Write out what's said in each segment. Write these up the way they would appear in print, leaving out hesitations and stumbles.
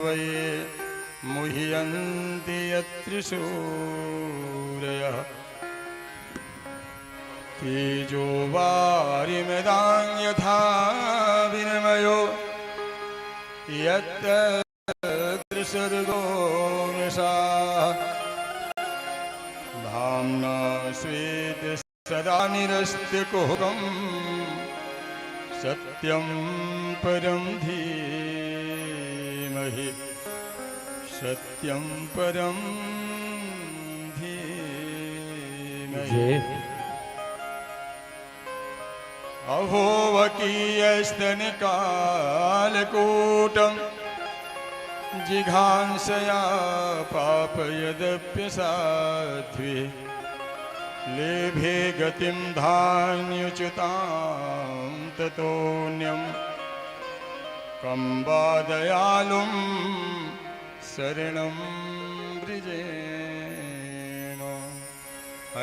वै मुह्यन्ति यत्रिशूरयः तेजो वारिमृदां यथा विनिमयो यत्र त्रिसर्गो मृषा धाम्ना स्वेत सदा निरस्त्यकुहकं सत्यं परं धीमहि सत्यं परं धीमहि अहोवकीयस्तनकालकूटं जिघांसया पापयदप्यसाध्वी लेभे गतिं धान्युच्युतां ततोऽन्यं कं वा दयालुं शरणं वृजेम।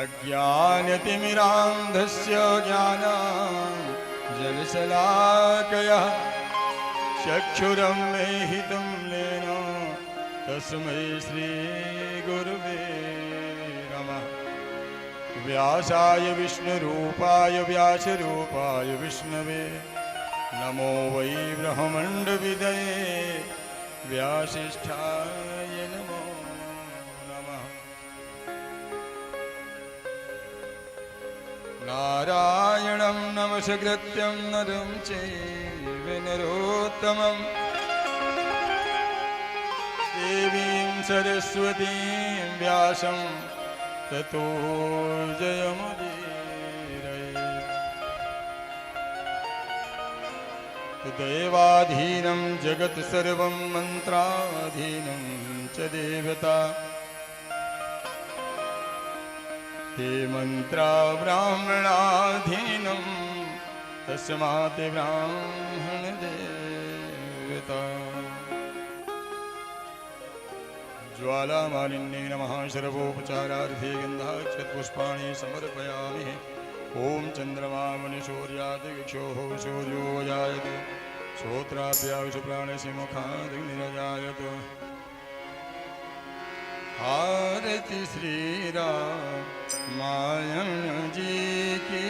अज्ञानतिमिरान्धस्य ज्ञानाञ्जनशलाकया चक्षुरुन्मीलितं येन तस्मै श्रीगुरुवे नमः। व्यासाय विष्णुरूपाय व्यासरूपाय विष्णवे नमो वै ब्रह्माण्डविदये व्यासिष्ठाय नमो नमः। नारायणं नमस्कृत्यं नरं चैव नरोत्तमं देवीं सरस्वतीं व्यासं ततो जयमुदीरये। देवाधीनं जगत् सर्वं मन्त्राधीनं च देवता ते मन्त्रा ब्राह्मणाधीनं तस्मात् ब्राह्मणदेवता। ज्वालामालिन्ये नमः। सर्वोपचारार्थे गन्धाक्षतपुष्पाणि समर्पयामि। ॐ चन्द्रमा मुनिसूर्यादिक्षोः सूर्यो जायते श्रोत्राभ्यासु प्राणस्य मुखादग्निरजायते। आरति श्रीरामायण जी की।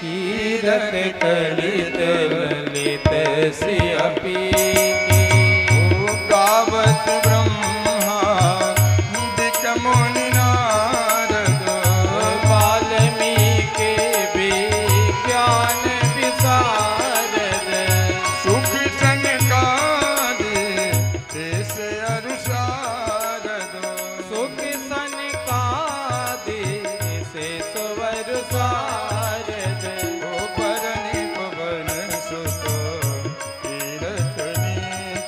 कीरत कलित ललित श्री गावत ब्रह्मादिक मुनि नारद वाल्मीकि विज्ञान विशारद सुख सनकादि देश अनुसारद सुख सनकादि से सुवर सारद ओ परनि पवन सुत तीरथनी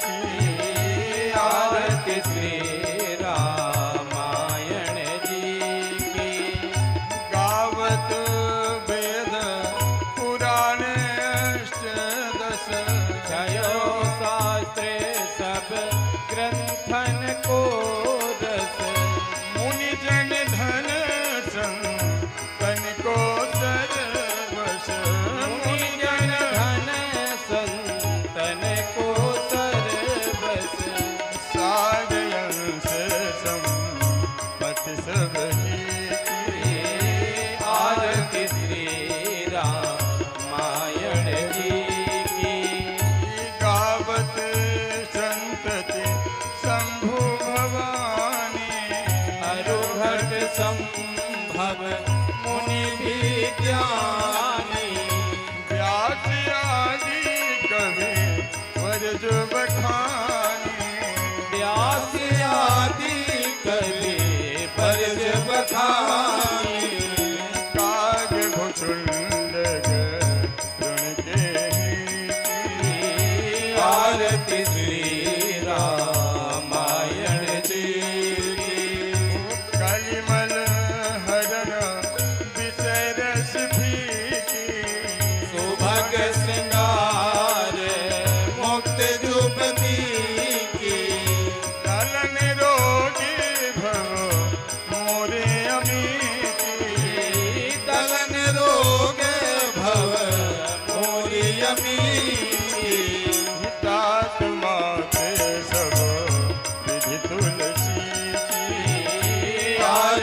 की। आरति श्री रामायण जी की। गावत वेद पुराण अष्टदश छयो शास्त्रे सब ग्रंथन को रस मुनि जन धन संतन को सर्वश। मुनि जन धन संतन को सर्वस सारयंस संपत्ति सबकी की। आरति श्री रामायण जी की। गावत संतति शंभु भवा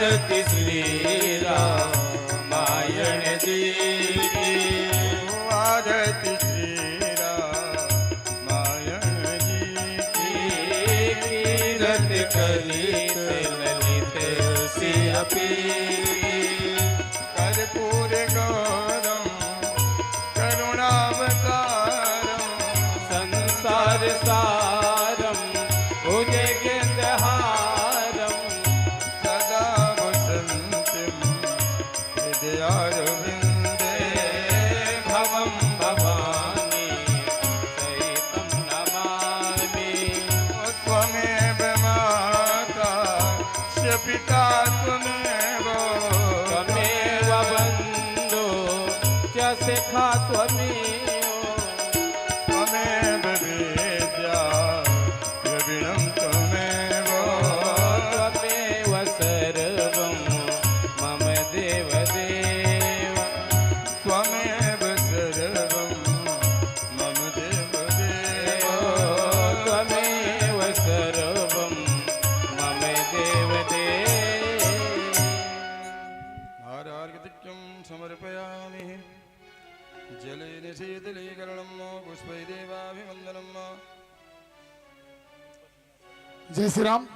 आरती श्री रामायण जी की आरती श्री रामायण जी की कीरत कलित ललित सियपी कर्पूर गौरम करुणावतारम संसार सारम भुजगेन्द्रहारम सदा वसन्तं हृदयारविन्दे भवं भवानी सहितं नमामि त्वमेव माता च पिता त्वमेव त्वमेव बन्धो च सखा त्वमेव त्वमेव वेद्या द्रविणं त्वमेव त्वमेव सर्वं मम देवदेव त्वमेव सर्वं मम देवदेव त्वमेव सर्वं मम देवदेव हारार्घ्यं समर्पयामि जलेन शीतलीकरणं पुष्पै देवाभिवन्दनं जय श्री राम।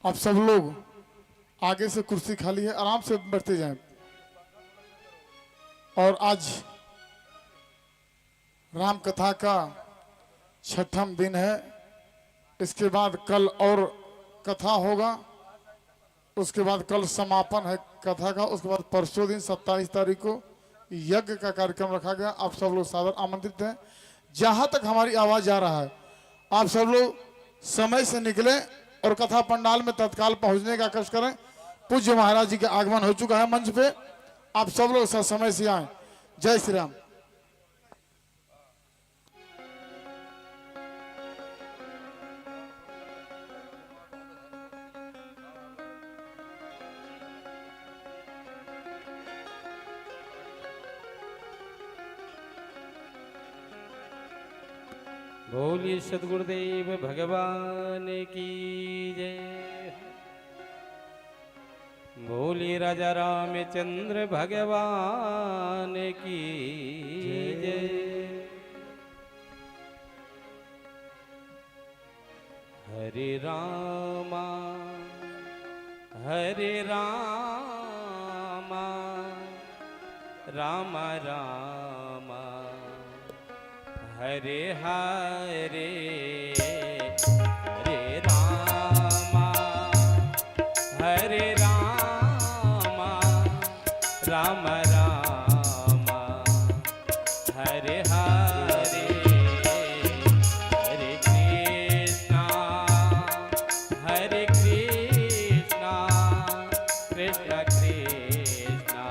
आप सब लोग आगे से कुर्सी खाली है, आराम से बैठते जाएं। और आज राम कथा का 6ठम दिन है। इसके बाद कल और कथा होगा, उसके बाद कल समापन है कथा का, उसके बाद परसों दिन 27 तारीख को यज्ञ का कार्यक्रम रखा गया। आप सब लोग सादर आमंत्रित हैं। जहां तक हमारी आवाज जा रहा है, आप सब लोग समय से निकले और कथा पंडाल में तत्काल पहुंचने का कष्ट करें। पूज्य महाराज जी का आगमन हो चुका है मंच पे, आप सब लोग समय से आए। जय श्री राम। बोलिए सदगुरुदेव भगवान की जय। बोलिए राजा रामचंद्र भगवान की जय। हरे रामा राम रामा हरे हरे हरे रामा राम रामा हरे हरे हरे कृष्णा कृष्ण कृष्णा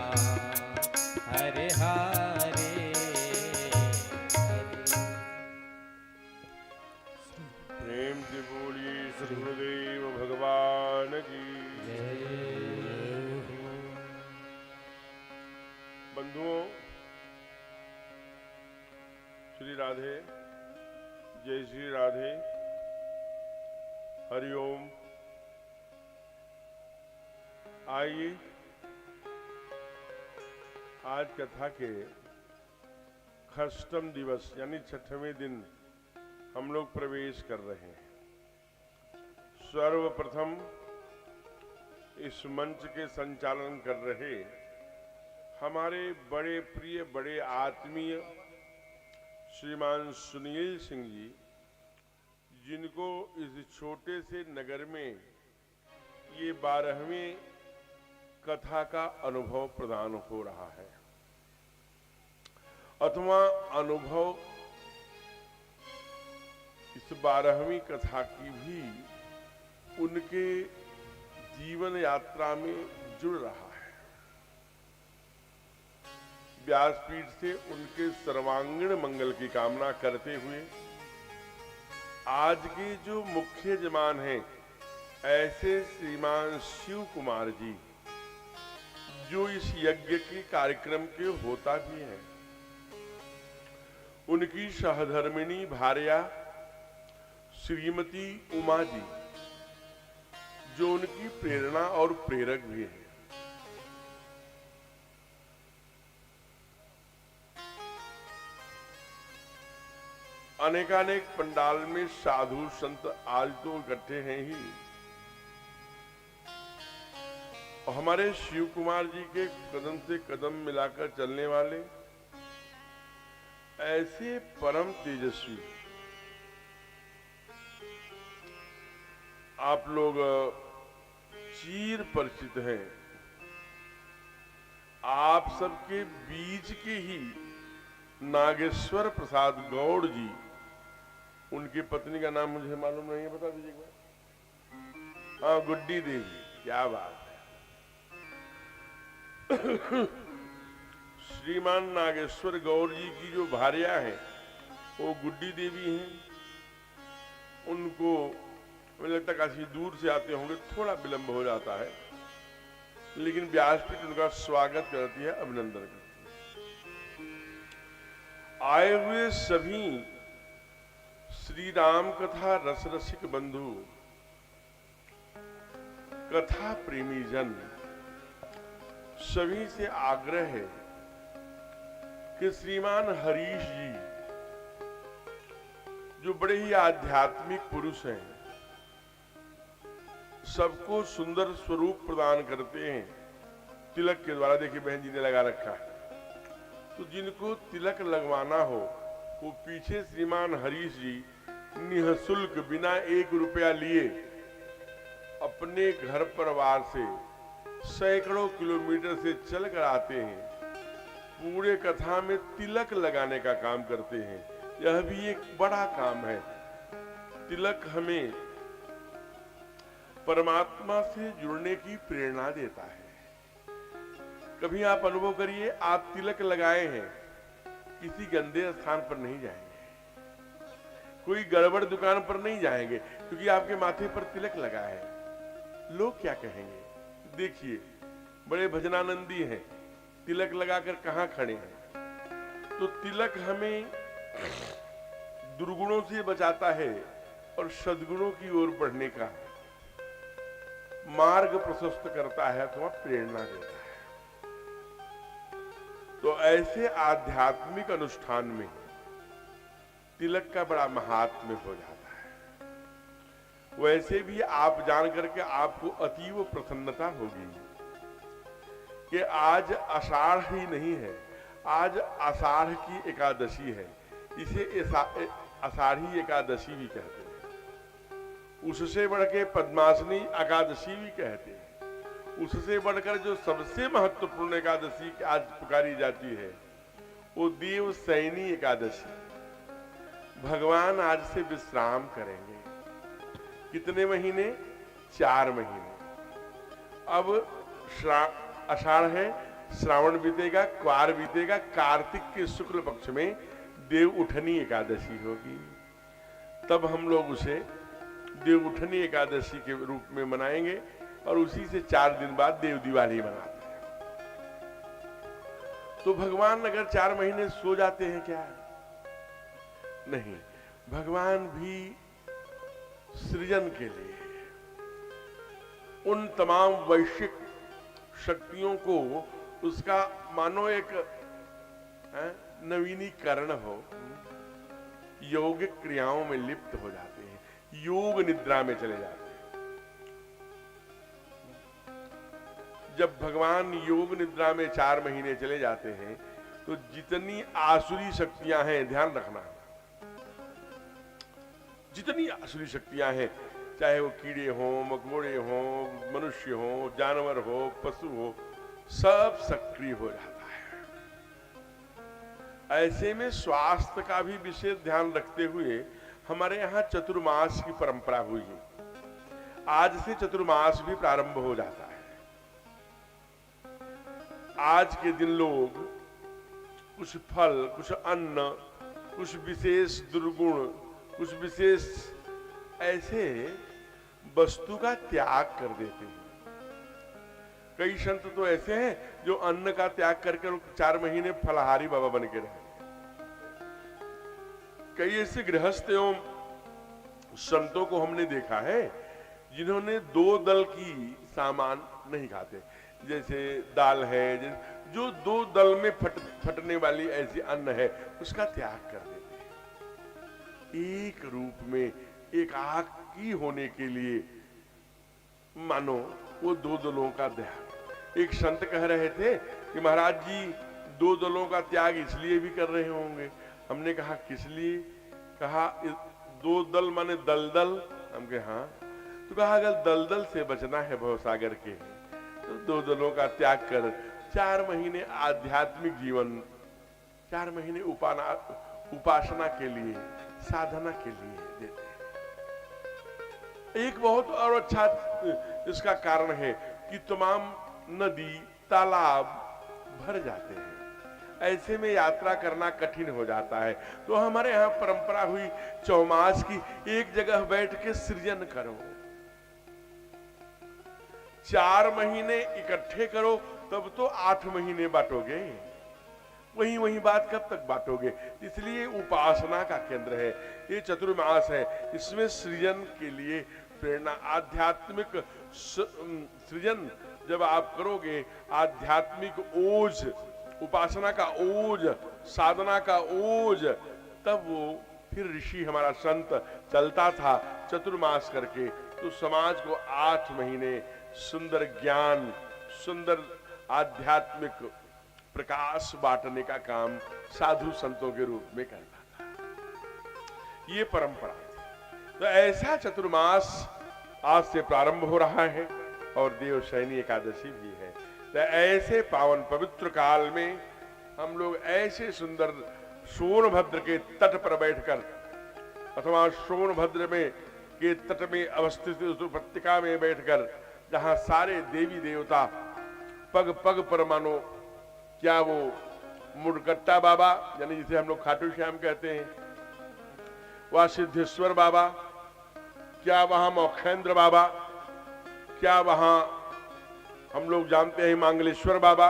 हरे हरे प्रेम से बोलिए सदगुरुदेव भगवान की बंधुओं, श्री राधे, जय श्री राधे, हरिओम। आइए आज कथा के 6ठम दिवस यानी 6ठवें दिन हम लोग प्रवेश कर रहे हैं। सर्वप्रथम इस मंच के संचालन कर रहे हमारे बड़े प्रिय बड़े आत्मीय श्रीमान सुनील सिंह जी, जिनको इस छोटे से नगर में ये 12वीं कथा का अनुभव प्रदान हो रहा है, अथवा अनुभव इस 12वीं कथा की भी उनके जीवन यात्रा में जुड़ रहा है। व्यासपीठ से उनके सर्वांगीण मंगल की कामना करते हुए आज के जो मुख्य यजमान हैं ऐसे श्रीमान शिव कुमार जी, जो इस यज्ञ के कार्यक्रम के होता भी हैं, उनकी सहधर्मिणी भार्या श्रीमती उमा जी, जो उनकी प्रेरणा और प्रेरक भी है। अनेकानेक पंडाल में साधु संत आज तो इकट्ठे हैं ही, और हमारे शिव कुमार जी के कदम से कदम मिलाकर चलने वाले ऐसे परम तेजस्वी आप लोग चीर परिचित हैं। आप सबके बीच के ही नागेश्वर प्रसाद गौड़ जी, उनकी पत्नी का नाम मुझे मालूम नहीं है, बता दीजिएगा। हाँ, गुड्डी देवी, क्या बात है। श्रीमान नागेश्वर गौर जी की जो भार्या है वो गुड्डी देवी हैं। उनको मुझे लगता है काफी दूर से आते होंगे, थोड़ा विलंब हो जाता है, लेकिन व्यासपीठ उनका स्वागत करती है, अभिनंदन करती है। आए हुए सभी श्री राम कथा रस रसिक बंधु, कथा प्रेमी जन, सभी से आग्रह है कि श्रीमान हरीश जी जो बड़े ही आध्यात्मिक पुरुष हैं, सबको सुंदर स्वरूप प्रदान करते हैं तिलक के द्वारा। देखिए बहन जी ने लगा रखा है, तो जिनको तिलक लगवाना हो वो पीछे श्रीमान हरीश जी निःशुल्क बिना 1 रुपया लिए अपने घर परिवार से सैकड़ों किलोमीटर से चल कर आते हैं, पूरे कथा में तिलक लगाने का काम करते हैं। यह भी एक बड़ा काम है। तिलक हमें परमात्मा से जुड़ने की प्रेरणा देता है। कभी आप अनुभव करिए, आप तिलक लगाए हैं, किसी गंदे स्थान पर नहीं जाएंगे, कोई गड़बड़ दुकान पर नहीं जाएंगे, क्योंकि आपके माथे पर तिलक लगा है। लोग क्या कहेंगे? देखिए बड़े भजनानंदी हैं, तिलक लगाकर कहां खड़े हैं। तो तिलक हमें दुर्गुणों से बचाता है और सद्गुणों की ओर बढ़ने का मार्ग प्रशस्त करता है अथवा प्रेरणा देता है। तो ऐसे आध्यात्मिक अनुष्ठान में तिलक का बड़ा महात्म्य हो जाता है। वैसे भी आप जान करके आपको अतीव प्रसन्नता होगी कि आज आषाढ़ ही नहीं है, आज आषाढ़ की एकादशी है। इसे आषाढ़ी एकादशी भी कहते हैं, उससे बढ़ के पद्मासनी एकादशी भी कहते हैं। उससे बढ़कर जो सबसे महत्वपूर्ण एकादशी आज पुकारी जाती है वो देव सैनी एकादशी। भगवान आज से विश्राम करेंगे। कितने महीने? 4 महीने। अब आषाढ़ है, श्रावण बीतेगा, क्वार बीतेगा, कार्तिक के शुक्ल पक्ष में देव उठनी एकादशी होगी। तब हम लोग उसे देव उठनी एकादशी के रूप में मनाएंगे और उसी से 4 दिन बाद देव दिवाली मनाते हैं। तो भगवान अगर 4 महीने सो जाते हैं क्या? नहीं, भगवान भी सृजन के लिए उन तमाम वैश्विक शक्तियों को उसका मानो एक नवीनीकरण हो, यौगिक क्रियाओं में लिप्त हो जाते हैं, योग निद्रा में चले जाते हैं। जब भगवान योग निद्रा में 4 महीने चले जाते हैं तो जितनी आसुरी शक्तियां हैं, ध्यान रखना, जितनी आसुरी शक्तियां हैं, चाहे वो कीड़े हो, मकोड़े हो, मनुष्य हो, जानवर हो, पशु हो, सब सक्रिय हो जाता है। ऐसे में स्वास्थ्य का भी विशेष ध्यान रखते हुए हमारे यहाँ चतुर्मास की परंपरा हुई है। आज से चतुर्मास भी प्रारंभ हो जाता है। आज के दिन लोग कुछ फल, कुछ अन्न, कुछ विशेष दुर्गुण, कुछ विशेष ऐसे वस्तु का त्याग कर देते हैं। कई संत तो ऐसे हैं जो अन्न का त्याग करके 4 महीने फलाहारी बाबा बन के रहे। कई ऐसे गृहस्थ एवं संतों को हमने देखा है जिन्होंने दो दल की सामान नहीं खाते, जैसे दाल है, जो दो दल में फटने वाली ऐसी अन्न है, उसका त्याग कर देते हैं। एक रूप में एकाकी होने के लिए मानो वो दो दलों का त्याग। एक संत कह रहे थे कि महाराज जी दो दलों का त्याग इसलिए भी कर रहे होंगे। हमने कहा किस लिए? कहा दो दल माने दलदल। हम कहे हाँ। तो कहा अगर दलदल से बचना है भवसागर के, तो दो दलों का त्याग कर 4 महीने आध्यात्मिक जीवन, 4 महीने उपासना के लिए, साधना के लिए देते हैं। एक बहुत और अच्छा इसका कारण है कि तमाम नदी तालाब भर जाते हैं, ऐसे में यात्रा करना कठिन हो जाता है। तो हमारे यहाँ परंपरा हुई चौमास की, एक जगह बैठ के सृजन करो, 4 महीने इकट्ठे करो, तब तो 8 महीने बांटोगे, वही बात कब तक बांटोगे? इसलिए उपासना का केंद्र है ये चतुर्मास है। इसमें सृजन के लिए प्रेरणा, आध्यात्मिक सृजन जब आप करोगे, आध्यात्मिक ओज, उपासना का ओज, साधना का ओज, तब वो फिर ऋषि हमारा संत चलता था चतुर्मास करके, तो समाज को 8 महीने सुंदर ज्ञान, सुंदर आध्यात्मिक प्रकाश बांटने का काम साधु संतों के रूप में करता था। ये परंपरा थी। तो ऐसा चतुर्मास आज से प्रारंभ हो रहा है और देवशयनी एकादशी भी है। तो ऐसे पावन पवित्र काल में हम लोग ऐसे सुंदर सोनभद्र के तट पर बैठकर अथवा सोनभद्र में के तट में अवस्थित उस उपत्यका में बैठकर, जहां सारे देवी देवता पग पग पर मानो, क्या वो मुड़कट्टा बाबा यानी जिसे हम लोग खाटू श्याम कहते हैं, वह सिद्धेश्वर बाबा, क्या वहां मौखेंद्र बाबा, क्या वहां हम लोग जानते हैं मांगलेश्वर बाबा,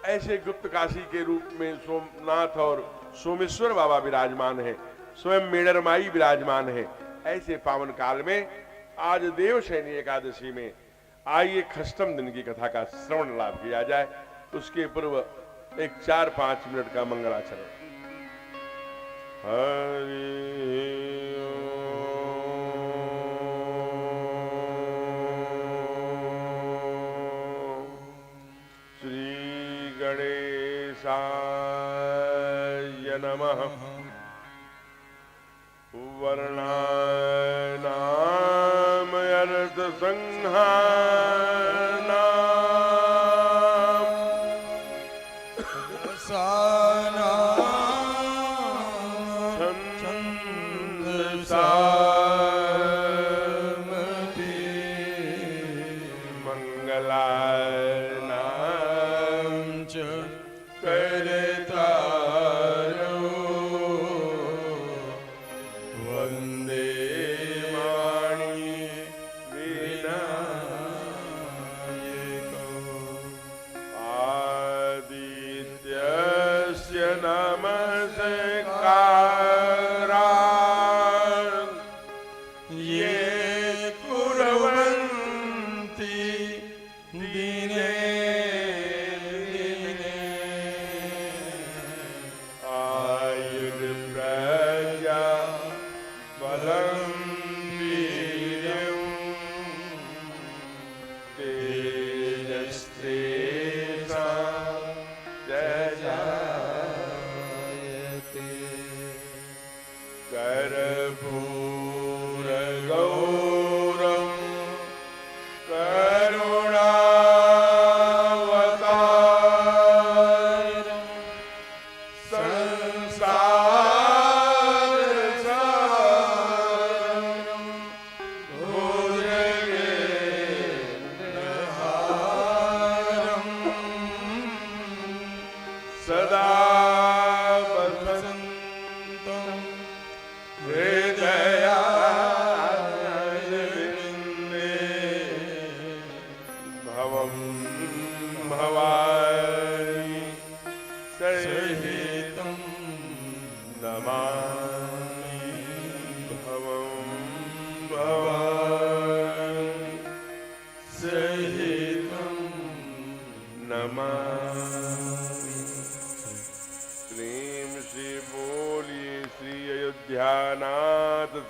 ऐसे गुप्त काशी के रूप में सोमनाथ और सोमेश्वर बाबा विराजमान है, स्वयं मेड़रमाई विराजमान है। ऐसे पावन काल में आज देवशयनी एकादशी में आइए खष्टम दिन की कथा का श्रवण लाभ किया जाए। उसके पूर्व एक 4-5 मिनट का मंगलाचरण। हरि श्री गणेशाय नमः। वर्णानाम अर्थ संहार कर्पूर गौ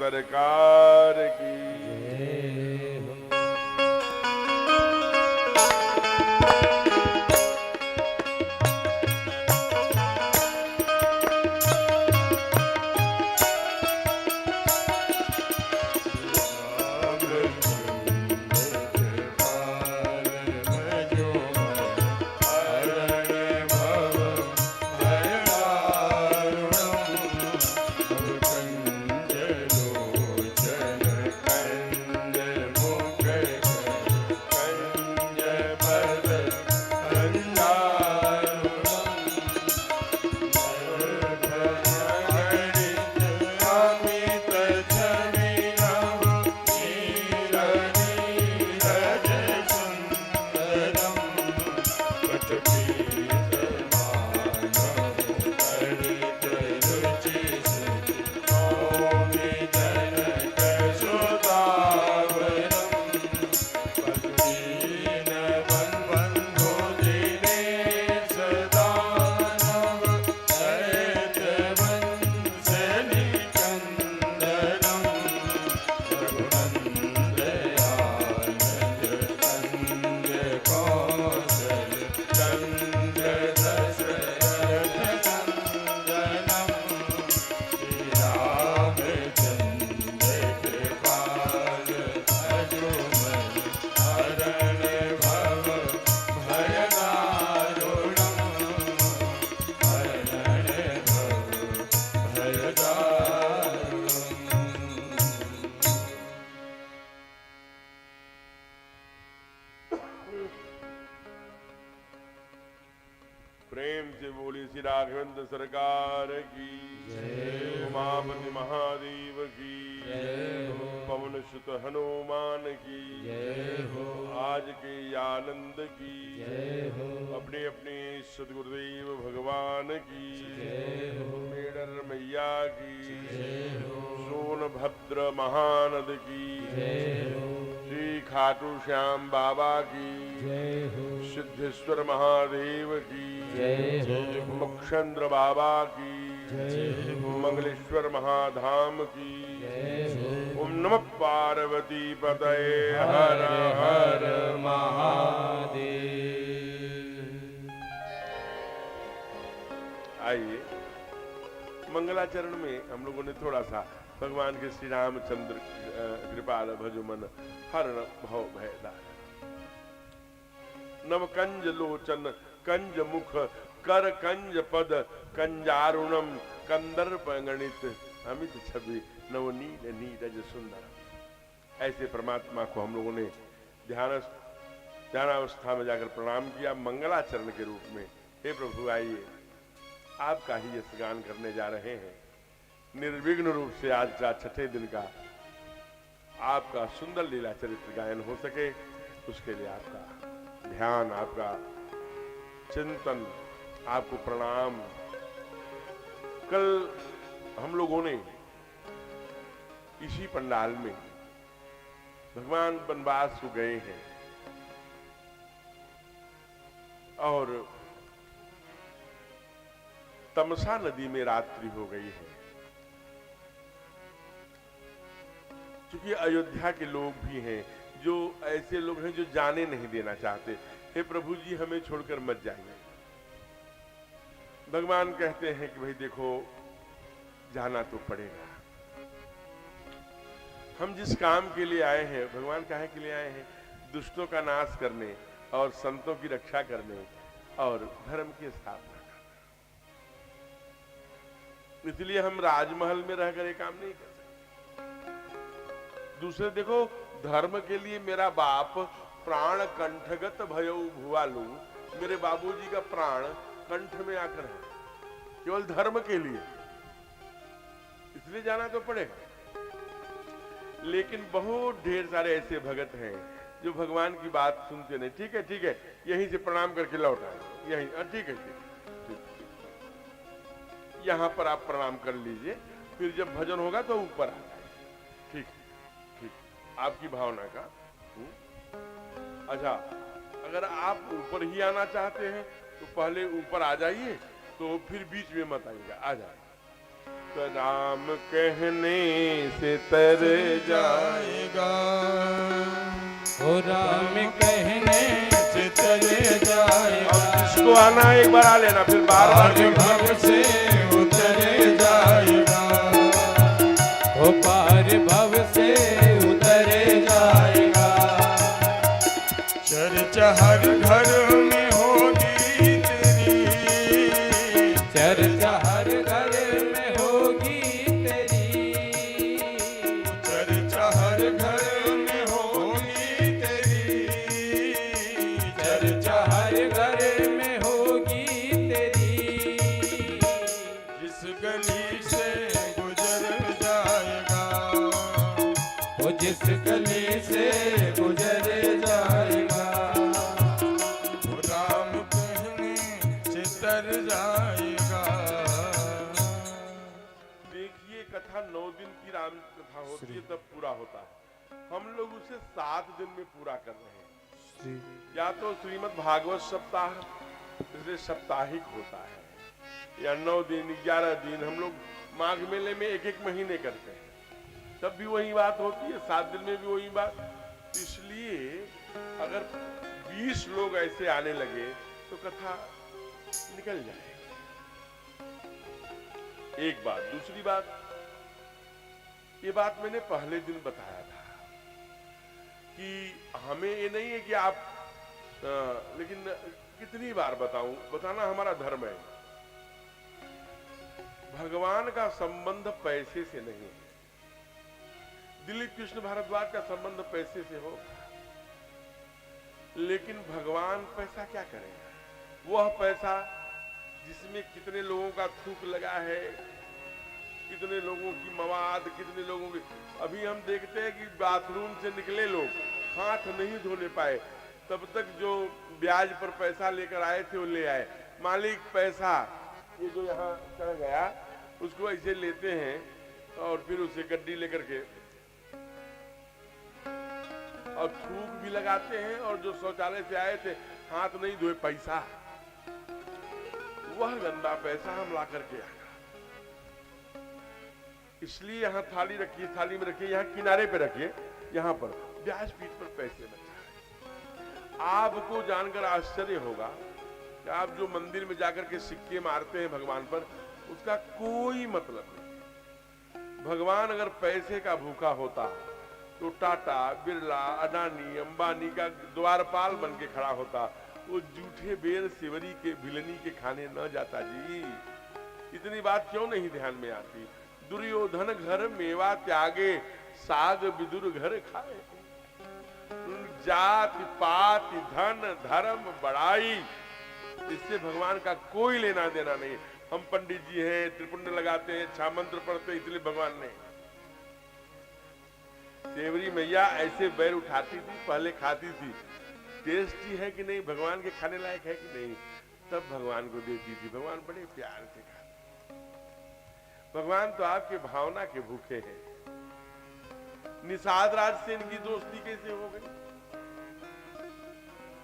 सरकार की। जय हो। प्रेम से बोली श्री राघवेंद्र सरकार की। उमापति महादेव की। पवन सुत हनुमान की। आज के आनंद की। अपने अपने सदगुरुदेव भगवान की। मेडर मैया की। सोनभद्र महानद की। श्री खाटू श्याम बाबा की। सिद्धेश्वर महादेव की। मुक्षेंद्र बाबा की। मंगलेश्वर महाधाम की। ओम नमः पार्वती पतये हर हर महादेव। आइए मंगलाचरण में हम लोगों ने थोड़ा सा भगवान के श्री रामचंद्र कृपाल भजो मन हरण भव भयदार। नव कंज लोचन कंज मुख कर कंज पद कंजारुणम कंदर्प गणित अमित छवि नवनील नीरज सुंदर। ऐसे परमात्मा को हम लोगों ने ध्यानावस्था में जाकर प्रणाम किया मंगलाचरण के रूप में। हे प्रभु आइए आपका ही यश गान करने जा रहे हैं। निर्विघ्न रूप से आज का छठे दिन का आपका सुंदर लीला चरित्र गायन हो सके उसके लिए आपका ध्यान, आपका चिंतन, आपको प्रणाम। कल हम लोगों ने इसी पंडाल में भगवान वनवास को गए हैं और तमसा नदी में रात्रि हो गई है। क्योंकि अयोध्या के लोग भी हैं जो ऐसे लोग हैं जो जाने नहीं देना चाहते। हे प्रभु जी हमें छोड़कर मत जाइए। भगवान कहते हैं कि भाई देखो जाना तो पड़ेगा। हम जिस काम के लिए आए हैं, भगवान काहे के लिए आए हैं? दुष्टों का नाश करने और संतों की रक्षा करने और धर्म की स्थापना करने। इसलिए हम राजमहल में रहकर ये काम नहीं कर सकते। दूसरे देखो धर्म के लिए मेरा बाप प्राण कंठगत भयउ भुआलू, मेरे बाबूजी का प्राण कंठ में आकर है केवल धर्म के लिए, इसलिए जाना तो पड़ेगा। लेकिन बहुत ढेर सारे ऐसे भगत हैं जो भगवान की बात सुनते नहीं। ठीक है ठीक है, यहीं से प्रणाम करके लौट आए, यहीं ठीक है ठीक, यहां पर आप प्रणाम कर लीजिए, फिर जब भजन होगा तो ऊपर आ जाए। ठीक ठीक, आपकी भावना का। अच्छा, अगर आप ऊपर ही आना चाहते हैं तो पहले ऊपर आ जाइए, तो फिर बीच में मत आइएगा, आ जाए। राम कहने से तर जाएगा। ओ राम कहने से तर जाएगा। अब जिसको आना एक बार आ लेना, फिर बार बार भव से उतर जाएगा। ओ पार भव से उतर जाएगा। चर्चा हर घर में होगी तेरी, चर्चा हर घर में होगी तेरी। चर्चा हर घर में होगी तेरी, चर्चा हर घर में होगी तेरी। जिस गली से गुजर जाएगा, वो जिस गली से गुजर जाएगा। वो राम कहने से तर जाएगा। देखिए, कथा 9 दिन की राम कथा होती है, तब पूरा होता है। हम लोग उसे 7 दिन में पूरा कर रहे हैं। या तो श्रीमद् भागवत सप्ताह, इसलिए साप्ताहिक होता है, या 9 दिन 11 दिन। हम लोग माघ मेले में 1-1 महीने करते हैं, तब भी वही बात होती है। 7 दिन में भी वही बात। इसलिए अगर 20 लोग ऐसे आने लगे तो कथा निकल जाएगी। एक बात। दूसरी बात, ये बात मैंने पहले दिन बताया था कि हमें ये नहीं है कि आप लेकिन कितनी बार बताऊं, बताना हमारा धर्म है। भगवान का संबंध पैसे से नहीं है। दिलीप कृष्ण भारद्वाज का संबंध पैसे से हो, लेकिन भगवान पैसा क्या करेगा? वह पैसा जिसमें कितने लोगों का थूक लगा है, कितने लोगों की मवाद, कितने लोगों की। अभी हम देखते हैं कि बाथरूम से निकले लोग हाथ नहीं धोने पाए, तब तक जो ब्याज पर पैसा लेकर आए थे वो ले आए। मालिक पैसा, ये जो यहाँ चढ़ गया, उसको ऐसे लेते हैं और फिर उसे गड्डी लेकर के और थूक भी लगाते हैं। और जो शौचालय से आए थे हाथ नहीं धोए, पैसा, वह गंदा पैसा हम ला करके आएगा। इसलिए यहाँ थाली रखिए, थाली में रखिए, यहाँ किनारे पे रखिए, यहाँ पर ब्याज पीठ पर पैसे बचा है। आपको जानकर आश्चर्य होगा कि आप जो मंदिर में जाकर के सिक्के मारते हैं भगवान पर, उसका कोई मतलब नहीं। भगवान अगर पैसे का भूखा होता तो टाटा, बिरला, अडानी, अंबानी का द्वारपाल बन के खड़ा होता। वो जूठे बेर सेवरी के भिलनी के खाने न जाता जी। इतनी बात क्यों नहीं ध्यान में आती? दुर्योधन घर मेवा त्यागे, साग विदुर घर खाए। जाति पाति धन धर्म बड़ाई, इससे भगवान का कोई लेना देना नहीं। हम पंडित जी हैं, त्रिपुंड लगाते हैं, छामंत्र पढ़ते हैं, इसलिए भगवान नहीं। सेवरी मैया ऐसे बैर उठाती थी, पहले खाती थी, टेस्टी है कि नहीं, भगवान के खाने लायक है कि नहीं, तब भगवान को देती थी। भगवान बड़े प्यार से खाते। भगवान तो आपके भावना के भूखे हैं। निषाद राज से इनकी दोस्ती कैसे हो गई?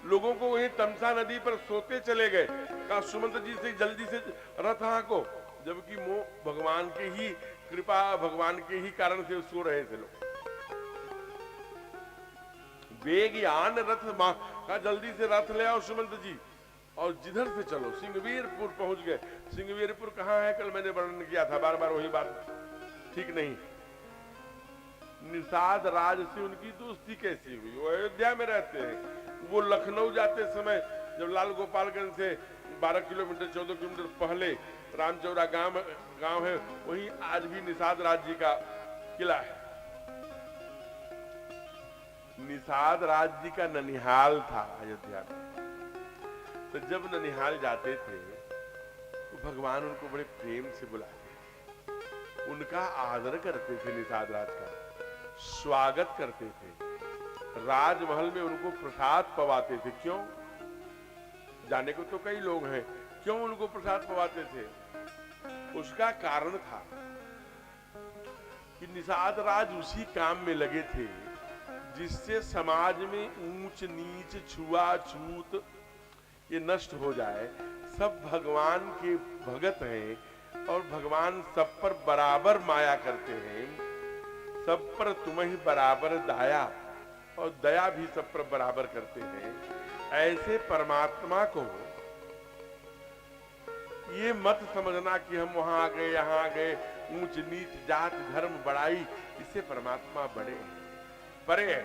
लोगों को वहीं तमसा नदी पर सोते चले गए, कहा सुमंत जी से जल्दी से रथ हाँको, जबकि वो भगवान के ही कृपा, भगवान के ही कारण से सो रहे थे लोग। वेगयान रथ का जल्दी से रथ ले आओ सुमंत जी, और जिधर से चलो। सिंहवीरपुर पहुंच गए। सिंहवीरपुर कहाँ है? कल मैंने वर्णन किया था, बार बार वही बात ठीक नहीं। निषाद राज से उनकी दोस्ती कैसी हुई? वो अयोध्या में रहते हैं। वो लखनऊ जाते समय जब लाल गोपालगंज से 12 किलोमीटर 14 किलोमीटर पहले रामचौरा गांव है, वहीं आज भी निषाद राज जी का किला है। निषाद राज जी का ननिहाल था अयोध्या में। तो जब ननिहाल जाते थे तो भगवान उनको बड़े प्रेम से बुलाते, उनका आदर करते थे, निषाद राज का स्वागत करते थे, राजमहल में उनको प्रसाद पवाते थे। क्यों? जाने को तो कई लोग हैं, क्यों उनको प्रसाद पवाते थे? उसका कारण था कि निषाद राज उसी काम में लगे थे जिससे समाज में ऊंच नीच छुआछूत ये नष्ट हो जाए। सब भगवान के भगत हैं, और भगवान सब पर बराबर माया करते हैं, सब पर तुम ही बराबर दाया, और दया भी सब पर बराबर करते हैं। ऐसे परमात्मा को ये मत समझना कि हम वहां आ गए, यहां आ गए, ऊंच नीच जात धर्म बड़ाई, इससे परमात्मा बड़े हैं, परे है।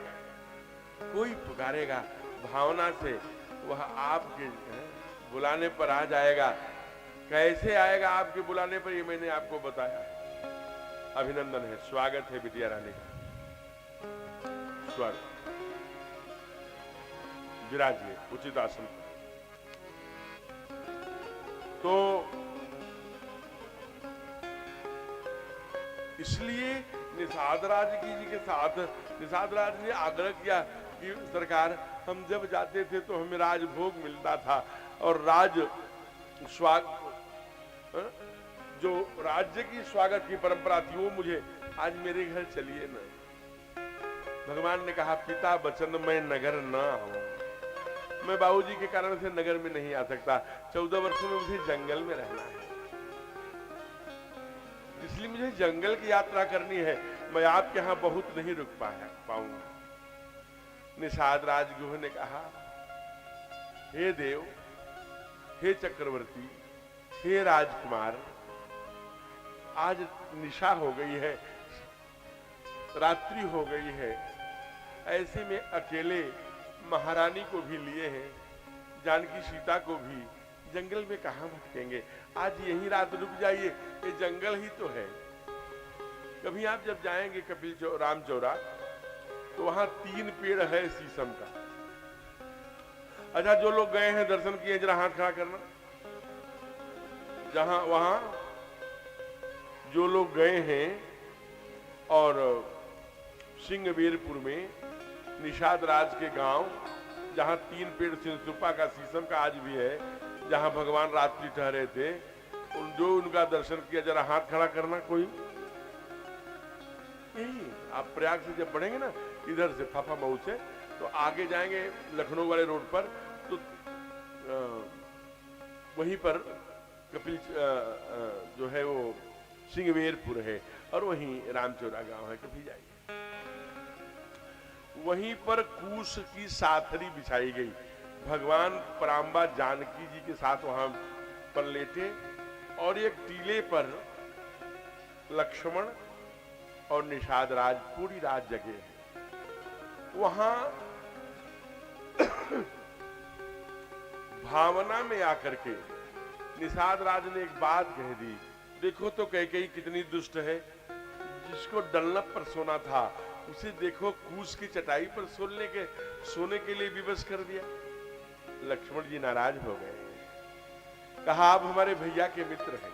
कोई पुकारेगा भावना से, वह आपके बुलाने पर आ जाएगा। कैसे आएगा आपके बुलाने पर, ये मैंने आपको बताया है। अभिनंदन है, स्वागत है बिटिया रानी का, स्वागत। विराजिए उचित आसन पर। तो इसलिए निषाद राज जी के साथ निषाद राज ने आग्रह किया कि सरकार, हम जब जाते थे तो हमें राजभोग मिलता था, और राज जो राज्य की स्वागत की परंपरा थी वो मुझे, आज मेरे घर चलिए ना। भगवान ने कहा, पिता वचन मैं नगर न आऊं, मैं बाबूजी के कारण से नगर में नहीं आ सकता, 14 वर्षों में मुझे जंगल में रहना है, इसलिए मुझे जंगल की यात्रा करनी है, मैं आपके यहां बहुत नहीं रुक पाऊंगा। निषाद राजगुह ने कहा, हे देव, हे चक्रवर्ती, हे राजकुमार, आज निशा हो गई है, रात्रि हो गई है, ऐसे में अकेले महारानी को भी लिए हैं, जानकी सीता को भी, जंगल में कहां भटकेंगे, आज यही रात रुक जाइए, ये जंगल ही तो है। कभी आप जब जाएंगे कपिल राम चौरा, तो वहां 3 पेड़ है शीशम का। अच्छा, जो लोग गए हैं दर्शन किए, जरा हाथ खड़ा करना। जहां वहां जो लोग गए हैं, और सिंहवीरपुर में निषाद राज के गांव, जहां 3 पेड़ सिंसुपा का शीशम का आज भी है, जहां भगवान रात्रि ठहरे थे, जो उनका दर्शन किया, जरा हाथ खड़ा करना कोई। यही आप प्रयाग से जब बढ़ेंगे ना, इधर से फाफा मऊ से, तो आगे जाएंगे लखनऊ वाले रोड पर, तो वहीं पर कपिल जो है वो सिंहवीरपुर है, और वहीं रामचौरा गांव है, कभी जाइए। वहीं पर कूश की साथरी बिछाई गई, भगवान पराम्बा जानकी जी के साथ वहां पर लेटे, और एक टीले पर लक्ष्मण और निषाद राज, पूरी रात जगे हैं। वहां भावना में आकर के निषाद राज ने एक बात कह दी, देखो तो कैकेयी कितनी दुष्ट है, जिसको डल्लप पर सोना था उसे देखो कूस की चटाई पर सोने के लिए विवश कर दिया। लक्ष्मण जी नाराज हो गए, कहा आप हमारे भैया के मित्र हैं,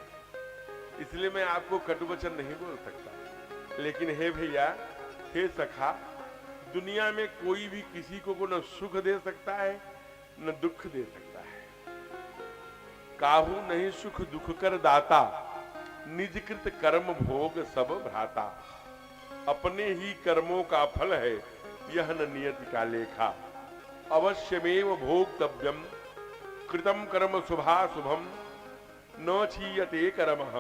इसलिए मैं आपको कटु वचन नहीं बोल सकता, लेकिन हे भैया, हे सखा, दुनिया में कोई भी किसी को न सुख दे सकता है न दुख दे सकता है। काहू नहीं सुख दुख कर दाता, निज कृत कर्म भोग सब भ्राता। अपने ही कर्मों का फल है, यह न नियति का लेखा। अवश्यमेव भोक्तव्यम कृतम कर्म शुभाशुभम, न क्षीयते कर्मः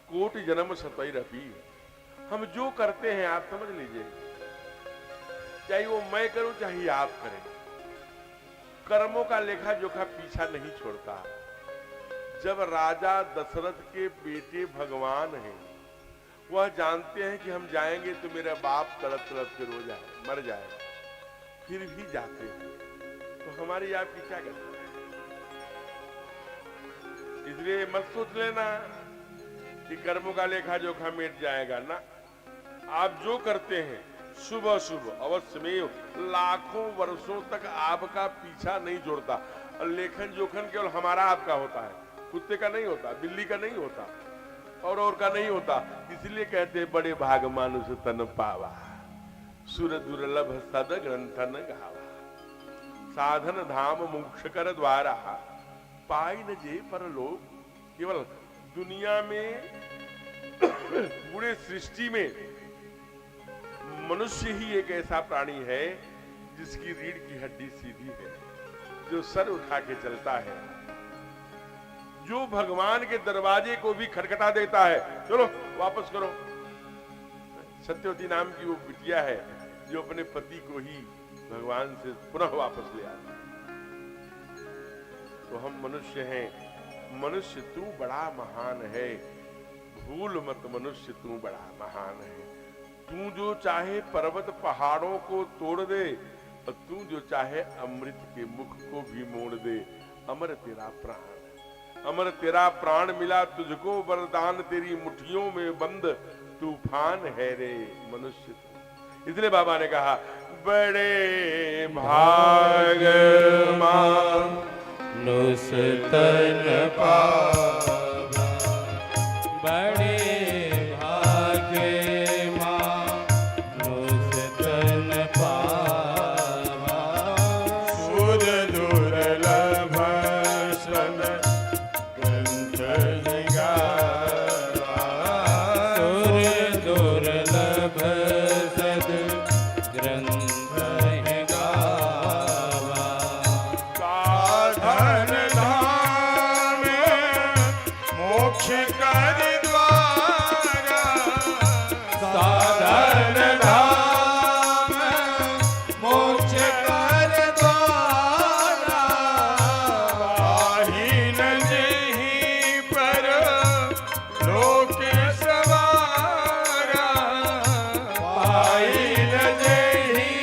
कोटि जन्म शतैरपि। हम जो करते हैं आप समझ लीजिए, चाहे वो मैं करूं चाहे आप करें, कर्मों का लेखा जोखा पीछा नहीं छोड़ता। जब राजा दशरथ के बेटे भगवान हैं, वह जानते हैं कि हम जाएंगे तो मेरा बाप तड़प तड़प के रो जाए, मर जाएगा, फिर भी जाते हैं, तो हमारी आपकी क्या गलती है? इसलिए मत सोच लेना कि कर्मों का लेखा जोखा मिट जाएगा ना। आप जो करते हैं शुभ अशुभ अवश्य में लाखों वर्षों तक आपका पीछा नहीं छोड़ता। और लेखन जोखन केवल हमारा आपका होता है, कुत्ते का नहीं होता, बिल्ली का नहीं होता, और का नहीं होता। इसलिए कहते बड़े भाग मानुष तन पावा, सुर दुर्लभ सद ग्रंथन गावा। साधन धाम मोक्ष कर द्वारा, पाई न जे पर लोग। केवल दुनिया में पूरे सृष्टि में मनुष्य ही एक ऐसा प्राणी है जिसकी रीढ़ की हड्डी सीधी है, जो सर उठा के चलता है, जो भगवान के दरवाजे को भी खटखटा देता है, चलो वापस करो। सत्यवती नाम की वो बिटिया है जो अपने पति को ही भगवान से पुनः वापस ले आती है। तो हम मनुष्य हैं, मनुष्य तू बड़ा महान है, भूल मत मनुष्य तू बड़ा महान है। तू जो चाहे पर्वत पहाड़ों को तोड़ दे, और तू जो चाहे अमृत के मुख को भी मोड़ दे। अमर तेरा प्राण, अमर तेरा प्राण मिला तुझको वरदान, तेरी मुट्ठियों में बंद तूफान है रे मनुष्य तू। इसलिए बाबा ने कहा बड़े भाग नुसतन पावा, बड़े भाग्य नुसतन पावा, सुर दुर्लभ सन ग्रंथ गावा, सुर दुर्लभ सद ग्रंथ गावा, साधन धाम मोक्ष कर द्वारा, साधन धाम मोक्ष कर द्वारा, पाहिन जेहि पर लोक सवारा, पाहिन जेहि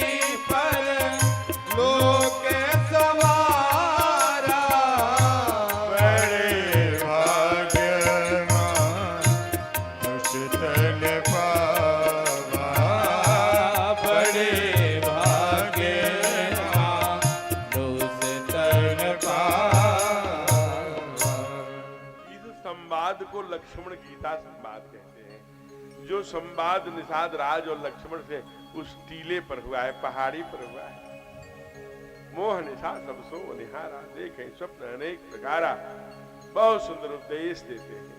पर लोक सवारा, बड़े भाग्यवान नुसतन पावा, बड़े भाग्यवान नुसतन पावा। इस संवाद को लक्ष्मण गीता संवाद कहते हैं, जो संवाद निषाद राज और लक्ष्मण से उस टीले पर हुआ है, पहाड़ी पर हुआ है। मोह निशा सब सो निहारा, देखें स्वप्न अनेक प्रकारा, बहुत सुंदर उपदेश देते हैं।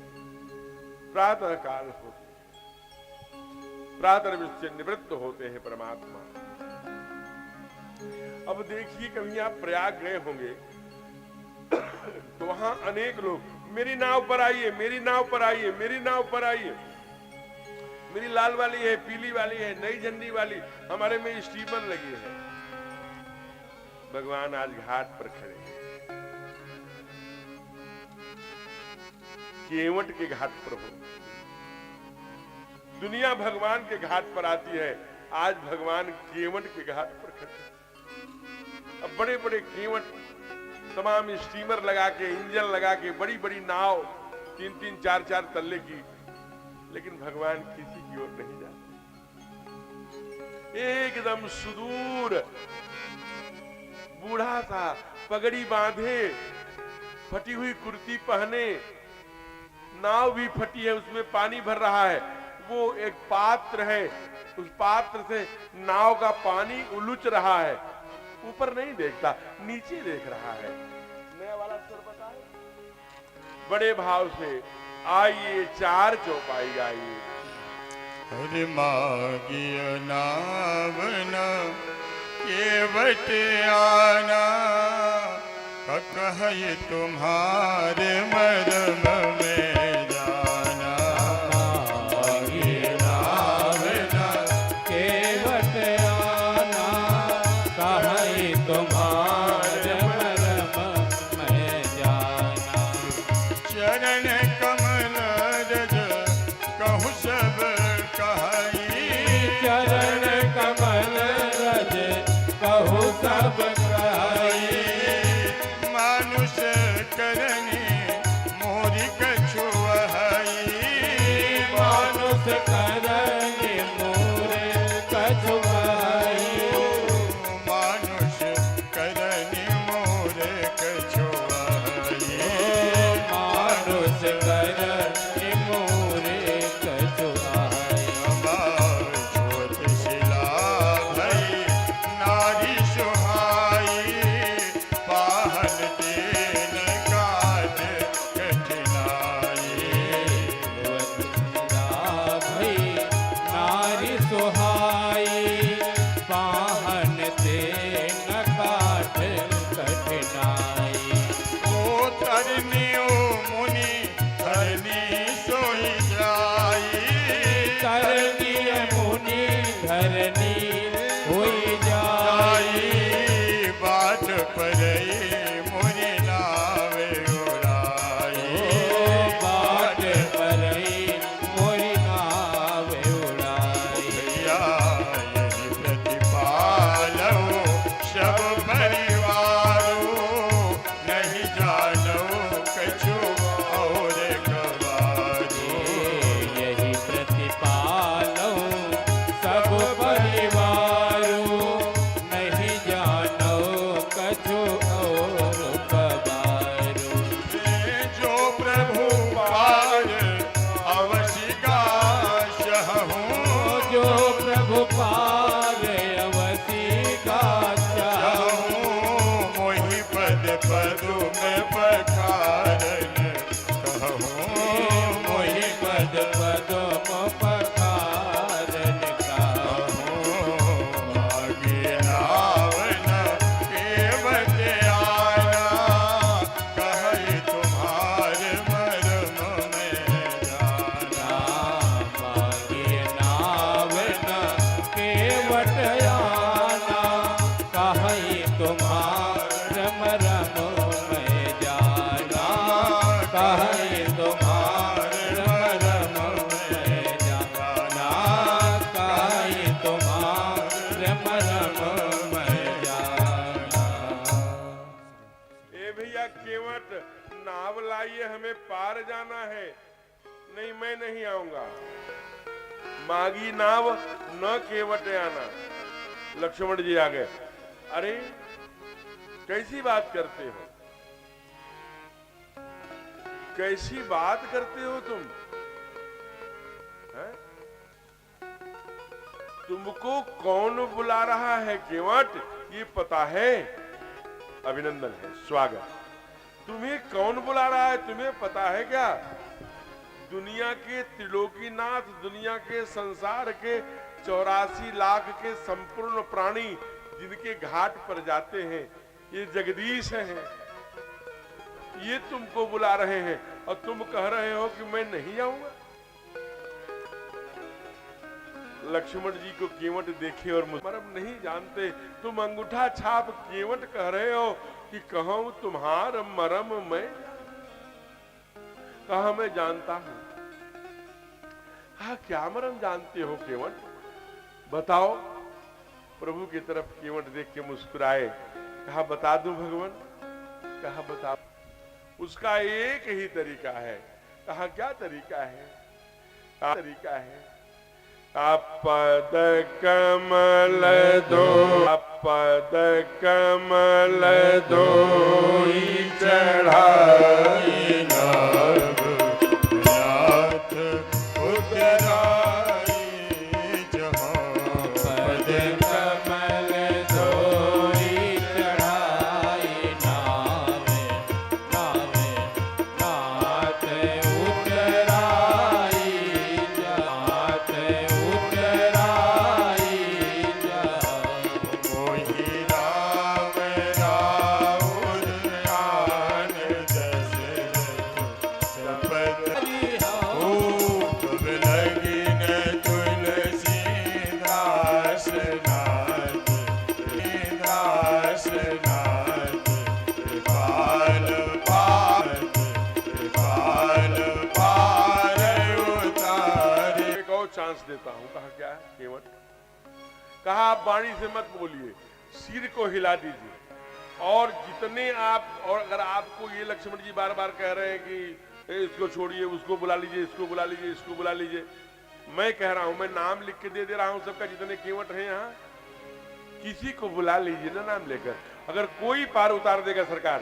प्रातः काल होते हैं, प्रातः से निवृत्त होते हैं परमात्मा। अब देखिए कभी आप प्रयाग गए होंगे तो वहां अनेक लोग मेरी नाव पर आइए, मेरी नाव पर आइए, मेरी नाव पर आइए, मेरी लाल वाली है, पीली वाली है, नई झंडी वाली, हमारे में स्टीमर लगी है। भगवान आज घाट पर खड़े हैं, केवट के घाट पर हो। दुनिया भगवान के घाट पर आती है, आज भगवान केवट के घाट पर खड़े हैं। अब बड़े बड़े केवट तमाम स्टीमर लगा के, इंजन लगा के, बड़ी बड़ी नाव 3-3, 4-4 तल्ले की, लेकिन भगवान किसी की ओर नहीं जाते। एकदम सुदूर बूढ़ा सा पगड़ी बांधे, फटी हुई कुर्ती पहने, नाव भी फटी है, उसमें पानी भर रहा है, वो एक पात्र है, उस पात्र से नाव का पानी उलुच रहा है, ऊपर नहीं देखता, नीचे देख रहा है। नया वाला स्वर बताए, बड़े भाव से आइए चार चौपाई गाइए। हरि मागिय नावना केवट आना, ककहि तुम्हारे मरम में जाना। मागिय नावना केवट आना, कहि तुम्हारे मरम में जाना। चरण कमल रज कहु सब कहाई, चरण कमल रज कहु सब कहाई। मानुष करनी मोरी कछु वहाई, मानुष करनी मोरे कछु वहाई। मानुष करनी मोरे कछु वहाई। मानुष करनी मोरे कछु वहाई। छोट शिला भई नारी सुहाई, आना, कहीं तुम्हार मरम में जाना, कहीं तुम्हार मरम में जाना, कहीं तुम्हार मरम में जाना। ए भैया केवट नाव लाइए, हमें पार जाना है। नहीं, मैं नहीं आऊंगा। मागी नाव न केवट आना। लक्ष्मण जी आ गए। अरे कैसी बात करते हो, कैसी बात करते हो तुम हैं? तुमको कौन बुला रहा है केवट, ये पता है? अभिनंदन है, स्वागत। तुम्हें कौन बुला रहा है, तुम्हें पता है क्या? दुनिया के त्रिलोकीनाथ, दुनिया के संसार के 84 लाख के संपूर्ण प्राणी जिनके घाट पर जाते हैं, ये जगदीश हैं। ये तुमको बुला रहे हैं और तुम कह रहे हो कि मैं नहीं आऊंगा। लक्ष्मण जी को केवट देखे और मरम नहीं जानते। तुम अंगूठा छाप केवट कह रहे हो कि कहूं तुम्हार मरम मैं, कहा मैं जानता हूं। हाँ, क्या मरम जानते हो केवट, बताओ। प्रभु की तरफ केवट देख के मुस्कुराए। कहा बता दूं भगवान? कहा बता। उसका एक ही तरीका है। कहा क्या तरीका है? क्या तरीका है? अपद कमल दो, अपद कमल दो चढ़ाई नाथ उतराई जहां। पद कमल धोई चढ़ाई नावे, नावे नाथ उतराई नाथ उतराई मोहि राम राउर आन दशरथ सपत खूब लगिन तुलसी दास नाथ, दास नाथ कृपाल पार, कृपाल पार उतारे। एक और चांस देता हूं। कहा क्या है केवट? कहा आप वाणी से मत बोलिए, सिर को हिला दीजिए। और जितने आप, और अगर आपको ये लक्ष्मण जी बार बार कह रहे हैं कि इसको छोड़िए, उसको बुला लीजिए, इसको बुला लीजिए, इसको बुला लीजिए, मैं कह रहा हूं, मैं नाम लिख के दे रहा हूं सबका, जितने केवट हैं यहाँ, किसी को बुला लीजिए ना नाम लेकर। अगर कोई पार उतार देगा सरकार,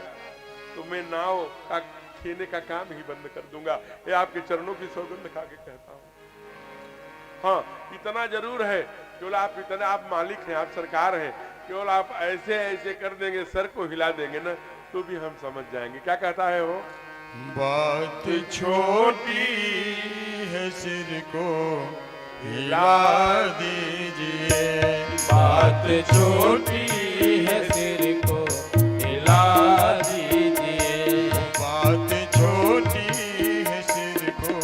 तो मैं नाव का खेने का काम ही बंद कर दूंगा। ये आपके चरणों की सौगंध खा के कहता हूं। हाँ, इतना जरूर है, केवल आप इतना, आप मालिक हैं, आप सरकार हैं, केवल आप ऐसे ऐसे कर देंगे, सर को हिला देंगे ना, तो भी हम समझ जाएंगे। क्या कहता है वो? बात छोटी है, सिर को हिला दीजिए। बात छोटी है, सिर को हिला दीजिए। बात छोटी है, सिर को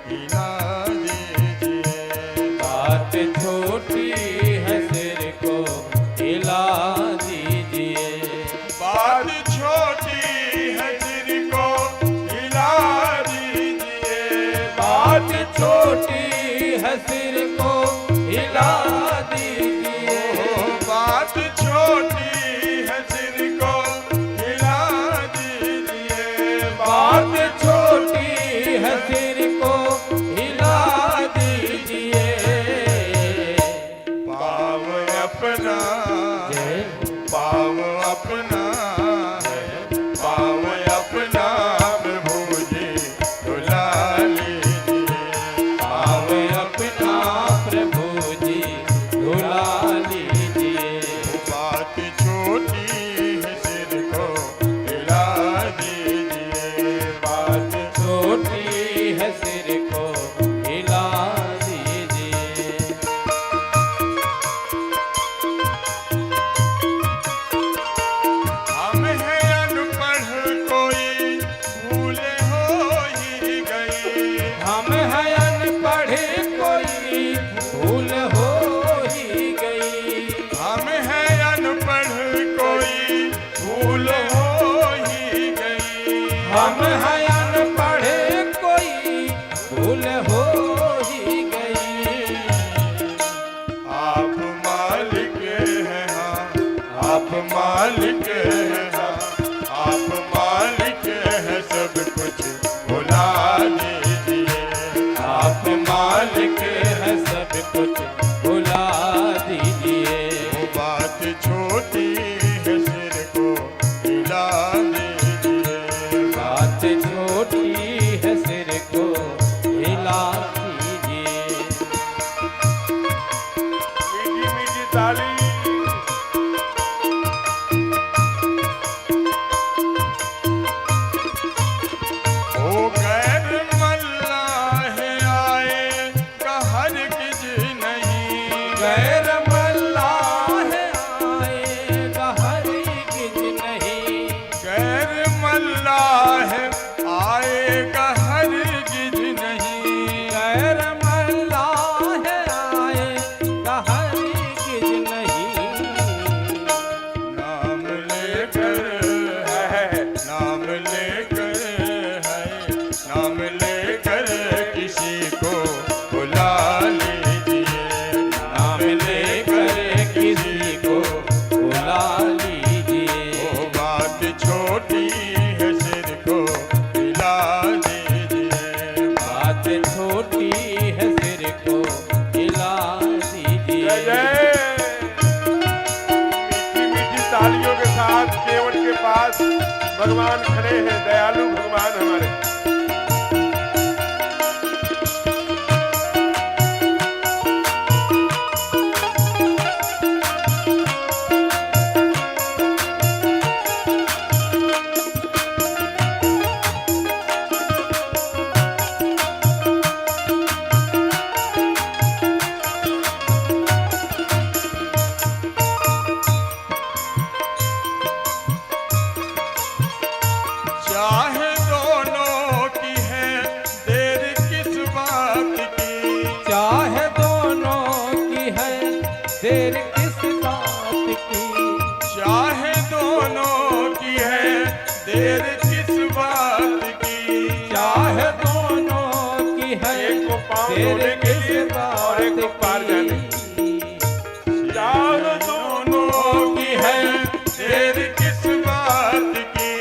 हिला दीजिए। बात छोटी है, सिर को हिला दीजिए। बात छोटी है, सिर को हिला दीजिए। बात छोटी है, सिर को हिला दीजिए। बात छोटी है, सिर को हिला दीजिए। बात छोटी है, सिर को हिला दीजिए। पाव अपना, जय पाव अपना, पाव अपना प्रभु जी धुला लीजिए। पाव अपना प्रभु जी धुला लीजिए। बात छोटी है, सिर को हिला दीजिए। बात छोटी है, सिर को हिला दीजिए। मालिक हैं, आप मालिक हैं, सब कुछ भुला दीजिए। आप मालिक है सब कुछ भुला दीजिए। वो बात छोटी है, सिर को हिला दीजिए। बात छोटी है सिर को हिला दीजिए। मीठी मीठी ताली। ओ गैर मल्लाह आए कहर किज नहीं। गैर मल्लाह आएगा हर किज नहीं। गैर मल्लाह आएगा हर किज नहीं। गैर मल्लाह आएगा हर किज नहीं। नाम लेकर है, नाम लेकर है, नाम लेकर किसी को बुला लीजिए। नाम लेकर किसी को बुला लीजिए। वो बात छोटी है, सिर को हिला दीजिए। बात छोटी है सिर को हिला जय दीजिए। जय। मीठी मीठी तालियों के साथ केवट के पास भगवान खड़े हैं, दयालु भगवान हमारे। चाहे दोनों की है देर किस बात की। चाहे दोनों की है देर किस बात की। चाहे दोनों की है देर किस बात की। चाहे दोनों की है एक को पाँव देर धोने के किस लिए और एक को पार जाने। बात चाहे दोनों की है देर किस बात की।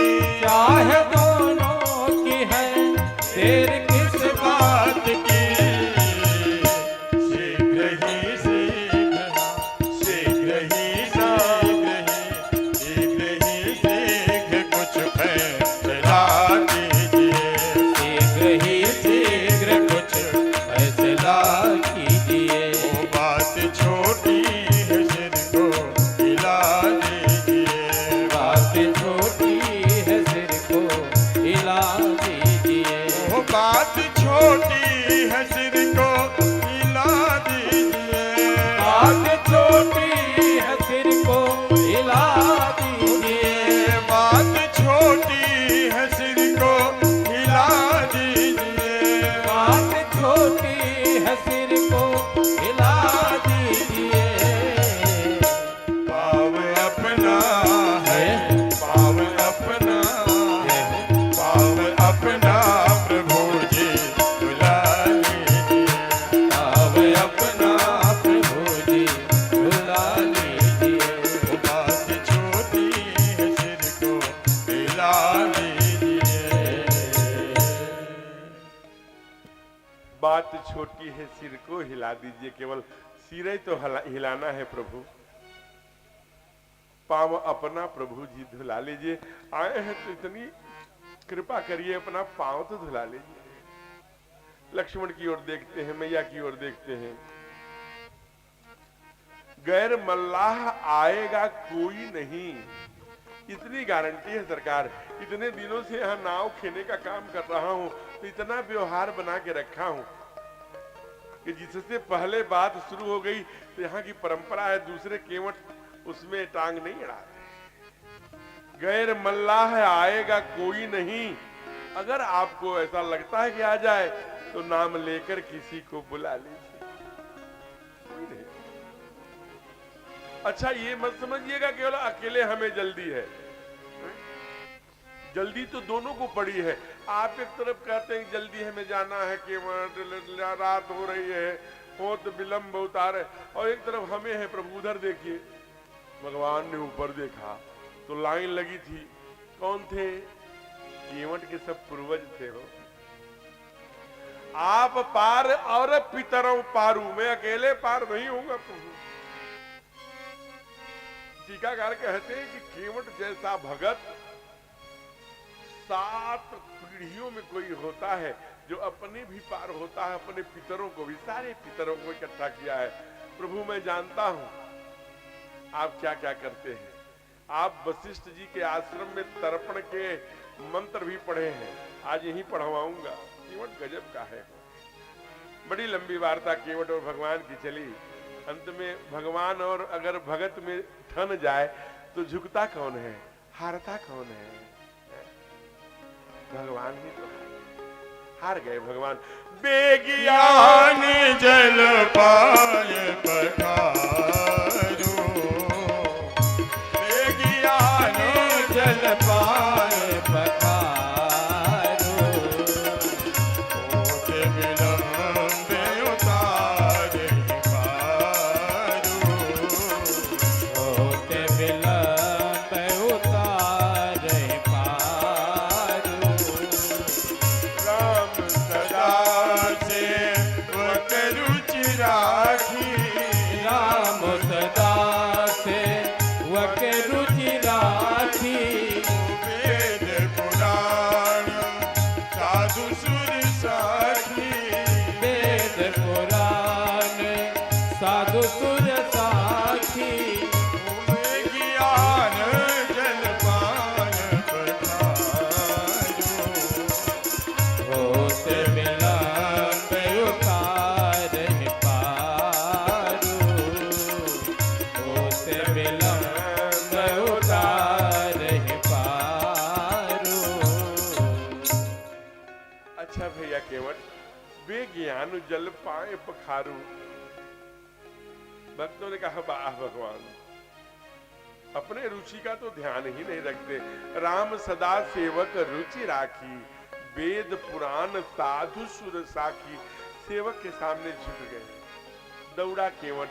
चाहे दोनों की है देर किस बात की। शीघ्र ही शीघ्र, शीघ्र ही शीघ्र ही शीघ्र कुछ फैसला कीजिए। शीघ्र ही शीघ्र कुछ फैसला कीजिए। वो बात छोटी है, सिर को हिला दीजिए। बात छोटी है सिर को हिला दीजिए। वो बात छोटी है, सिर को हिला दीजिए। बात छोटी है सिर को हिला दीजिए। बात छोटी है, सिर को हिला दीजिए। बात छोटी है सिर को हिला दीजिए। पाव अपना है, पाव अपना है, पाव अपना प्रभु जी बुला लीजिए। पाव अपना प्रभु जी बुला लीजिए। वो बात छोटी है, सिर को हिला दीजिए। बात छोटी है, सिर को हिला दीजिए। केवल सिर ही तो हिलाना है प्रभु। पाँव अपना प्रभु जी धुला लीजिए। आए हैं तो इतनी कृपा करिए, अपना पाँव तो धुला लीजिए। लक्ष्मण की ओर देखते हैं, मैया की ओर देखते हैं। गैर मल्लाह आएगा कोई नहीं, इतनी गारंटी है सरकार। इतने दिनों से यहाँ नाव खेने का काम कर रहा हूं, तो इतना व्यवहार बना के रखा हूं कि जिससे पहले बात शुरू हो गई तो यहाँ की परंपरा है दूसरे केवट उसमें टांग नहीं अड़ाते। गैर मल्लाह आएगा कोई नहीं। अगर आपको ऐसा लगता है कि आ जाए तो नाम लेकर किसी को बुला लीजिए। कोई नहीं। अच्छा ये मत समझिएगा केवल अकेले हमें जल्दी है, जल्दी तो दोनों को पड़ी है। आप एक तरफ कहते हैं जल्दी हमें जाना है कि रात हो रही है, हो तो विलंब उतारे, और एक तरफ हमें है प्रभु। उधर देखिए, भगवान ने ऊपर देखा, तो लाइन लगी थी। कौन थे? केवट के सब पूर्वज थे हो। आप पार और पितरों पारू, मैं अकेले पार नहीं होऊंगा प्रभु। टीकाकार कहते हैं कि केवट जैसा भगत 7 पीढ़ियों में कोई होता है जो अपने भी पार होता है, अपने पितरों को भी, सारे पितरों को इकट्ठा किया है। प्रभु मैं जानता हूं आप क्या क्या करते हैं। आप वशिष्ठ जी के आश्रम में तर्पण के मंत्र भी पढ़े हैं, आज यही पढ़वाऊंगा। केवट गजब का है। बड़ी लंबी वार्ता केवट और भगवान की चली। अंत में भगवान और अगर भगत में ठन जाए तो झुकता कौन है, हारता कौन है? भगवान ही तो हार गए। भगवान बेगियान जल पाए पखारो, बेगियान जल पाए पखारो, होत विलंब उतारे पारो, होते विलंब उतारे पारो। राम सदा सेवक रुचि राखी, राम सदा सेवक रुचि राखी, वेद पुराण साधु सुर साखी, वेद पुराण साधु सुर साखी, ज्ञान जल पान पधारो, होत विलंब उतारे पारो, होत विलंब उतारे पारो। अच्छा भैया केवट, बेज्ञान जल पाए पखारू। भक्तों ने कहा वाह भगवान, अपने रुचि का तो ध्यान ही नहीं रखते। राम सदा सेवक रुचि राखी, वेद पुराण साधु सुर साखी। सेवक के सामने झुक गए। दौड़ा केवट,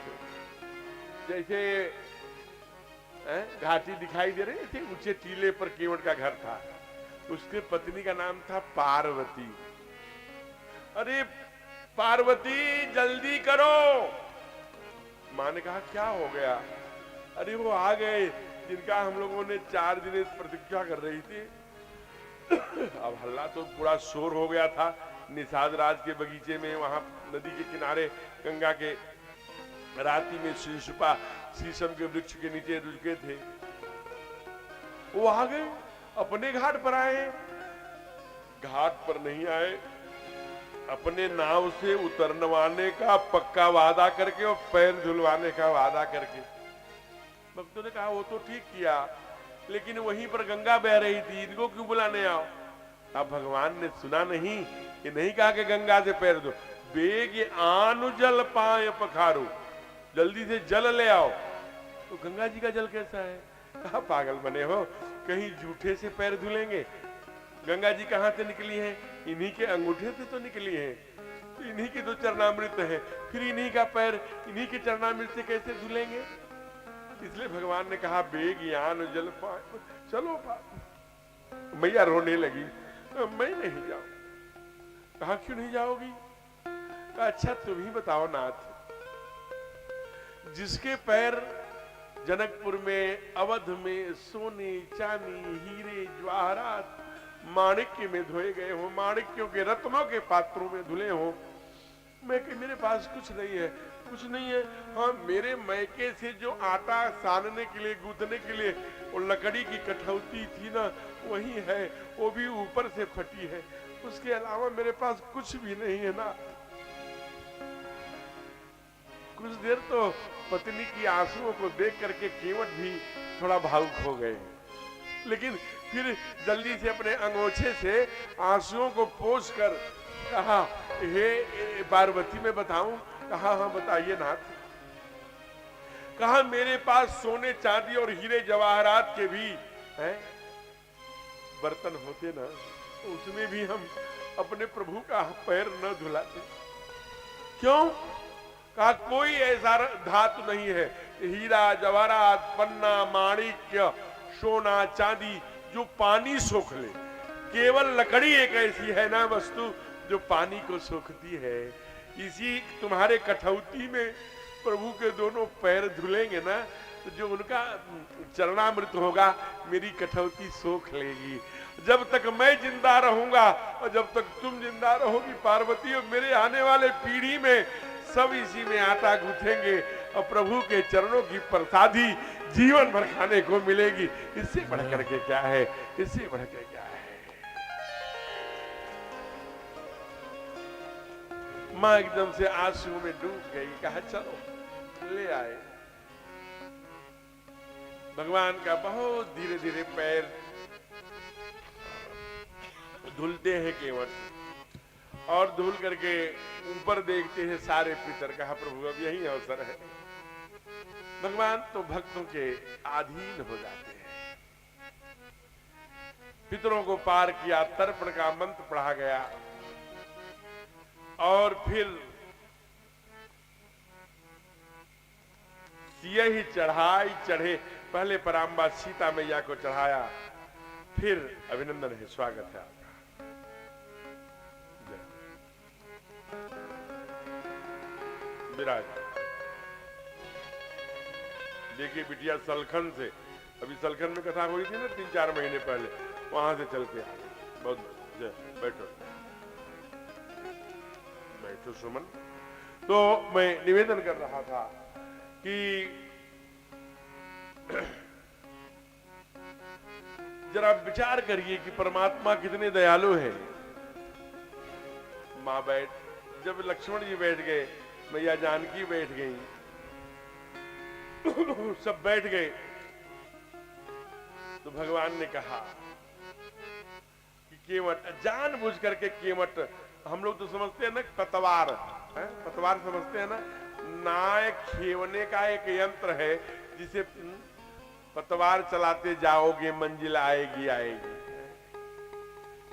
जैसे घाटी दिखाई दे रही थी, ऊंचे टीले पर केवट का घर था। उसके पत्नी का नाम था पार्वती। अरे पार्वती जल्दी करो। मां ने कहा क्या हो गया? अरे वो आ गए जिनका हम लोगों ने 4 दिन प्रतीक्षा कर रही थी। अब हल्ला तो पूरा शोर हो गया था। निषाद राज के बगीचे में, वहां नदी के किनारे गंगा के राती में शिशुपा शीशम के वृक्ष के नीचे रुके थे। वो आ गए, अपने घाट पर आए। घाट पर नहीं आए, अपने नाव से उतरवाने का पक्का वादा करके और पैर धुलवाने का वादा करके। भक्तों ने कहा वो तो ठीक किया, लेकिन वहीं पर गंगा बह रही थी, इनको क्यों बुलाने आओ? अब भगवान ने सुना नहीं कि नहीं कहा कि गंगा से पैर धो। बेग आनु जल पाए पखारो, जल्दी से जल ले आओ। तो गंगा जी का जल कैसा है? कहा पागल बने हो, कहीं जूठे से पैर धुलेंगे? गंगा जी कहां से निकली है? इन्हीं के अंगूठे से तो निकली है, इन्हीं के तो चरणामृत है, फिर इन्हीं का पैर इन्हीं के चरणामृत से कैसे धुलेंगे? इसलिए भगवान ने कहा बेग यान जल पाए, चलो। मैया रोने लगी, मैं नहीं जाऊं। कहा क्यों नहीं जाओगी? कहा अच्छा तुम ही बताओ नाथ, जिसके पैर जनकपुर में, अवध में सोने चांदी हीरे जवाहरात माणिक्य में धोए गए हो, माणिक्यों के रत्नों के पात्रों में धुले हो, मैं कि मेरे पास कुछ नहीं है, कुछ नहीं है। हाँ मेरे मैके से जो आटा सानने के लिए, गूंथने के लिए वो लकड़ी की कठौती थी ना, वही है, वो भी ऊपर से फटी है, उसके अलावा मेरे पास कुछ भी नहीं है ना। कुछ देर तो पत्नी की आंसुओं को देख करके केवट भी थोड़ा भावुक हो गए, लेकिन फिर जल्दी से अपने अंगोछे से आंसुओं को पोंछ कर कहा हे पार्वती मैं बताऊं? कहा हाँ बताइए नाथ। कहा मेरे पास सोने चांदी और हीरे जवाहरात के भी हैं बर्तन होते ना, उसमें भी हम अपने प्रभु का पैर न धुलाते। क्यों? कहा कोई ऐसा धातु नहीं है, हीरा जवाहरात पन्ना माणिक्य सोना चांदी जो पानी सोख ले। केवल लकड़ी एक ऐसी है ना वस्तु जो पानी को सोखती है। इसी तुम्हारे कठौती में प्रभु के दोनों पैर धुलेंगे ना, तो जो उनका चरणामृत होगा मेरी कठौती सोख लेगी। जब तक मैं जिंदा रहूंगा और जब तक तुम जिंदा रहोगी पार्वती, और मेरे आने वाले पीढ़ी में सब इसी में आटा गूंथेंगे और प्रभु के चरणों की प्रसादी जीवन भर खाने को मिलेगी। इससे बढ़कर के क्या है, इससे बढ़कर क्या है। मां एकदम से आंसू में डूब गई, कहा चलो ले आए। भगवान का बहुत धीरे धीरे पैर धुलते हैं केवट, और धुल करके ऊपर देखते हैं सारे पितर। कहा प्रभु अब यही अवसर है। भगवान तो भक्तों के अधीन हो जाते हैं। पितरों को पार किया, तर्पण का मंत्र पढ़ा गया, और फिर यही चढ़ाई चढ़े। पहले पराम्बा सीता मैया को चढ़ाया, फिर अभिनंदन है, स्वागत है आपका। विराज देखिए बिटिया सलखन से, अभी सलखन में कथा हुई थी ना 3-4 महीने पहले, वहां से चल के आ गई। बहुत बैठो बैठो सुमन। तो मैं निवेदन कर रहा था कि जरा विचार करिए कि परमात्मा कितने दयालु हैं। मां बैठ, जब लक्ष्मण जी बैठ गए, मैया जानकी बैठ गई, सब बैठ गए, तो भगवान ने कहा कि केवट, जानबूझ करके केवट, हम लोग तो समझते हैं ना पतवार है, पतवार समझते हैं ना, नाय खेवने का एक यंत्र है जिसे पतवार चलाते जाओगे मंजिल आएगी आएगी।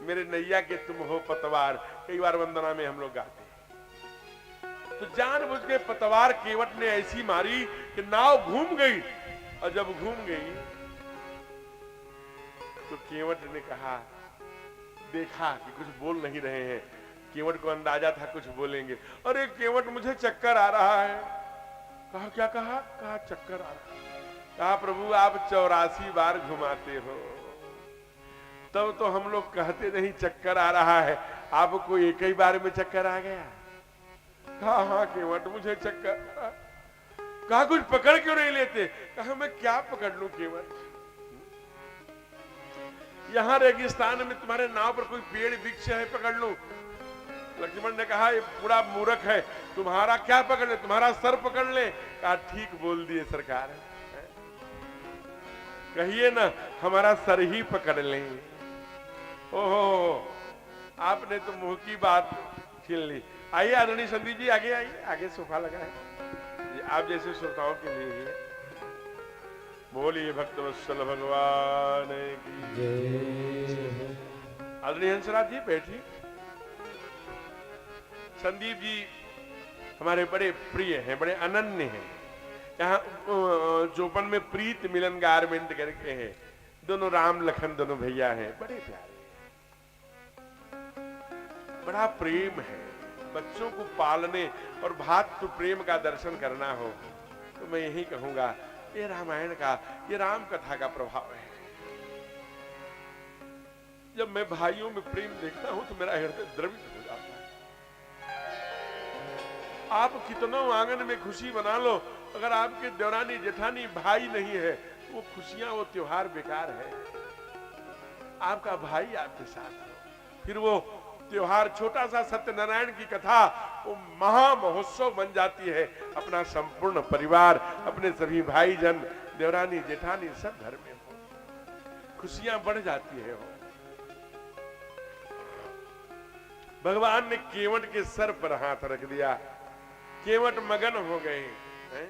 मेरे नैया के तुम हो पतवार, कई बार वंदना में हम लोग गाते हैं। तो जानबूझ के पतवार केवट ने ऐसी मारी कि नाव घूम गई, और जब घूम गई तो केवट ने कहा, देखा कि कुछ बोल नहीं रहे हैं, केवट को अंदाजा था कुछ बोलेंगे। अरे केवट मुझे चक्कर आ रहा है। कहा क्या कहा? कहा चक्कर आ रहा है। कहा प्रभु आप 84 बार घुमाते हो, तब तो हम लोग कहते नहीं चक्कर आ रहा है, आपको एक ही बार में चक्कर आ गया। कहा हाँ केवट मुझे चक्कर। कहा कुछ पकड़ क्यों नहीं लेते? कहा मैं क्या पकड़ लूं केवट, यहां रेगिस्तान में तुम्हारे नाव पर कोई पेड़ वृक्ष है, पकड़ लूं? लक्ष्मण ने कहा ये पूरा मूर्ख है, तुम्हारा क्या पकड़ ले, तुम्हारा सर पकड़ ले। कहा ठीक बोल दिए सरकार, कहिए ना हमारा सर ही पकड़ लें। ओहो आपने तो मुंह की बात छीन ली। आइए आदरणीय संदीप जी आगे आइए, आगे सोफा लगा है, आप जैसे श्रोताओं के लिए ही। बोलिए भक्तवत्सल भगवान की जय। आदरणीय हंसराज जी बैठिए। संदीप जी हमारे बड़े प्रिय हैं, बड़े अनन्य हैं। यहाँ चौपन में प्रीत मिलन गारमेंट करके है, दोनों राम लखन दोनों भैया हैं, बड़े प्यारे हैं, बड़ा प्रेम है। बच्चों को पालने और भातृ प्रेम का दर्शन करना हो तो मैं यही कहूंगा, ये रामायण का, ये राम कथा का प्रभाव है। जब मैं भाइयों में प्रेम देखता हूं तो मेरा हृदय द्रवित हो जाता है। आप कितनों आंगन में खुशी बना लो, अगर आपके देवरानी जेठानी भाई नहीं है, वो खुशियां, वो त्योहार बेकार है। आपका भाई आपके साथ हो, फिर वो त्योहार, छोटा सा सत्यनारायण की कथा वो महा महोत्सव बन जाती है। अपना संपूर्ण परिवार, अपने सभी भाईजन, देवरानी जेठानी सब घर में हो, खुशियां बढ़ जाती है। भगवान ने केवट के सर पर हाथ रख दिया, केवट मगन हो गए हैं?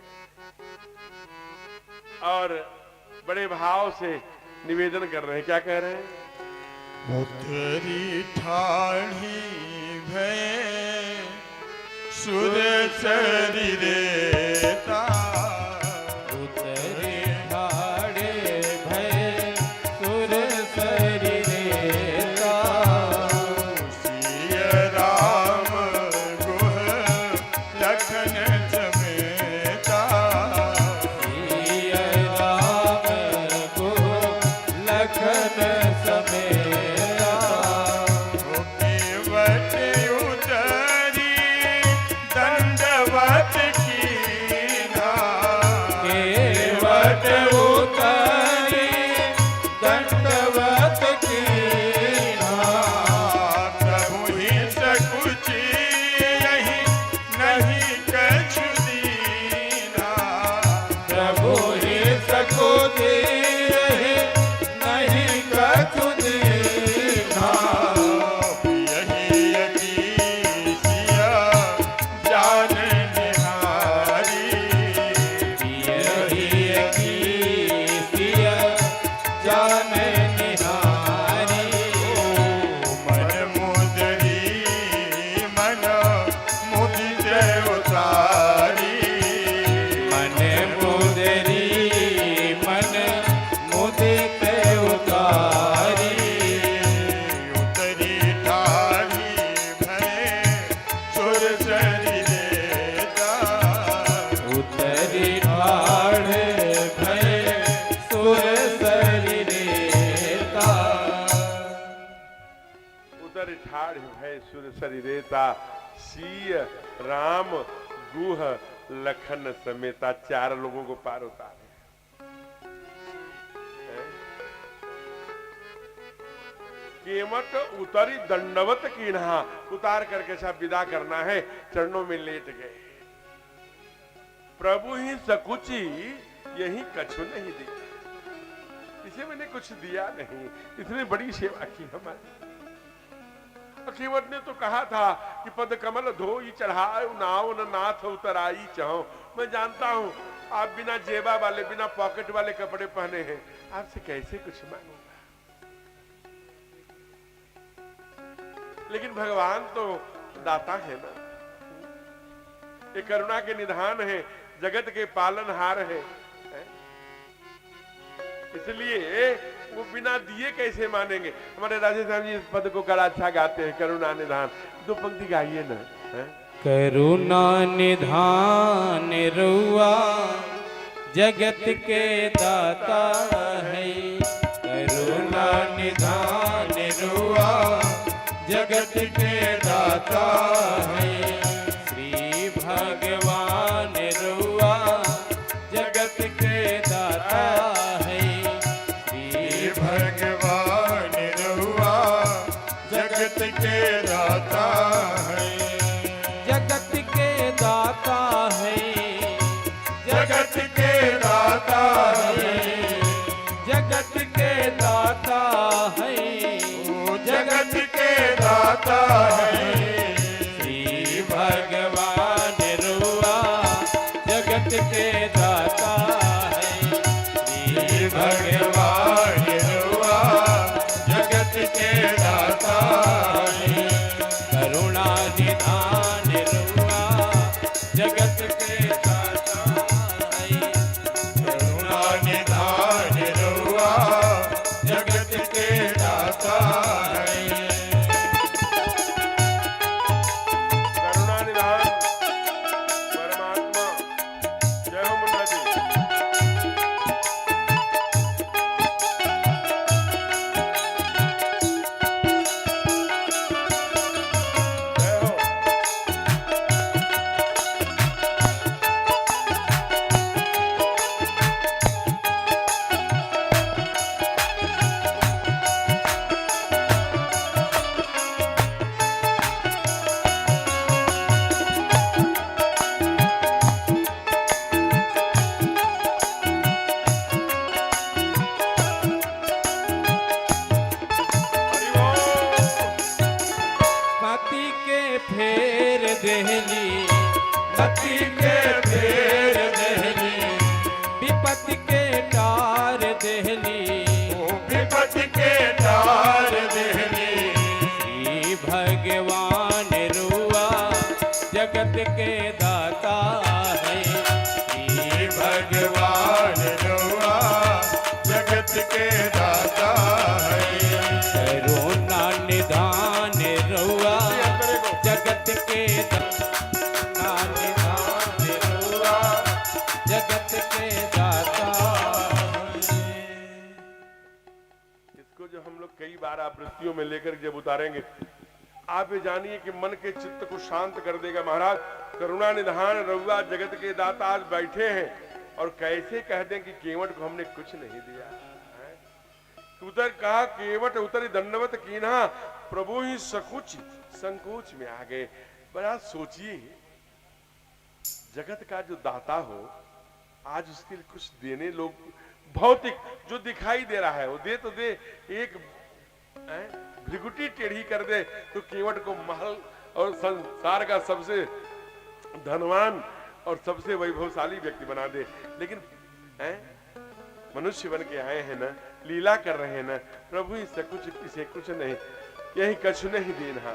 और बड़े भाव से निवेदन कर रहे हैं। क्या कह रहे हैं? उतरी ठाणी भय सुर शरीरेता, उतरी ठाणे भय घट उतरी दंडवत कीन्हा। प्रभु ही सकुची यही नहीं कछु दीना। प्रभु ही सकुची यही नहीं कछु दीन्हा। यही यकीसिया जान निहारी। यही यकीसिया जान निहारी। मन मुदरी मन मुदित उतारी। मन मुदरी मन मुदित उतारी। उतरी ठारी भरे सुर सरी देता। उतरी ठाढ़ भय सुर सरिरेता। उतर ठाढ़ भय सुर सरि रेता। सीय राम गुह लखन समेता। 4 लोगों को पार उतारे। केवट उतरी दंडवत कीन्हा। उतार करके सब विदा करना है, चरणों में लेट गए। प्रभु ही सकुची यही कछु नहीं दिया। इसे मैंने कुछ दिया नहीं, इसने बड़ी सेवा की हमारी। केवट ने तो कहा था कि पद कमल धोई चढ़ाए नाव न नाथ उतराई चाहो। मैं जानता हूं आप बिना जेबा वाले बिना पॉकेट वाले कपड़े पहने हैं, आपसे कैसे कुछ मांगूंगा। लेकिन भगवान तो दाता है ना, ये करुणा के निधान है, जगत के पालनहार है। इसलिए वो बिना दिए कैसे मानेंगे। हमारे राजेश साहब जी इस पद को बड़ा अच्छा गाते हैं, करुणा निधान। 2 पंक्ति गाइए ना। करुणा निधान रुआ जगत के दाता है। करुणा निधान रुआ जगत के दाता है। श्री भगवान रुआ जगत के दाता है। श्री भगवान रहुआ जगत के दाता है। जगत के दाता है। जगत के दाता है। जगत के दाता है। ओ जगत के दाता है। श्री भगवान रुआ जगत के दाता है। श्री भगवान रहुआ जगत के दाता है। करुणा निधान रुआ जगत के दाता है। करुणा निधान रहुआ जगत के दाता है। करुणा निधान परमात्मा। जय हो मुन्ना जी। जय हो। हरि बोल। पति के फेर देहली। पति के फेर देहली। विपत्ति के टार देहली। ओ विपत्ति के तार देहली। श्री भगवान रुआ जगत के दाता है। श्री भगवान रहुआ जगत के दाता है। करुणा निधान रुआ जगत के दाता। निधान रुआ जगत के दाता है। इसको जो हम लोग कई बार आवृत्तियों में लेकर जब उतारेंगे, आप ये जानिए कि मन के चित्त को शांत कर देगा। महाराज करुणा निधान रहुआ जगत के दाता आज बैठे हैं और कैसे कह दें कि केवट को हमने कुछ नहीं दिया है? उतर कहा केवट उतरी दंडवत कीन्हा, प्रभु ही सकुच संकोच में आ गए। बड़ा सोचिए, जगत का जो दाता हो, आज उसके लिए कुछ देने लोग भौतिक जो दिखाई दे रहा है वो दे तो दे, एक भृगुटी टेढ़ी कर दे तो केवट को महल और संसार का सबसे धनवान और सबसे वैभवशाली व्यक्ति बना दे। लेकिन मनुष्य बन के आए हैं ना, लीला कर रहे हैं ना, प्रभु इससे कुछ किसे कुछ नहीं, यही कछु नहीं देना।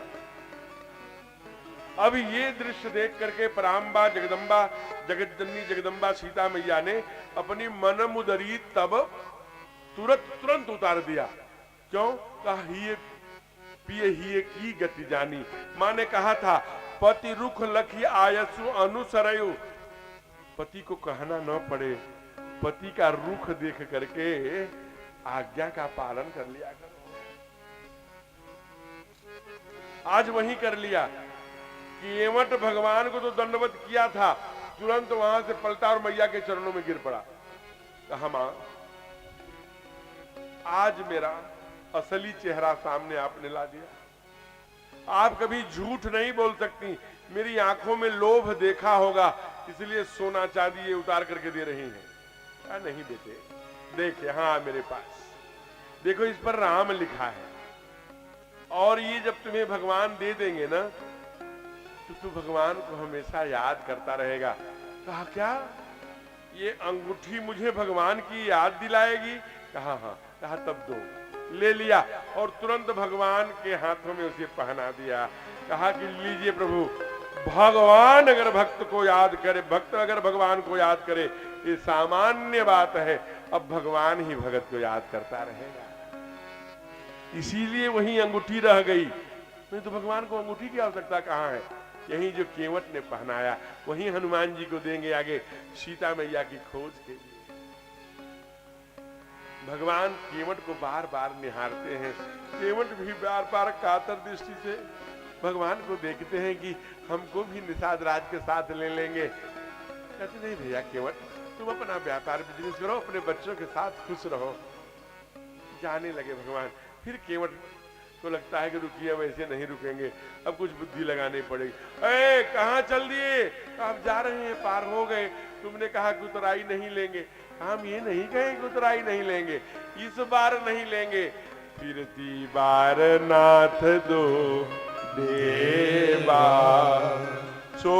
अब ये दृश्य देख करके पराम्बा जगदम्बा जगतजननी जगदम्बा सीता मैया ने अपनी मन मुदरी तब तुरंत उतार दिया। क्यों? कहा हिये पिए हिये की गति जानी। मां ने कहा था पति रुख लखी आयसु अनुसरयु, पति को कहना न पड़े, पति का रुख देख करके आज्ञा का पालन कर लिया करो। आज वही कर लिया। केवट भगवान को तो दंडवत किया था, तुरंत वहां से पलटा और मैया के चरणों में गिर पड़ा। कहा मां, आज मेरा असली चेहरा सामने आपने ला दिया। आप कभी झूठ नहीं बोल सकती, मेरी आंखों में लोभ देखा होगा, इसलिए सोना चांदी ये उतार करके दे रही हैं। कहा नहीं बेटे, देख यहां मेरे पास देखो, इस पर राम लिखा है, और ये जब तुम्हें भगवान दे देंगे ना तो तू भगवान को हमेशा याद करता रहेगा। कहा क्या ये अंगूठी मुझे भगवान की याद दिलाएगी? कहा हाँ। कहा तब दो। ले लिया और तुरंत भगवान के हाथों में उसे पहना दिया। कहा कि लीजिए प्रभु, भगवान अगर भक्त को याद करे, भक्त अगर भगवान को याद करे, ये सामान्य बात है, अब भगवान ही भगत को याद करता रहेगा। इसीलिए वही अंगूठी रह गई, नहीं तो भगवान को अंगूठी की आवश्यकता कहां है? यही जो केवट ने पहनाया वही हनुमान जी को देंगे आगे सीता मैया की खोज के लिए। भगवान केवट को बार बार निहारते हैं, केवट भी बार बार कातर दृष्टि से भगवान को देखते हैं कि हमको भी निषाद राज के साथ ले लेंगे। कहते नहीं भैया केवट, तुम अपना व्यापार बिजनेस करो, अपने बच्चों के साथ खुश रहो। जाने लगे भगवान। फिर केवट को लगता है कि रुकिए, वैसे नहीं रुकेंगे, अब कुछ बुद्धि लगानी पड़ेगी। ए कहां चल दिए? आप जा रहे हैं, पार हो गए, तुमने कहा कि उतराई नहीं लेंगे। हम ये नहीं कहे कि उतराई नहीं लेंगे, इस बार नहीं लेंगे, फिरती बार नाथ दो देवा, सो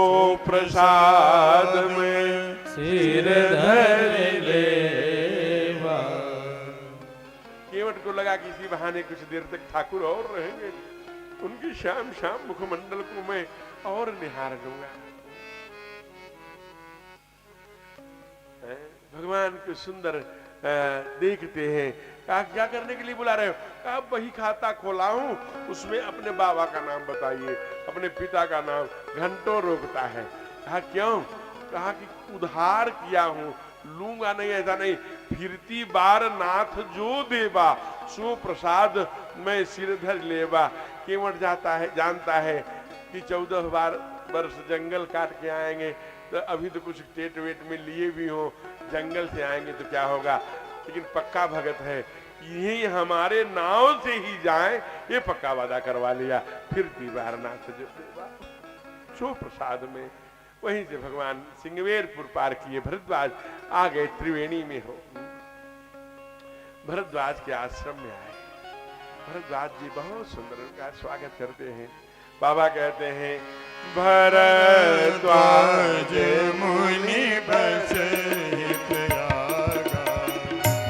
प्रसाद में सिर धर लेवा। केवट को लगा कि इसी बहाने कुछ देर तक ठाकुर और रहेंगे, उनकी शाम शाम मुखमंडल को मैं और निहार लूंगा। भगवान को सुंदर देखते हैं। कहा क्या करने के लिए बुला रहे हो? कहा वही खाता खोला हूं, उसमें अपने बाबा का नाम बताइए, अपने पिता का नाम। घंटों रोकता है। कहा क्यों? कहा कि उधार किया हूं, लूंगा नहीं, ऐसा नहीं, फिरती बार नाथ जो देवा, सो प्रसाद मैं सिर धर लेवा। केवट जाता है, जानता है कि 14 वर्ष जंगल काट के आएंगे, तो अभी तो कुछ टेट वेट में लिए भी हो, जंगल से आएंगे तो क्या होगा, लेकिन पक्का भगत है, यही हमारे नाव से ही जाए, ये पक्का वादा करवा लिया। फिर दीवारनाथ जो देवा, सो प्रसाद में। वहीं से भगवान सिंगवेरपुर पार किए, भरद्वाज आ गए, त्रिवेणी में हो भरद्वाज के आश्रम में आए। भरद्वाज जी बहुत सुंदर उनका स्वागत करते हैं। बाबा कहते हैं भरद्वाज मुनि बसे प्रयागा,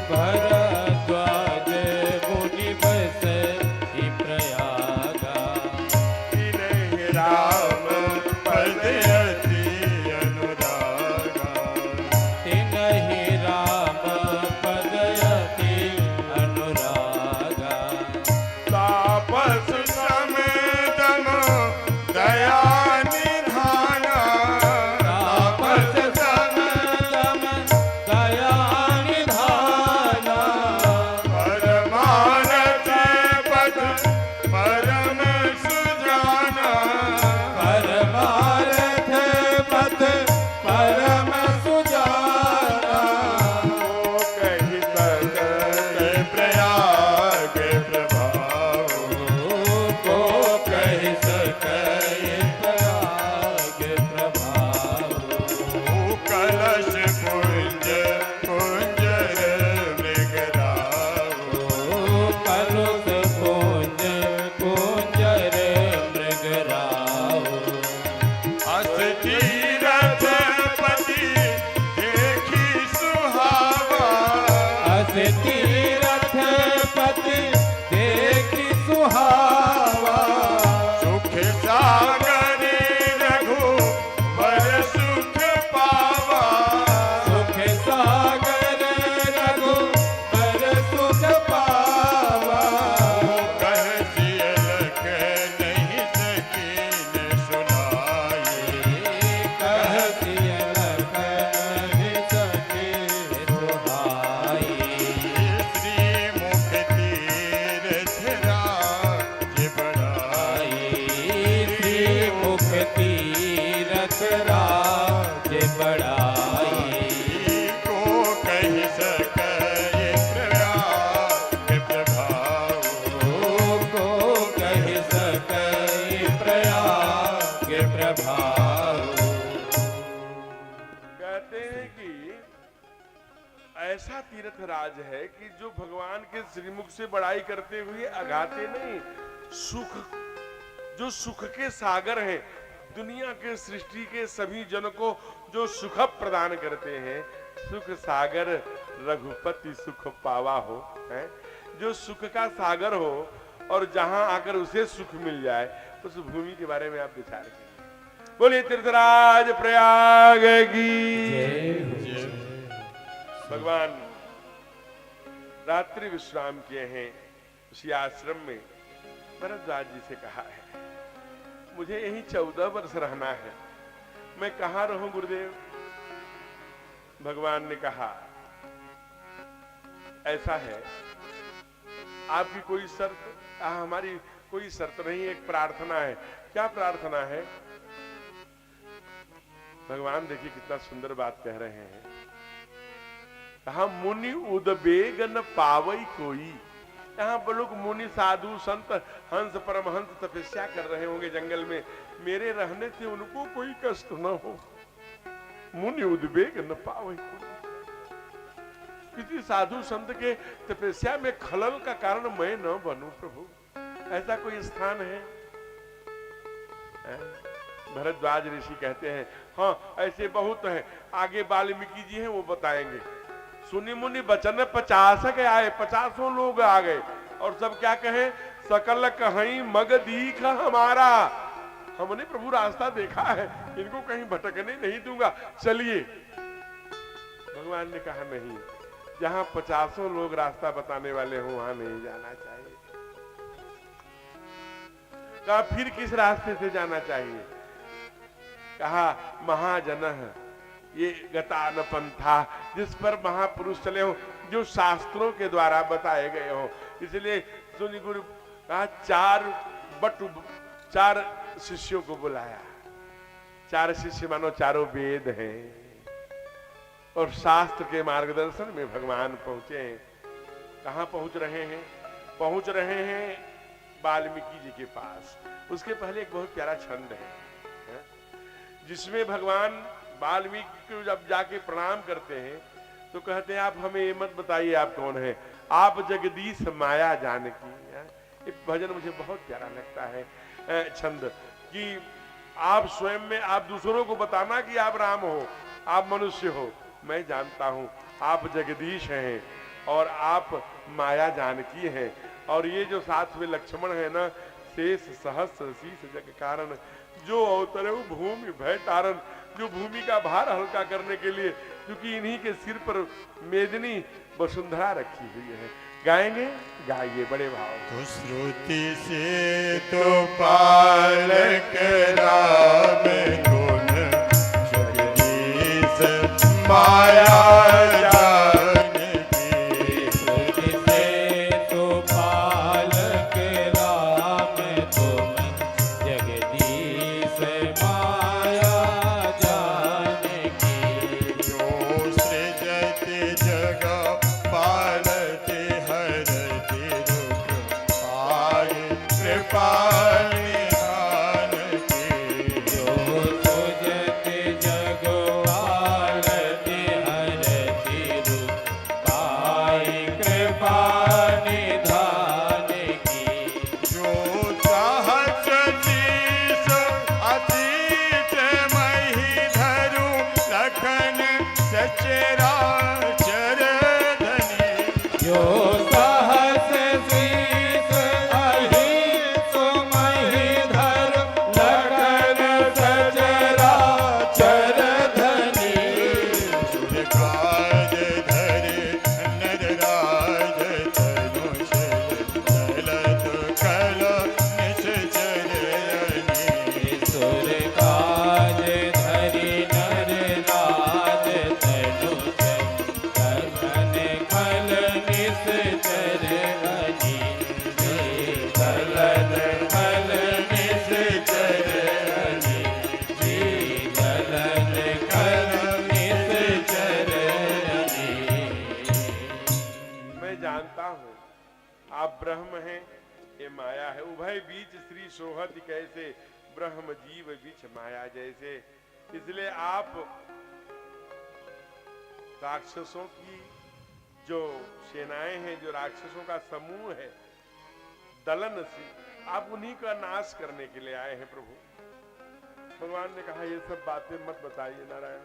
भरद्वाज मुनि बसे प्रयागा, तिन्हि राम पद अति अनुरागा, तिन्हि राम पद अति अनुरागा, तापस समेतन दया निधाना, तापस समेतन तीरथ पति देखी सुहावा, सुख सागर रघुबर सुख पावा, सुख सागर रघुबर सुख पावा। कह सिय लख नहीं सकीन सुनाई, कह सिय लख नहीं सके सुहाई। श्री मुख तीरथ राज बढ़ाई, श्री मुख तीरथ राज बढ़ाई। को कह सकै प्रयाग प्रभाव, को कह सकै प्रयाग प्रभाव। कहते हैं कि ऐसा तीर्थ राज है कि जो भगवान के श्रीमुख से बड़ाई करते हुए अगाते नहीं, सुख जो सुख के सागर हैं, दुनिया के सृष्टि के सभी जन को जो सुख प्रदान करते हैं, सुख सागर रघुपति सुख पावा हो, है जो सुख का सागर हो और जहां आकर उसे सुख मिल जाए, उस भूमि के बारे में आप विचार कीजिए। बोलिए तीर्थराज प्रयाग की। भगवान रात्रि विश्राम किए हैं उसी आश्रम में। भरद्वाज जी से कहा है मुझे यही 14 वर्ष रहना है, मैं कहां रहूं गुरुदेव? भगवान ने कहा ऐसा है, आपकी कोई शर्त? हमारी कोई शर्त नहीं, एक प्रार्थना है। क्या प्रार्थना है? भगवान देखिए कितना सुंदर बात कह रहे हैं। कहा मुनि उदबेग न पावई कोई। यहाँ पर लोग मुनि साधु संत हंस परमहंस तपस्या कर रहे होंगे जंगल में, मेरे रहने से उनको कोई कष्ट न हो। मुनि उदबेग न पावई कोई। किसी साधु संत के तपस्या में खलल का कारण मैं न बनूं प्रभु, ऐसा कोई स्थान है? भरद्वाज ऋषि कहते हैं हाँ ऐसे बहुत हैं, आगे वाल्मीकि जी हैं वो बताएंगे। सुनी मुनि बचन 50 के आए, 50 लोग आ गए और सब क्या कहे? सकल कहीं मग दीख हमारा। हमने प्रभु रास्ता देखा है, इनको कहीं भटकने नहीं दूंगा, चलिए। भगवान ने कहा नहीं, जहां 50 लोग रास्ता बताने वाले हो वहां नहीं जाना चाहिए। कहा फिर किस रास्ते से जाना चाहिए? कहा महाजन ये गतान पंथा, जिस पर महापुरुष चले हो, जो शास्त्रों के द्वारा बताए गए हो। इसलिए सुनी गुरु कहा 4 शिष्यों को बुलाया। 4 शिष्य मानो चारों वेद हैं और शास्त्र के मार्गदर्शन में भगवान पहुंचे हैं। कहां पहुंच रहे हैं? पहुंच रहे हैं वाल्मीकि जी के पास। उसके पहले एक बहुत प्यारा छंद है जिसमें भगवान वाल्मीकि को जब जाके प्रणाम करते हैं तो कहते हैं आप हमें ये मत बताइए आप कौन है, आप जगदीश माया जानकी। ये भजन मुझे बहुत प्यारा लगता है छंद, कि आप स्वयं में आप दूसरों को बताना कि आप राम हो, आप मनुष्य हो। मैं जानता हूं आप जगदीश हैं और आप माया जानकी हैं। और ये जो साथ में लक्ष्मण है ना, शेष सहस्र शीस जग कारण, जो अवतरे भूमि भय तारण, जो भूमि का भार हल्का करने के लिए, क्योंकि इन्हीं के सिर पर मेदिनी वसुंधरा रखी हुई है। गाएंगे? गाइए बड़े भाव। तो श्रुति से तो पालक राम गुण जगदीश माया जो यो सहस शीस अहिंसु महीधर लखन सचराचर धनी सूर्यकाज धरे नरराज धनुष चलत कल निश्चरणी सुर काज धरि नर राज तनुज कलन खल निश्चरणी कलन खल निश्चरणी कलन खल निश्चरणी। मैं जानता हूँ आप ब्रह्म हैं, ये माया है। उभय बीच श्री सोहत कैसे, ब्रह्म जीव बीच माया जैसे। इसलिए आप राक्षसों की जो सेनाएं हैं, जो राक्षसों का समूह है, दलन से आप उन्हीं का नाश करने के लिए आए हैं प्रभु। भगवान ने कहा ये सब बातें मत बताइए नारायण,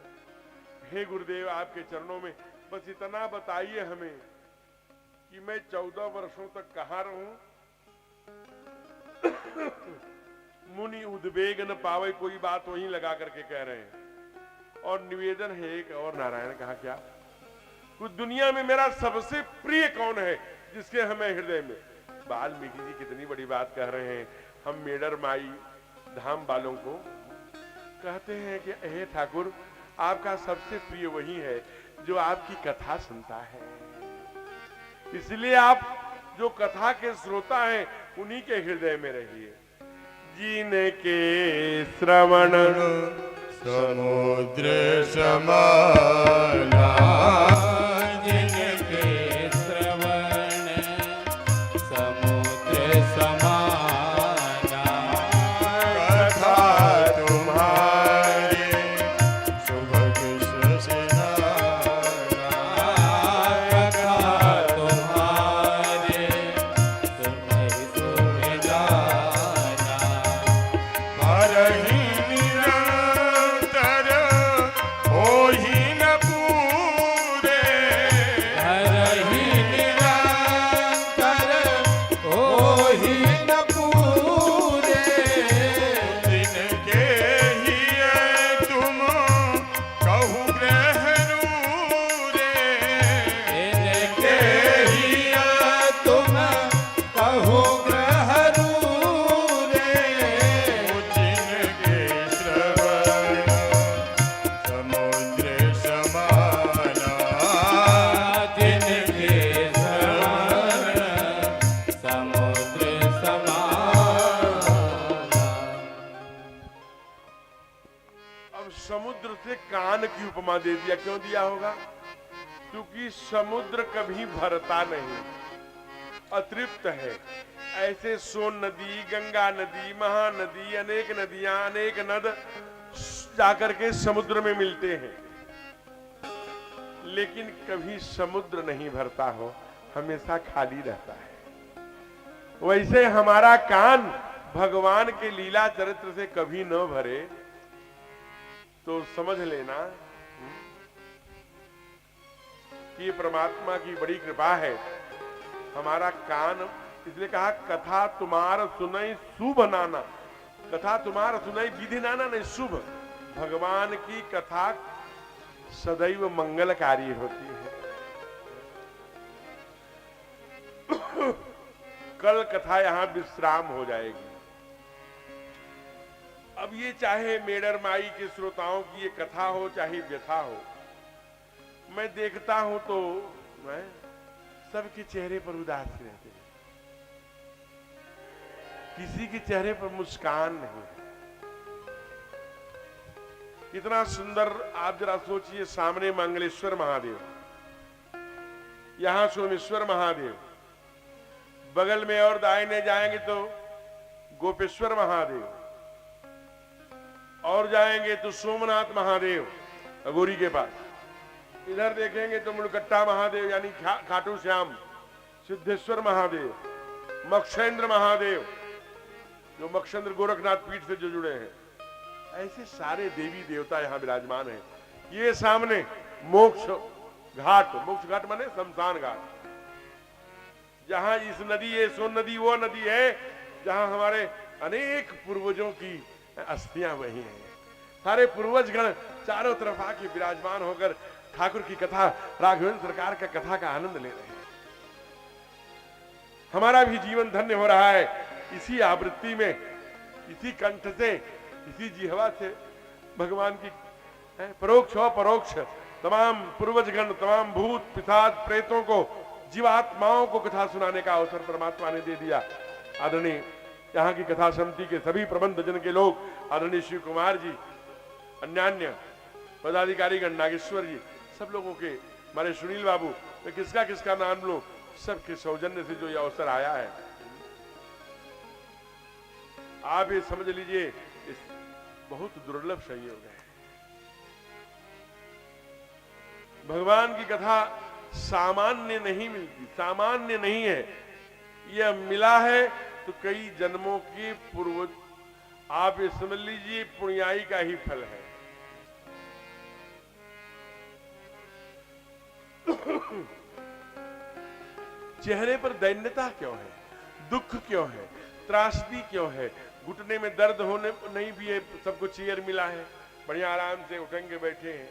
हे गुरुदेव आपके चरणों में बस इतना बताइए हमें कि मैं 14 वर्षों तक कहां रहूं। मुनि उद्वेग न पावे, कोई बात वहीं लगा करके कह रहे हैं। और निवेदन है एक और, नारायण कहा क्या, कुछ दुनिया में मेरा सबसे प्रिय कौन है जिसके हमें हृदय में। वाल्मीकि जी कितनी बड़ी बात कह रहे हैं। हम मेडर माई धाम वालों को कहते हैं कि हे ठाकुर, आपका सबसे प्रिय वही है जो आपकी कथा सुनता है। इसलिए आप जो कथा के श्रोता हैं उन्हीं के हृदय में रहिए। जिनके श्रवण समुद्र समाना जिनके श्रवण समुद्र समाना कथा तुम्हारे सुभग सुनाना कथा तुम्हारे तुम्हें सुजाना परहि निरंतर होहि न पूरे हरहि निरंतर ओहि न पूरे जिनके हिय तुम कहु ग्रह रूरे इनके हिया तुम कहो ग्रह रूरे जिनके श्रवण समुद्र समाना जिनके श्रवण समुद्र समाना। अब समुद्र से कान की उपमा दे दिया। क्यों दिया होगा? क्योंकि समुद्र कभी भरता नहीं, अतृप्त है। ऐसे सोन नदी, गंगा नदी, महानदी, अनेक नदियां, अनेक नद जाकर के समुद्र में मिलते हैं, लेकिन कभी समुद्र नहीं भरता हो, हमेशा खाली रहता है। वैसे हमारा कान भगवान के लीला चरित्र से कभी न भरे तो समझ लेना कि ये परमात्मा की बड़ी कृपा है। हमारा कान, इसलिए कहा कथा तुम्हार सुनई शुभ नाना, कथा तुम्हार सुनई विधि नाना नहीं, शुभ। भगवान की कथा सदैव मंगलकारी होती है। कल कथा यहां विश्राम हो जाएगी। अब ये चाहे मेडर माई के श्रोताओं की ये कथा हो, चाहे व्यथा हो, मैं देखता हूं तो मैं सबके चेहरे पर उदासी रहते हैं, किसी के चेहरे पर मुस्कान नहीं है। इतना सुंदर, आप जरा सोचिए, सामने मंगलेश्वर महादेव, यहां सोमेश्वर महादेव, बगल में और दाहिने जाएंगे तो गोपेश्वर महादेव, और जाएंगे तो सोमनाथ महादेव अगोरी के पास, इधर देखेंगे तो मुड़कट्टा महादेव यानी खाटू श्याम, सिद्धेश्वर महादेव, मक्षेंद्र महादेव जो मक्षेंद्र गोरखनाथ पीठ से जो जुड़े हैं, ऐसे सारे देवी देवता यहां विराजमान हैं। ये सामने मोक्ष घाट, मोक्ष घाट माने शमशान घाट, जहां इस नदी ये सोन नदी वो नदी है जहां हमारे अनेक पूर्वजों की अस्थियां बही हैं। सारे पूर्वजगण चारों तरफ आके विराजमान होकर ठाकुर की कथा, राघवेंद्र सरकार का कथा का आनंद ले रहे हैं। हमारा भी जीवन धन्य हो रहा है इसी आवृत्ति में, इसी कंठ से, इसी जिह्वा से भगवान की परोक्ष और परोक्ष तमाम पूर्वजगण, तमाम भूत पिशाच प्रेतों को, जीवात्माओं को कथा सुनाने का अवसर परमात्मा ने दे दिया। आदरणीय यहाँ की कथा समिति के सभी प्रबंध जन के लोग, आदरणीय शिव कुमार जी, अन्य पदाधिकारीगण, नागेश्वर जी, सब लोगों के, हमारे सुनील बाबू, मैं किसका किसका नाम लूं, सबके सौजन्य से जो ये अवसर आया है, आप ये समझ लीजिए इस बहुत दुर्लभ संयोग है। भगवान की कथा सामान्य नहीं मिलती, सामान्य नहीं है। यह मिला है तो कई जन्मों के पूर्व, आप ये समझ लीजिए पुण्याई का ही फल है। चेहरे पर दैन्यता क्यों है, दुख क्यों है, त्रासदी क्यों है, घुटने में दर्द होने नहीं भी है, सबको चेयर मिला है, बढ़िया आराम से उठेंगे बैठे हैं,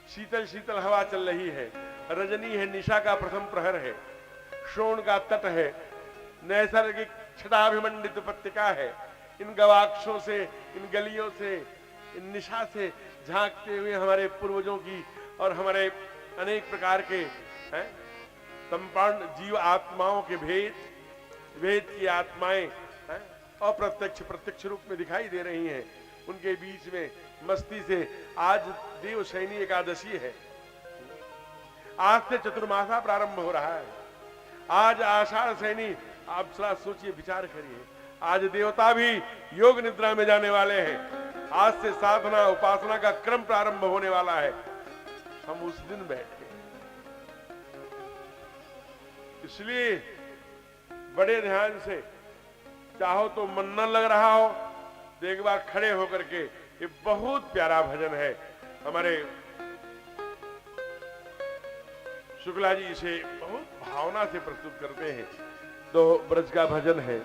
शीतल शीतल हवा चल रही है, रजनी है, निशा का प्रथम प्रहर है, शोण का तट है, नैसर्गिक छटाभिमंडित पत्रिका है। इन गवाक्षों से, इन गलियों से, इन निशा से झांकते हुए हमारे पूर्वजों की और हमारे अनेक प्रकार के संपूर्ण जीव आत्माओं के भेद की आत्माएं अप्रत्यक्ष प्रत्यक्ष रूप में दिखाई दे रही हैं। उनके बीच में मस्ती से आज देवशयनी एकादशी है, आज से चतुर्मासा प्रारंभ हो रहा है, आज आषाढ़ शयनी, आप थोड़ा सोचिए, विचार करिए, आज देवता भी योग निद्रा में जाने वाले हैं, आज से साधना उपासना का क्रम प्रारंभ होने वाला है। हम उस दिन बैठे, इसलिए बड़े ध्यान से, चाहो तो मन न लग रहा हो तो एक बार खड़े होकर के, ये बहुत प्यारा भजन है, हमारे शुक्ला जी इसे बहुत भावना से प्रस्तुत करते हैं, तो ब्रज का भजन है,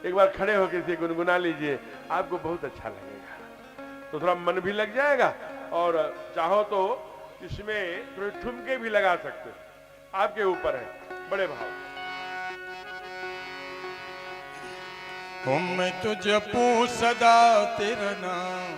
एक बार खड़े होकर इसे गुनगुना लीजिए, आपको बहुत अच्छा लगेगा, तो थोड़ा मन भी लग जाएगा, और चाहो तो इसमें थोड़े ठुमके भी लगा सकते, आपके ऊपर है, बड़े भाव। मैं तो जपूं सदा तेरा नाम,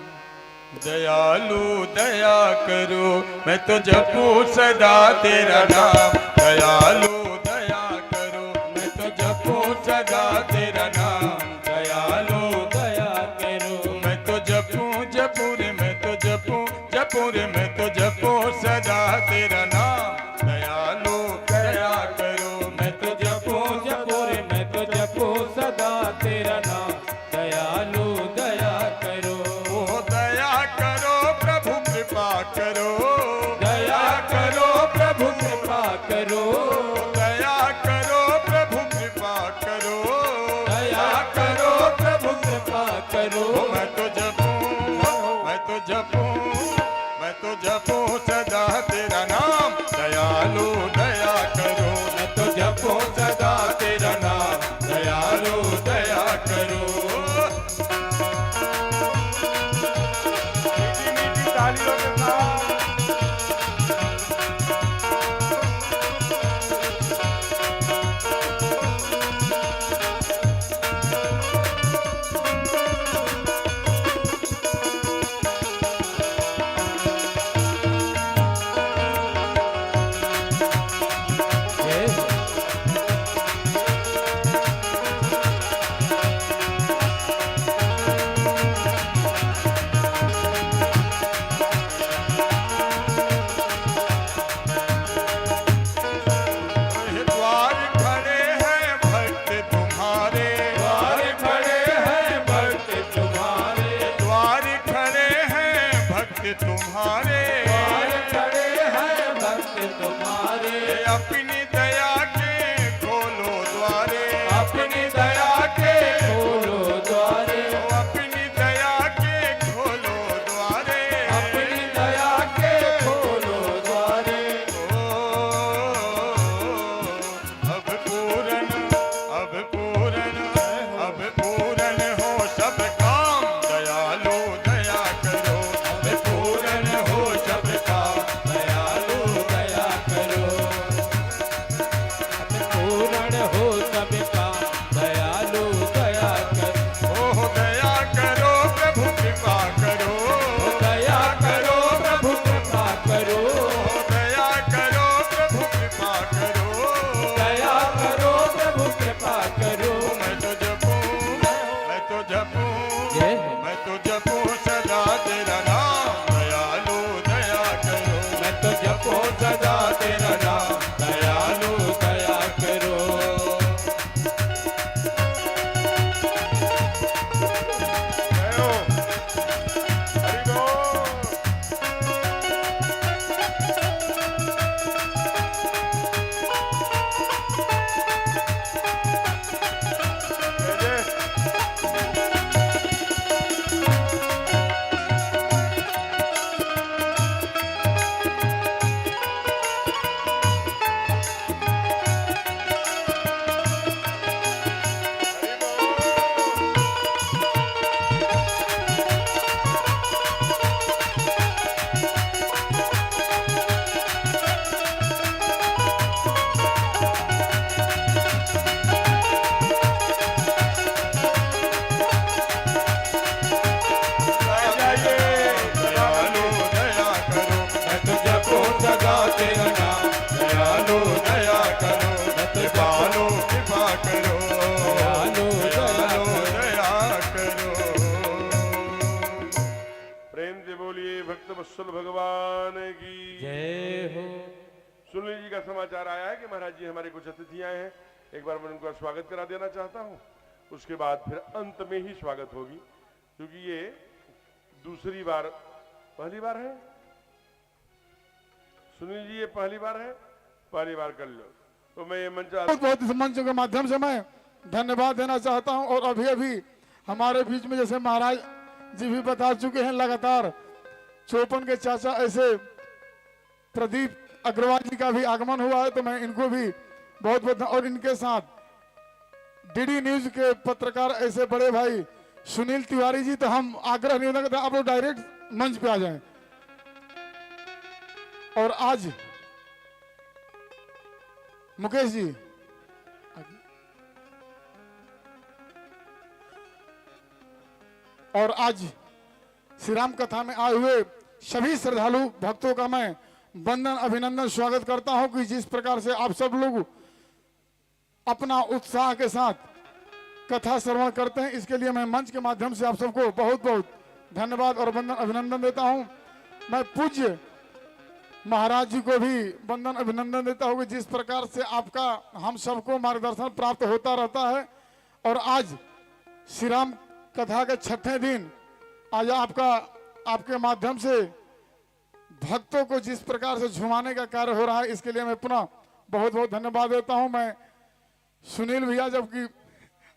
दयालु दया करो, मैं तो जपूं सदा तेरा नाम, दयालु दया करो, मैं तो जपूं सदा तेरा नाम, दयालु दया करो, मैं तो जपूं जपूं रे, मैं तो जपूं जपूं रे, मैं तो जपूं सदा तेरा नाम, दयालु दया करो, मैं तो जपूं जपूं रे, मैं तो जपूं सदा तेरा नाम, दयालु दया करो। ओ दया करो प्रभु कृपा करो, दया करो प्रभु कृपा करो, दया करो प्रभु कृपा करो, दया करो प्रभु कृपा करो, मैं तो जपूं, मैं तो जपूं, मैं तो जपूं सदा तेरा नाम, दयालु दया करो, मैं तो जपूं सदा तेरा नाम, दयालु दया करो। मीठी मीठी तालियों के साथ द्वार खड़े हैं भक्त तुम्हारे, द्वार खड़े हैं भक्त तुम्हारे, द्वार खड़े हैं भक्त तुम्हारे, द्वार खड़े हैं भक्त तुम्हारे, अपनी दया के खोलो द्वारे, अपनी दया के खोलो द्वारे, अपनी दया के खोलो द्वारे, अपनी दया के खोलो द्वारे, अब पूरन जपूं सदा तेरा नाम दयालु दया करो। मैं तो जपो सदा तेरा नाम दयालु दया करो। जय हो। हरि बोल। जय जय। हरि बोल। जाइए दयालु दया करो। मैं तो जपो सदा तेरा नाम दयालु दया करो। मैं तो कृपालु कृपा करो। दयालु दयालु दया दया करो। प्रेम से बोलिए भक्त वत्सल भगवान की। जय हो। सुनील जी का समाचार आया है कि महाराज जी हमारे कुछ अतिथि आए हैं। एक बार मैं उनका स्वागत करा देना चाहता हूं। उसके बाद फिर अंत में ही स्वागत होगी, क्योंकि ये दूसरी बार, पहली बार है सुनील जी, ये पहली बार है, पहली बार कर लो। तो मैं ये मंच बहुत बहुत इस मंच के माध्यम से मैं धन्यवाद देना चाहता हूं। और अभी अभी हमारे बीच में जैसे महाराज जी भी बता चुके हैं, लगातार चौपन के चाचा ऐसे प्रदीप अग्रवाल जी का भी आगमन हुआ है, तो मैं इनको भी बहुत बहुत और इनके साथ डीडी न्यूज के पत्रकार ऐसे बड़े भाई सुनील तिवारी जी, तो हम आग्रह निवेदन करते हैं आप लोग डायरेक्ट मंच पे आ जाएं। और आज मुकेश जी और आज श्री राम कथा में आए हुए सभी श्रद्धालु भक्तों का मैं वंदन अभिनंदन स्वागत करता हूं कि जिस प्रकार से आप सब लोग अपना उत्साह के साथ कथा श्रवण करते हैं, इसके लिए मैं मंच के माध्यम से आप सबको बहुत बहुत धन्यवाद और वंदन अभिनंदन देता हूं। मैं पूज्य महाराज जी को भी वंदन अभिनंदन देता हूं कि जिस प्रकार से आपका हम सबको मार्गदर्शन प्राप्त होता रहता है। और आज श्री राम कथा के 6ठे दिन आज आपके माध्यम से भक्तों को जिस प्रकार से झुमाने का कार्य हो रहा है, इसके लिए मैं पुनः बहुत बहुत धन्यवाद देता हूं। मैं सुनील भैया जबकि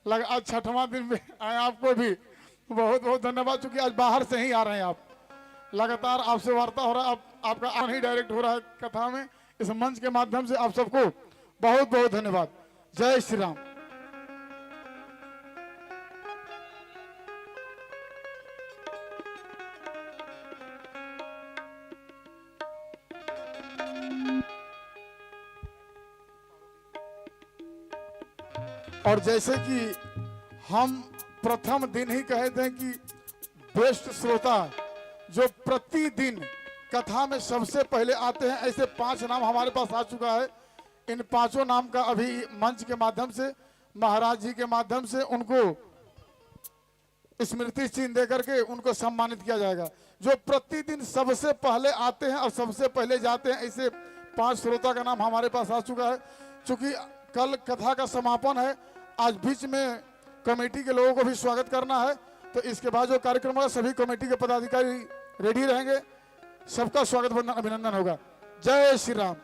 आज 6वां दिन में आए, आपको भी बहुत बहुत धन्यवाद, चूंकि आज बाहर से ही आ रहे हैं आप, लगातार आपसे वार्ता हो रहा है, आपका आना ही डायरेक्ट हो रहा है कथा में। इस मंच के माध्यम से आप सबको बहुत बहुत धन्यवाद। जय श्री राम। और जैसे कि हम प्रथम दिन ही कहे थे कि बेस्ट श्रोता जो प्रतिदिन कथा में सबसे पहले आते हैं, ऐसे 5 नाम हमारे पास आ चुका है। इन 5 नाम का अभी मंच के माध्यम से महाराज जी के माध्यम से उनको स्मृति चिन्ह दे करके उनको सम्मानित किया जाएगा। जो प्रतिदिन सबसे पहले आते हैं और सबसे पहले जाते हैं, ऐसे 5 श्रोता का नाम हमारे पास आ चुका है। चूंकि कल कथा का समापन है, आज बीच में कमेटी के लोगों को भी स्वागत करना है, तो इसके बाद जो कार्यक्रम होगा सभी कमेटी के पदाधिकारी रेडी रहेंगे, सबका स्वागत वंदन अभिनंदन होगा। जय श्री राम।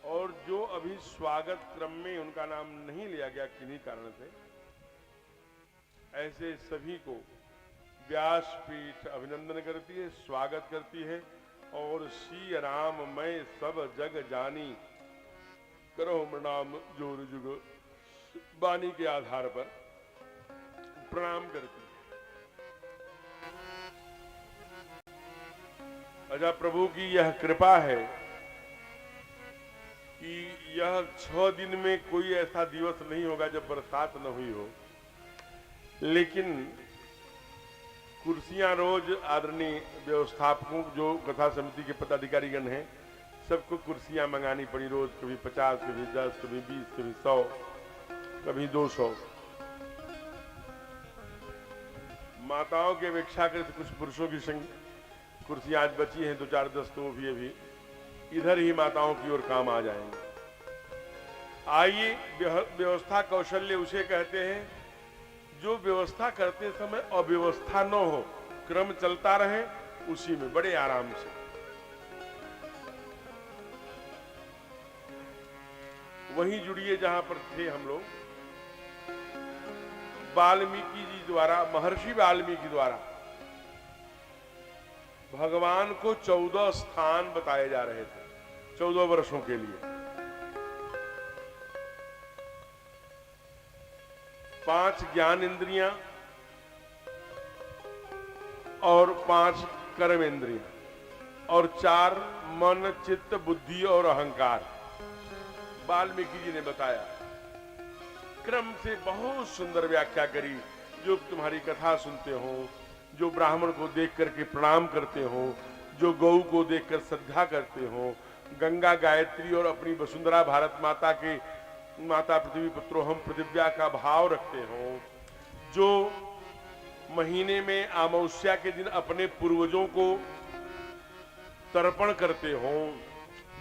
और जो अभी स्वागत क्रम में उनका नाम नहीं लिया गया किन्हीं कारण से, ऐसे सभी को व्यासपीठ अभिनंदन करती है, स्वागत करती है। और श्री राम मैं सब जग जानी, करो प्रणाम जोर जुग, वाणी के आधार पर प्रणाम करती है। अच्छा, प्रभु की यह कृपा है कि यह 6 दिन में कोई ऐसा दिवस नहीं होगा जब बरसात न हुई हो, लेकिन कुर्सियां रोज आदरणीय व्यवस्थापकों जो कथा समिति के पदाधिकारीगण हैं सबको कुर्सियां मंगानी पड़ी रोज, कभी 50, कभी 10, कभी 20, कभी 100, कभी 200। माताओं की अपेक्षा करे तो कुछ पुरुषों की कुर्सियां आज बची हैं 2, 4, 10, तो भी अभी इधर ही माताओं की ओर काम आ जाएंगे। आइए, व्यवस्था कौशल्य उसे कहते हैं जो व्यवस्था करते समय अव्यवस्था न हो, क्रम चलता रहे उसी में बड़े आराम से। वहीं जुड़िए जहां पर थे हम लोग। वाल्मीकि जी द्वारा, महर्षि वाल्मीकि द्वारा भगवान को 14 स्थान बताए जा रहे थे 14 वर्षों के लिए। 5 ज्ञान इंद्रियां और 5 कर्म इंद्रियां और 4 मन, चित्त, बुद्धि और अहंकार वाल्मीकि जी ने बताया। क्रम से बहुत सुंदर व्याख्या करी। जो तुम्हारी कथा सुनते हो, जो ब्राह्मण को देख करके प्रणाम करते हो, जो गौ को देखकर श्रद्धा करते हो, गंगा, गायत्री और अपनी वसुंधरा भारत माता के माता पृथ्वी पुत्रो हम पृथिव्या का भाव रखते हो, जो महीने में अमावस्या के दिन अपने पूर्वजों को तर्पण करते हो,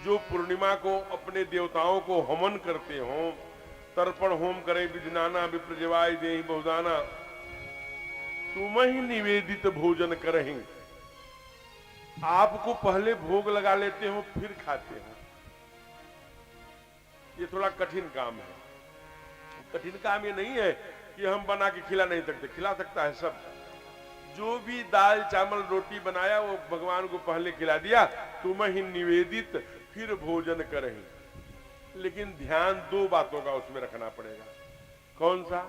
जो पूर्णिमा को अपने देवताओं को हवन करते हो, तर्पण होम करे विधिनाना विप्रजवाय देहि बहुदाना, तुम ही निवेदित भोजन करहि। आपको पहले भोग लगा लेते हो फिर खाते हो। ये थोड़ा कठिन काम है। कठिन काम ये नहीं है कि हम बना के खिला नहीं सकते, खिला सकता है सब। जो भी दाल चावल रोटी बनाया वो भगवान को पहले खिला दिया, तुम ही निवेदित फिर भोजन करहि। लेकिन ध्यान 2 बातों का उसमें रखना पड़ेगा। कौन सा?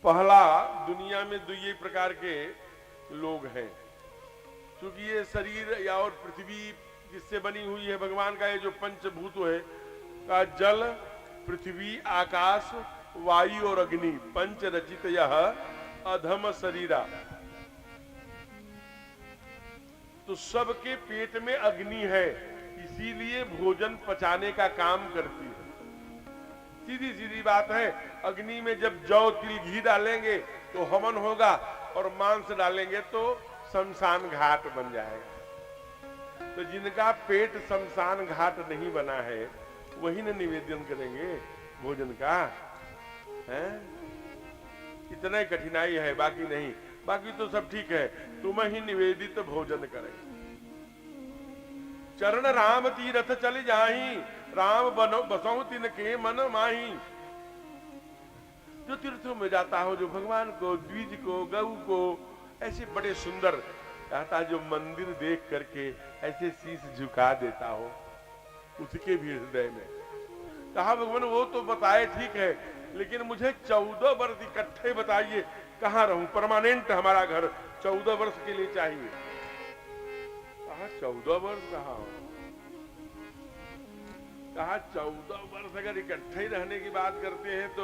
पहला, दुनिया में 2 ही प्रकार के लोग हैं। क्योंकि ये शरीर या और पृथ्वी जिससे बनी हुई है भगवान का ये जो पंचभूत है का जल, पृथ्वी, आकाश, वायु और अग्नि, पंच रचित यह अधम शरीरा। तो सबके पेट में अग्नि है, इसीलिए भोजन पचाने का काम करती है। सीधी सीधी बात है। अग्नि में जब जौ, तिल, घी डालेंगे तो हवन होगा और मांस डालेंगे तो शमशान घाट बन जाएगा। तो जिनका पेट शमशान घाट नहीं बना है वही न निवेदन करेंगे भोजन का, है? इतना ही कठिनाई है, बाकी नहीं। बाकी तो सब ठीक है। तुम ही निवेदित भोजन करें। चरण राम तीरथ चल जाही, राम बनो बसौ तिनके मन माही। जो तीर्थों में जाता हो, जो भगवान को, द्विज को, गौ को ऐसे बड़े सुंदर कहता, जो मंदिर देख करके ऐसे शीश झुका देता हो, उसके भी हृदय में कहा भगवान वो तो बताए ठीक है, लेकिन मुझे 14 वर्ष इकट्ठे बताइए, कहाँ रहूं? परमानेंट हमारा घर 14 वर्ष के लिए चाहिए। कहा 14 वर्ष कहा? कहा 14 वर्ष अगर इकट्ठे ही रहने की बात करते हैं तो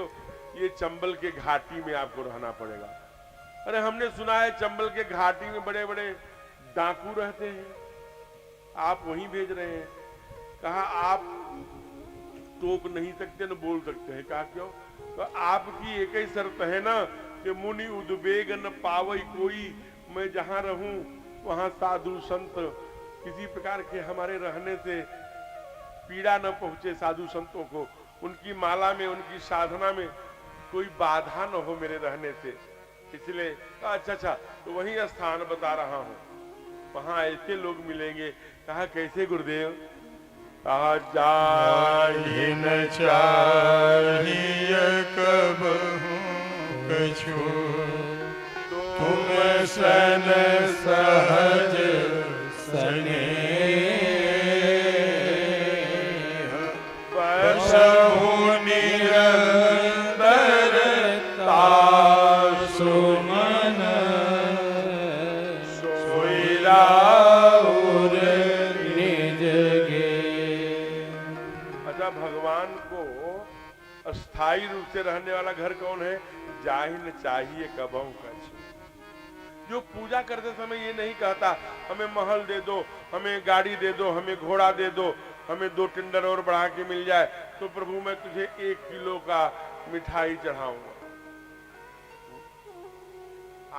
ये चंबल के घाटी में आपको रहना पड़ेगा। अरे हमने सुना है चंबल के घाटी में बड़े बड़े डाकू रहते हैं, आप वहीं भेज रहे हैं। कहा आप टोक नहीं सकते न बोल सकते हैं। कहा क्यों? तो आपकी एक ही शर्त है ना कि मुनि उद्वेग न पावई कोई, मैं जहां रहूं वहां साधु संत किसी प्रकार के हमारे रहने से पीड़ा न पहुंचे साधु संतों को, उनकी माला में, उनकी साधना में कोई बाधा न हो मेरे रहने से। इसलिए अच्छा तो वही स्थान बता रहा हूं, वहां ऐसे लोग मिलेंगे। कहा कैसे गुरुदेव? कहा जाहि न चाहिए कबहू कछु, तुम सन सहज स्नेह, बसहु निरंतर तासु मन, सोई राउर निज गे। अच्छा, भगवान को स्थायी रूप से रहने वाला घर कौन है? जाहि न चाहिए कबहू कछु। जो पूजा करते समय ये नहीं कहता हमें महल दे दो, हमें गाड़ी दे दो, हमें घोड़ा दे दो, हमें 2 टेंडर और बढ़ा के मिल जाए तो प्रभु मैं तुझे 1 किलो का मिठाई चढ़ाऊंगा।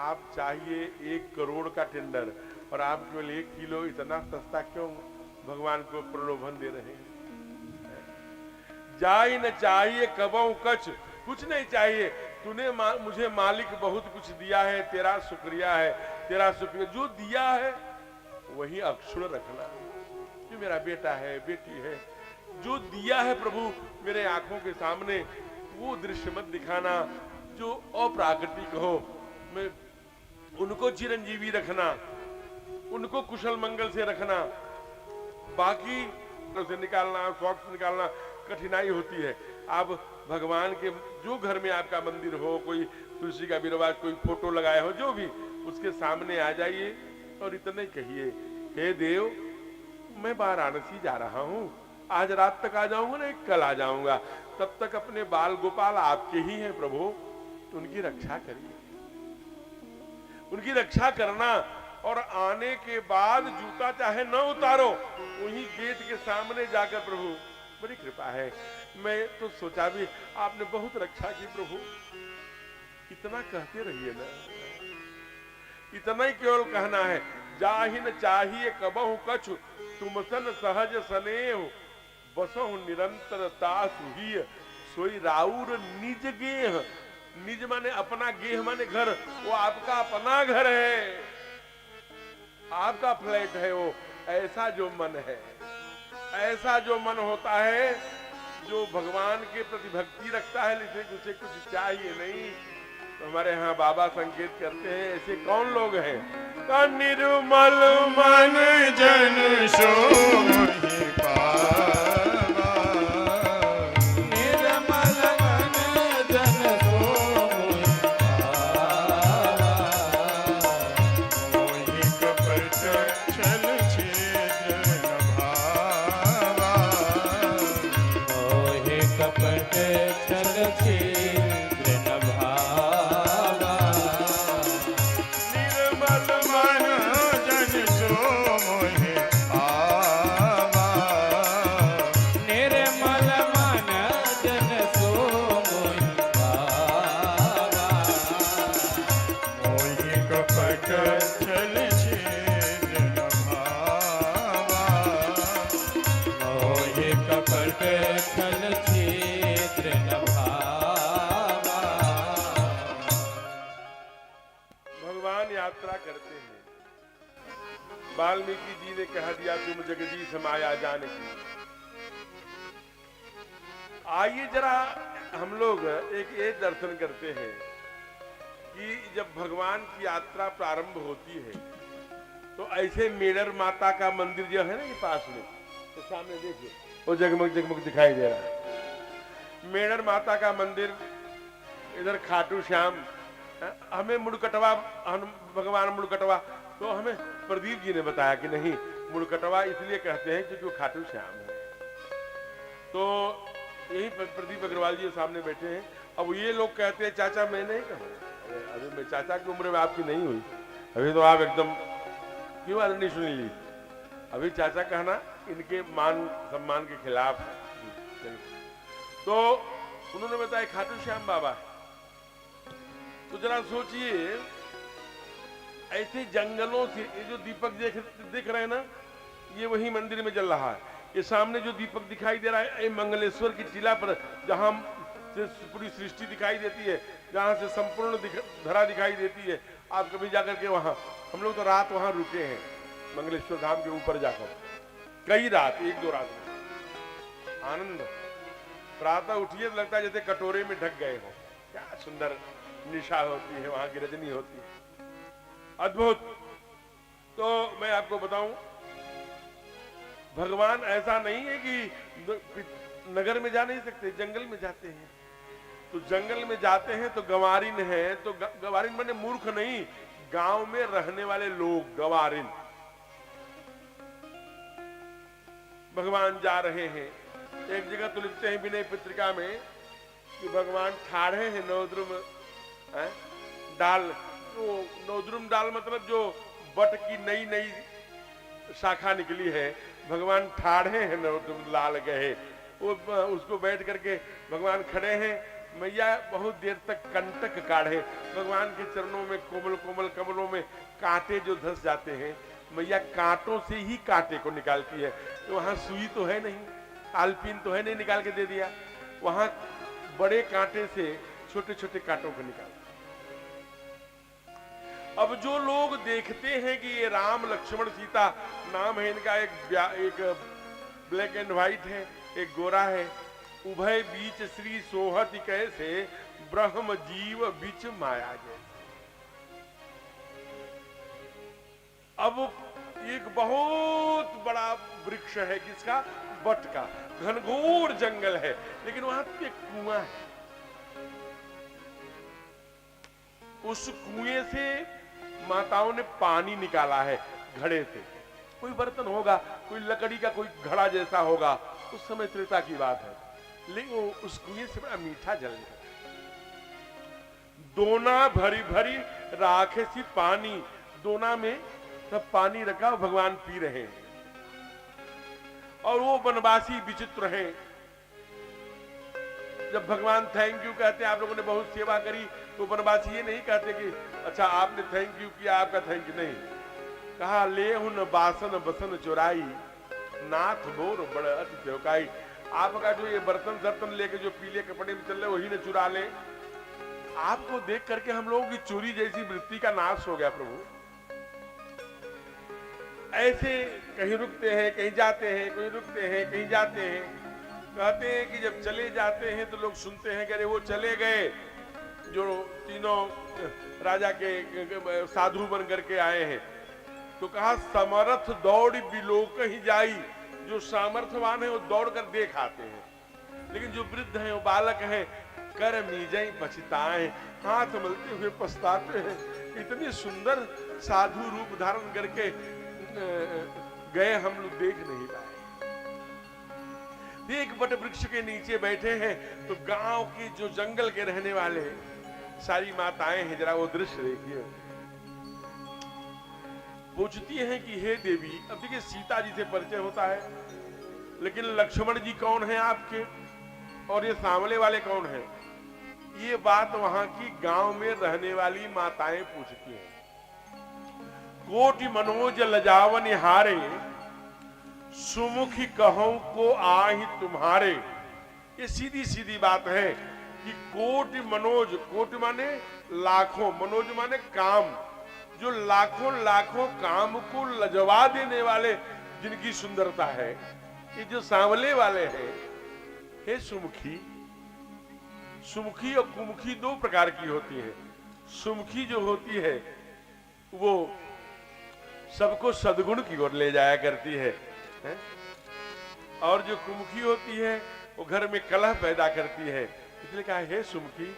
आप चाहिए 1 करोड़ का टेंडर और आप केवल 1 किलो, इतना सस्ता क्यों भगवान को प्रलोभन दे रहे हैं? जाई न चाहिए कबहू कछ, कुछ नहीं चाहिए, तूने मुझे मालिक बहुत कुछ दिया है, तेरा शुक्रिया है, तेरा शुक्रिया। जो दिया है वही अक्षुण रखना। जो मेरा बेटा है, बेटी है, जो दिया है प्रभु मेरे आंखों के सामने, वो दृश्य मत दिखाना। जो अप्राकृतिक हो, मैं उनको चिरंजीवी रखना, उनको कुशल मंगल से रखना। बाकी उसे निकालना, शौक से निकालना कठिनाई होती है। आप भगवान के जो घर में आपका मंदिर हो, कोई तुलसी का विरवाज, कोई फोटो लगाया हो, जो भी, उसके सामने आ जाइए और इतने कहिए, हे देव मैं वाराणसी जा रहा हूँ, आज रात तक आ जाऊंगा ना, कल आ जाऊंगा, तब तक अपने बाल गोपाल आपके ही हैं प्रभु, उनकी रक्षा करिए। उनकी रक्षा करना और आने के बाद जूता चाहे न उतारो, वहीं गेट के सामने जाकर प्रभु बड़ी कृपा है। मैं तो सोचा भी आपने बहुत रक्षा की प्रभु, इतना कहते रहिए ना, इतना ही केवल कहना है। जाहिन चाहिए कबहु कछु, तुम सन सहज स्नेह, बसहु निरंतर तासु ही, सोई राउर निज गेह। निज माने अपना, गेह माने घर, वो आपका अपना घर है, आपका फ्लैट है वो। ऐसा जो मन है, ऐसा जो मन होता है, जो भगवान के प्रति भक्ति रखता है, लेकिन उसे कुछ चाहिए नहीं, तो हमारे यहाँ बाबा संकेत करते हैं ऐसे कौन लोग हैं? निर्मल मन जन सो मोहि पावा, निर्मल मन जन सो मोहि पावा, मोहि कपट छल छेद न भावा, मोहि कपट छल छेद न भावा, निर्मल मन जन सो मोहि पावा, निर्मल मन जन सो मोहि पावा, मोहि कपट छल छेद न भावा, मोहि कपट छल छेद न भावा। भगवान यात्रा करते हैं। वाल्मीकि जी ने कह दिया तुम जगदीश माया जानकी। आइए जरा हम लोग एक दर्शन करते हैं कि जब भगवान की यात्रा प्रारंभ होती है तो ऐसे मेडर माता का मंदिर जो है ना ये पास में, तो सामने देखिए वो जगमग जगमग दिखाई दे रहा है। मेडर माता का मंदिर, इधर खाटू श्याम, हमें मुड़कटवा, भगवान मुड़कटवा, तो हमें प्रदीप जी ने बताया कि नहीं, मुड़कटवा इसलिए कहते हैं क्योंकि वो खाटू श्याम है। तो यही प्रदीप अग्रवाल जी सामने बैठे हैं। अब ये लोग कहते हैं चाचा मैं नहीं कहूँ, अभी मैं चाचा की उम्र में आपकी नहीं हुई, अभी तो आप एकदम क्यों बात नहीं सुनी ली, अभी चाचा कहना इनके मान सम्मान के खिलाफ है। तो उन्होंने बताया खाटू श्याम बाबा। तो जरा सोचिए ऐसे जंगलों से ये जो दीपक देख रहे हैं ना, ये वही मंदिर में जल रहा है। ये सामने जो दीपक दिखाई दे रहा है, ये मंगलेश्वर की टीला पर, जहां से पूरी सृष्टि दिखाई देती है, जहां से संपूर्ण धरा दिखाई देती है। आप कभी जाकर के वहां, हम लोग तो रात वहां रुके हैं मंगलेश्वर धाम के ऊपर जाकर, कई रात, 1-2 रात में आनंद। प्रातः उठिए तो लगता है जैसे कटोरे में ढक गए हो। क्या सुंदर निशा होती है, वहां की रजनी होती है, अद्भुत। तो मैं आपको बताऊं, भगवान ऐसा नहीं है कि नगर में जा नहीं सकते, जंगल में जाते हैं। तो जंगल में जाते हैं तो गंवारिन है, तो गंवारिन माने मूर्ख नहीं, गांव में रहने वाले लोग गंवारिन। भगवान जा रहे हैं। एक जगह तो लिखते हैं विनय पत्रिका में कि भगवान ठाड़े हैं नवद्रुम डाल वो नौद्रुम डाल मतलब जो बट की नई नई शाखा निकली है, भगवान ठाढ़े हैं नौद्रुम लाल गए, वो उसको बैठ करके भगवान खड़े हैं। मैया बहुत देर तक कंटक काढ़े, भगवान के चरणों में कोमल कोमल कमलों में कांटे जो धस जाते हैं, मैया कांटों से ही कांटे को निकालती है। तो वहां सुई तो है नहीं, आलपीन तो है नहीं, निकाल के दे दिया, वहां बड़े कांटे से छोटे छोटे कांटों को निकाल। अब जो लोग देखते हैं कि ये राम लक्ष्मण सीता नाम है इनका, एक ब्लैक एंड व्हाइट है, एक गोरा है, उभय बीच श्री सोहत कैसे ब्रह्म जीव बीच माया जैसे। अब एक बहुत बड़ा वृक्ष है, किसका? बट का, घनघोर जंगल है, लेकिन वहां एक कुआं है। उस कुएं से माताओं ने पानी निकाला है घड़े से, कोई बर्तन होगा, कोई लकड़ी का कोई घड़ा जैसा होगा, उस समय त्रेता की बात है, लेकिन उस कुएं से बड़ा मीठा जल निकला। दोना भरी भरी राखे सी पानी, दोना में सब पानी रखा, भगवान पी रहे हैं। और वो वनवासी विचित्र हैं, जब भगवान थैंक यू कहते हैं, आप लोगों ने बहुत सेवा करी, तो वनवासी ये नहीं कहते कि अच्छा आपने थैंक यू किया, आपका थैंक यू नहीं, कहा ले हुन बासन बसन चुराई नाथ मोर बड़ अति चौकाई। आपका जो ये बर्तन सर्तन लेके जो पीले कपड़े में चल रहे वही ने चुरा ले। आपको देख करके हम लोगों की चोरी जैसी वृत्ति का नाश हो गया प्रभु। ऐसे कहीं रुकते हैं, कहीं जाते हैं, कहीं रुकते हैं, कहीं जाते हैं, कहते हैं कि जब चले जाते हैं तो लोग सुनते हैं कि अरे वो चले गए जो तीनों राजा के साधु बन करके आए हैं। तो कहा समर्थ दौड़ बिलोक ही जाई, जो सामर्थ्यवान है वो दौड़ कर देख आते हैं, लेकिन जो वृद्ध हैं वो बालक हैं, कर मीजई पछताए, हाथ मलते हुए पछताते हैं, इतनी सुंदर साधु रूप धारण करके गए, हम लोग देख नहीं पाए। एक बट वृक्ष के नीचे बैठे हैं, तो गांव के जो जंगल के रहने वाले सारी माताएं हैं, जरा वो दृश्य देखिए। पूछती हैं कि हे देवी, अब देखिए सीता जी से परिचय होता है, लेकिन लक्ष्मण जी कौन है आपके, और ये सांवले वाले कौन हैं? ये बात वहां की गांव में रहने वाली माताएं पूछती हैं। कोटि मनोज लजावन हारे, सुमुखी कहूं को आहि तुम्हारे। ये सीधी सीधी बात है कि कोटि मनोज, कोटि माने लाखों, मनोज माने काम, जो लाखों लाखों काम को लजवा देने वाले जिनकी सुंदरता है, ये जो सांवले वाले हैं, हे सुमुखी। सुमुखी और कुमुखी दो प्रकार की होती है। सुमुखी जो होती है वो सबको सद्गुण की ओर ले जाया करती है, और जो कुमुखी होती है वो घर में कलह पैदा करती है। इसलिए कहा हे सुमुखी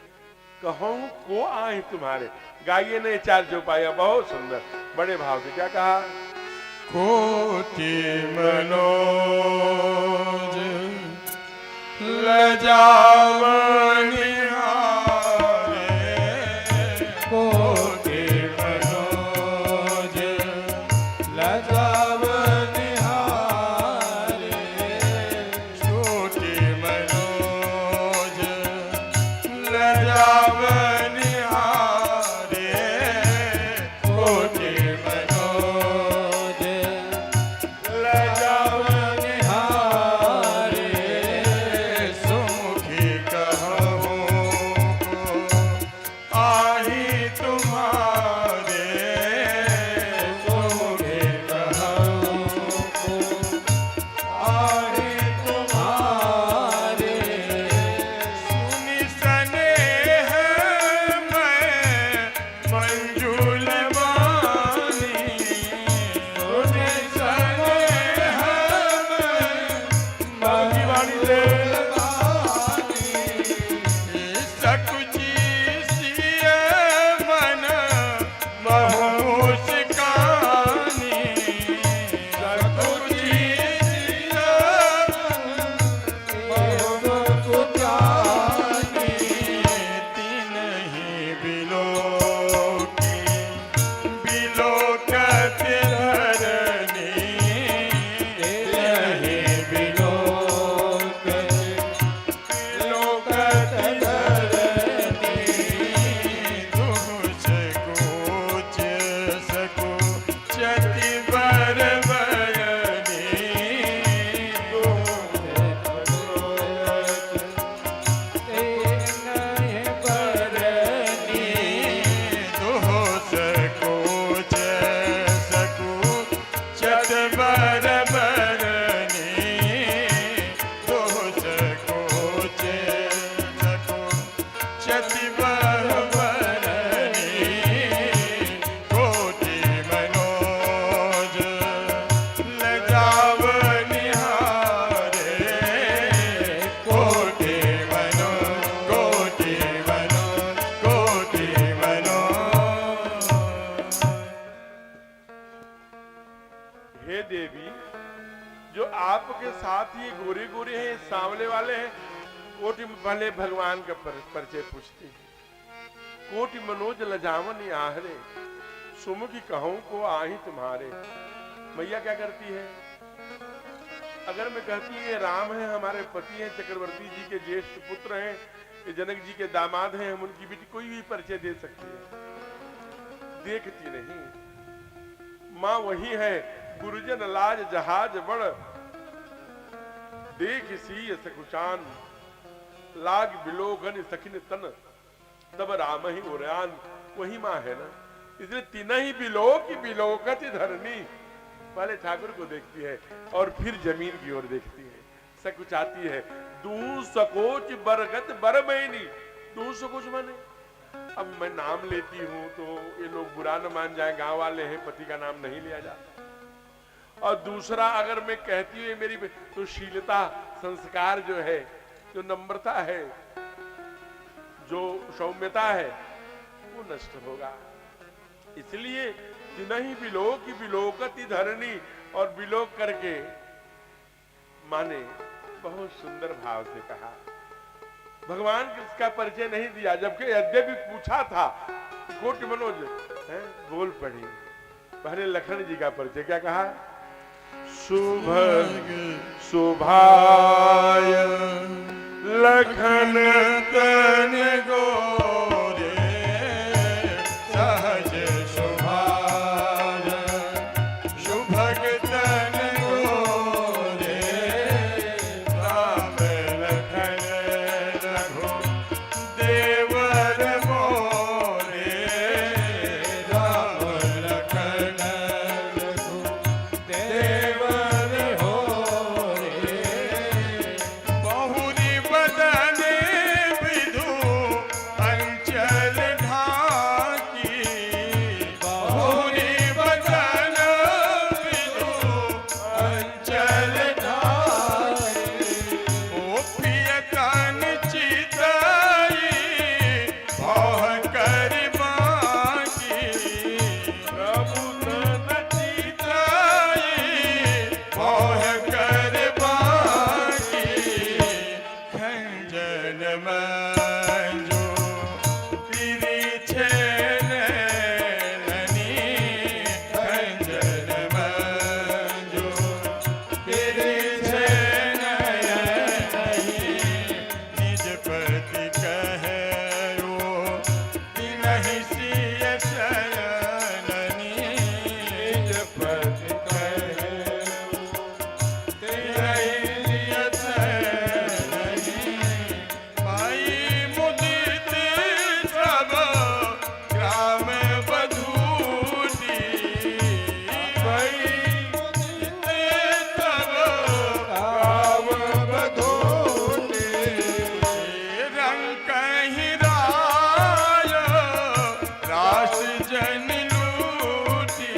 कहूं को आए तुम्हारे। गाइए ने चार चौपाया बहुत सुंदर, बड़े भाव से क्या कहा? कोटि मनोज लजावनि हारे, कोटि मनोज लजावनि हारे, कोटि मनोज लजावनि हारे, कोटि मनोज लजावनि हारे, सुमुखी कहूं कोटि भले भगवान का परिचय पूछती है। कोटि मनोज लजावन आहरे, सुमुखी कहूं को आही तुम्हारे। मैया क्या करती है? अगर मैं कहती है राम है, हमारे पति हैं, चक्रवर्ती जी के ज्येष्ठ पुत्र हैं, ये जनक जी के दामाद हैं, हम उनकी बेटी, कोई भी परिचय दे सकती है। देखती नहीं। मां वही है, गुरुजन लाज जहाज बड़, देख सी सकुचान, लाग बिलोगन सखिन तन, तब राम ही उरयान। वही मां है ना, इसलिए तीन ही बिलो की बिलोकत धरनी। पहले ठाकुर को देखती है और फिर जमीन की ओर देखती है, सकुचाती है। दू सकोच बरगत बरमैनी, दू सकोच माने अब मैं नाम लेती हूं तो ये लोग बुरा न मान जाए, गांव वाले हैं, पति का नाम नहीं लिया जाता। और दूसरा अगर मैं कहती हूँ मेरी, तो शीलता, संस्कार जो है, जो नम्रता है, जो सौम्यता है, वो नष्ट होगा। इसलिए नहीं बिलोक की बिलोकति धरनी, और बिलोक करके माने बहुत सुंदर भाव से कहा। भगवान किसका परिचय नहीं दिया, जबकि यद्यपि पूछा था। कोटि मनोज है, बोल पड़ी। पहले लखन जी का परिचय क्या कहा? शुभ शुभाय लखन तन गोरे, सहज शुभाय शुभग तन गोरे, राम लखन रघु देवर मोरे, राम लखन रघु देवर होरे, बहुरी बदन विधु अंचल ढाकी, बहुरी बदन विधु अंचल ढाकी, ओ प्रियतन चिताई भव कर बाकी, प्रभु तन चिताई भव कर बाकी, खंजन मंजू तिरिछे नैनी, खंजन मंजू तिरिछे नयनी, निज पति कहो तिनहि सिय शयननी, निज पति कहो तिनहि सिय शयननी, माई मुदित सब ग्राम बधूटी, माई मुदित सब ग्राम बधूटी, रंग कहीं राय रास जन लूटी,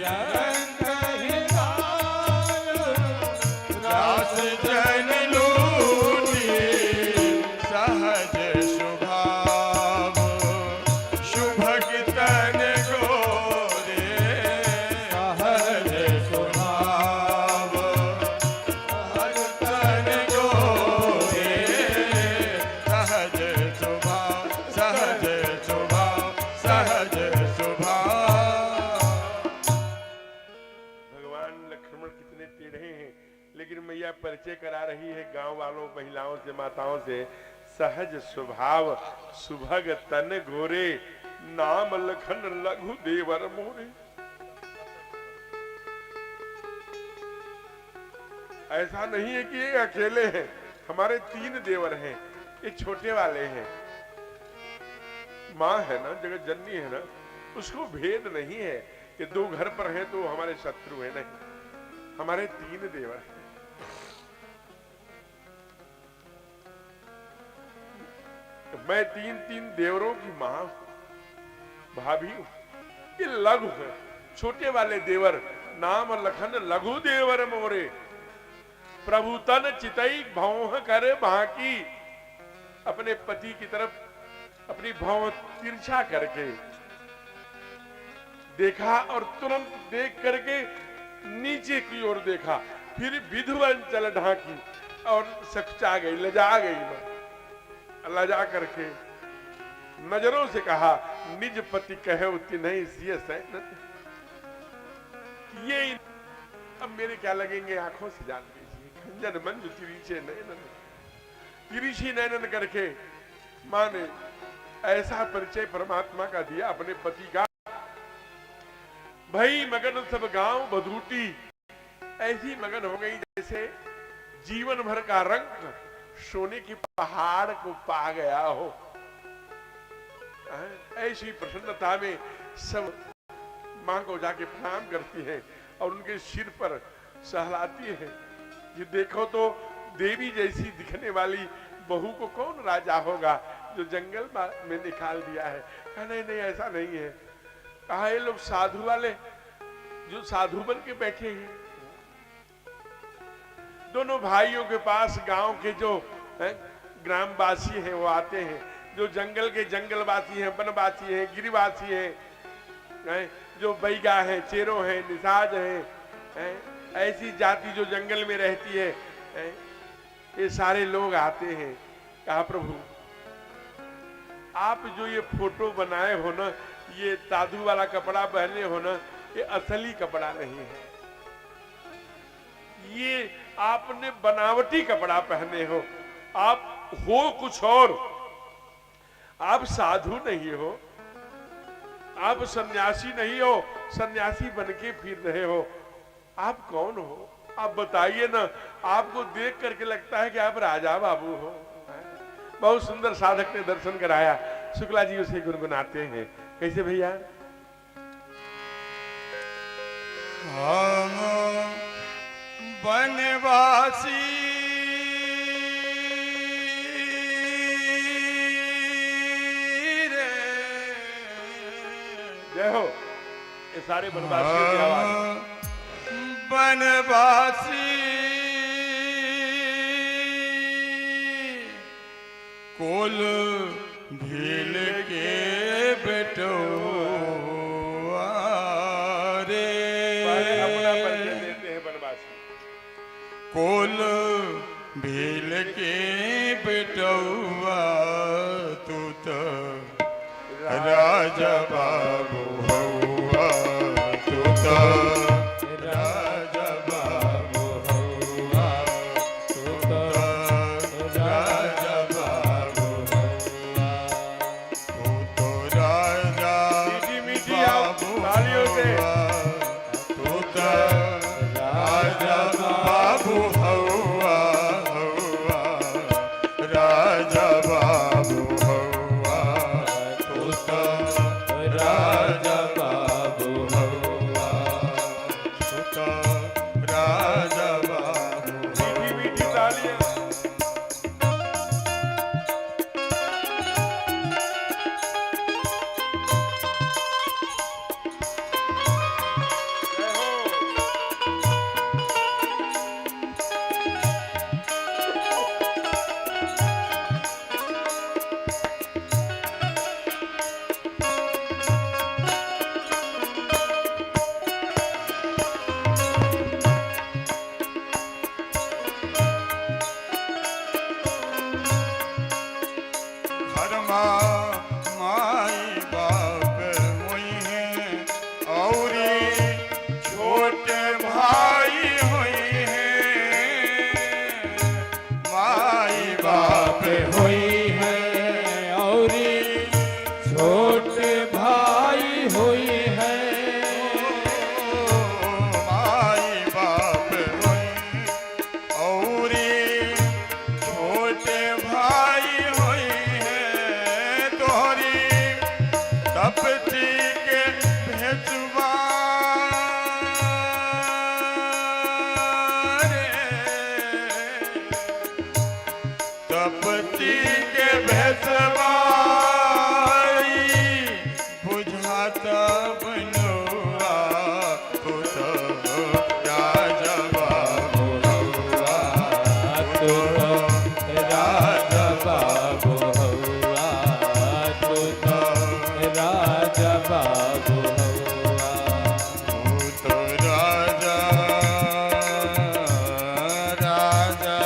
रंग कहीं राय रास जन लूटी, सहज स्वभाव शुभग तन गोरे, सहज स्वभाव शुभग तन गोरे, सहज स्वभाव, सहज स्वभाव, सहज स्वभाव। भगवान लक्ष्मण कितने टेढ़े हैं, लेकिन मैया परिचय करा रही है गांव वालों, महिलाओं से, माताओं से। सहज स्वभाव सुभग तन गोरे, नाम लखन लघु देवर मोरे। ऐसा नहीं है कि ये अकेले हैं, हमारे 3 देवर हैं, ये छोटे वाले हैं। माँ है ना, जगत जननी है ना, उसको भेद नहीं है कि 2 घर पर हैं तो हमारे शत्रु है, नहीं, हमारे 3 देवर हैं। मैं 3 देवरों की मां हूं, भाभी हूं। ये लघु है, छोटे वाले देवर, नाम लखन लघु देवर मोरे, प्रभु तन चितई भौह कर बाकी। अपने पति की तरफ अपनी भौं तिरछा करके देखा और तुरंत देख करके नीचे की ओर देखा, फिर विधु अंचल ढाकी, और सकुचा गई, लजा गई मैं। लजा करके नजरों से कहा, निज पति कहे उति नहीं सिय सैन। ये अब मेरे क्या लगेंगे, आंखों से जान लीजिए। खंजन मंजू तिरीछे नयनन, तिरीछी नयनन करके मां ने ऐसा परिचय परमात्मा का दिया अपने पति का। भई मगन सब गांव बधूटी, ऐसी मगन हो गई जैसे जीवन भर का रंग सोने की पहाड़ को पा गया हो। ऐसी प्रसन्नता में सब मां को जाके प्रणाम करती हैं और उनके सिर पर सहलाती है। ये देखो तो देवी जैसी दिखने वाली बहू को कौन राजा होगा जो जंगल में निकाल दिया है। कहा नहीं नहीं ऐसा नहीं है। कहा ये लोग साधु वाले जो साधु बन के बैठे हैं। दोनों भाइयों के पास गांव के जो ग्रामवासी हैं वो आते हैं, जो जंगल के जंगलवासी हैं, वनवासी हैं, गिरिवासी हैं, जो बैगा है, चेरो है, निषाद है, ऐसी जाति जो जंगल में रहती है, ये सारे लोग आते हैं। कहा प्रभु आप जो ये फोटो बनाए हो ना, ये साधु वाला कपड़ा पहने हो ना, ये असली कपड़ा नहीं है। ये आपने बनावटी कपड़ा पहने हो, आप हो कुछ और। आप साधु नहीं हो, आप सन्यासी नहीं हो, सन्यासी बन के फिर रहे हो। आप कौन हो? आप बताइए ना। आपको देख करके लगता है कि आप राजा बाबू हो। बहुत सुंदर साधक ने दर्शन कराया। शुक्ला जी उसे गुनगुनाते हैं। कैसे भैया? हम बनवासी रे, जय हो। ये सारे बनवासियों की आवाज। बनवासी कुल भील के बेटो रे, अपना परिचय देते हैं बनवासी। कुल भील के बेटौआ तू तो राजा बाबू हौआ, तू तो राजा बाबू हौआ, तू तो राजा बाबू हौआ, तू तो राजा मीठी मीठी तालियों से। तू तो राजा बाबू हौआ, हौआ, राजा बाबू हौआ, तू तो राजा बाबू हौआ, तू तो राजा बाबू मीठी मीठी तालियां। जय हो। घर माई बाप हुई हैं और छोटे भाई हुई हैं, माई बाप हुई है और छोटे भाई हुई है। माई बाप हुई और छोटे भाई हुई हैं, तोहरी तपती के भेजवा रे, तपती के भेजवा बुझाता बनवा, तू तो राजा बाबू हौआ, तू तो राजा बाबू हौआ, तू तो राजा बाबू हौआ। तू तो राजा राजा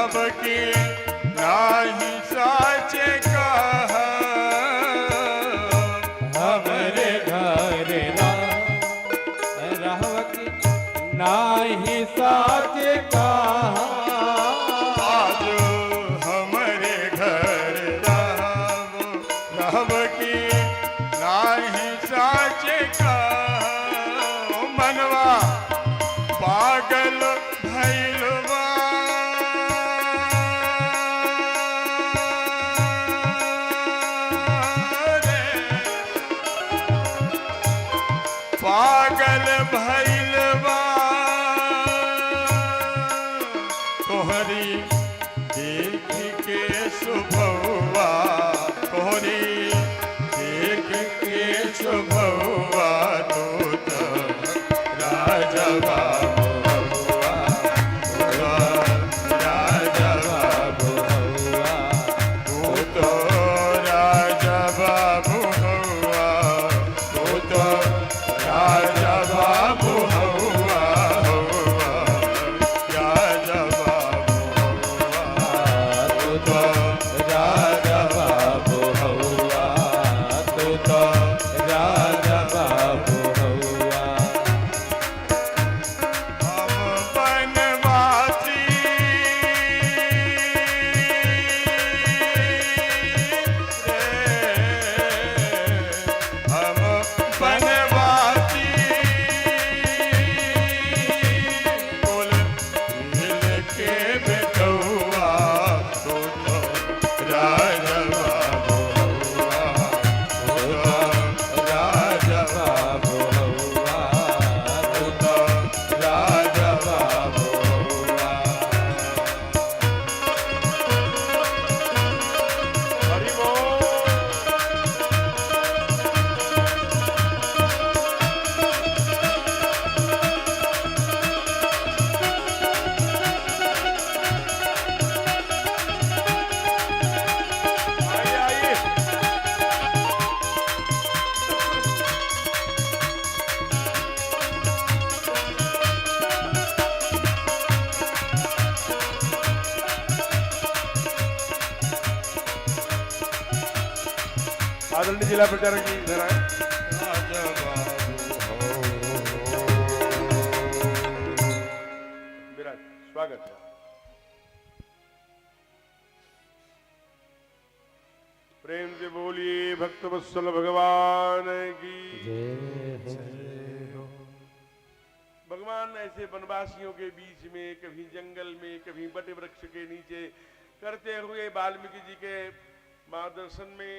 राम की नाही साचे कहा हमरे घर राम की नाही साचे कहा आज हमारे घर राम की नाही साचे का मनवा पागल भैलवा रे पागल भैलवा तोहरी देख के सुभवा तोहरी देख के सुभवा तो राजा बाबुआ राजा बहुआ तू तो राजा बाबू हुआ तू तो राजा बाबू हुआ राजा बाबू तू तो राजा बाबू हौआ तू तो राजा बाबू हौआ हम बनवासी हम बनवासी कुल मिल के बेटुआ तो राजा बाबू हुआ राजा बाबू हौआ तू तो राजा बाबू हौआ हरि बोल। आइए, आइए। आदरणीय जिला प्रचारक जी इधर आए। राजा बाबू विराज स्वागत है। प्रेम से बोलिए भक्त वत्सल भगवान की। भगवान ऐसे वनवासियों के बीच में कभी जंगल में कभी बट वृक्ष के नीचे करते हुए वाल्मीकि जी के मार्गदर्शन में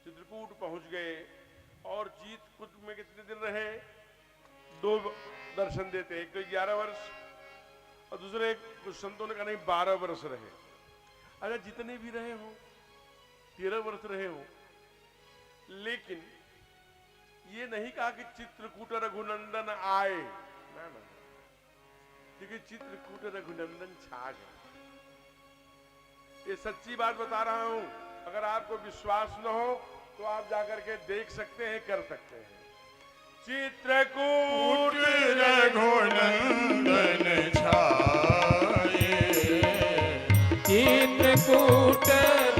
चित्रकूट पहुंच गए और चित्रकूट में कितने दिन रहे? 2 दर्शन देते, एक तो 11 वर्ष और दूसरे कुछ संतों ने कहा नहीं 12 वर्ष रहे। अगर जितने भी रहे हो 13 वर्ष रहे हो, लेकिन ये नहीं कहा कि चित्रकूट रघुनंदन आए, ना ना, क्योंकि चित्रकूट रघुनंदन छा गए। ये सच्ची बात बता रहा हूं। अगर आपको विश्वास न हो तो आप जाकर के देख सकते हैं, कर सकते हैं। चित्रकूट रघुनंदन छाए चित्रकूट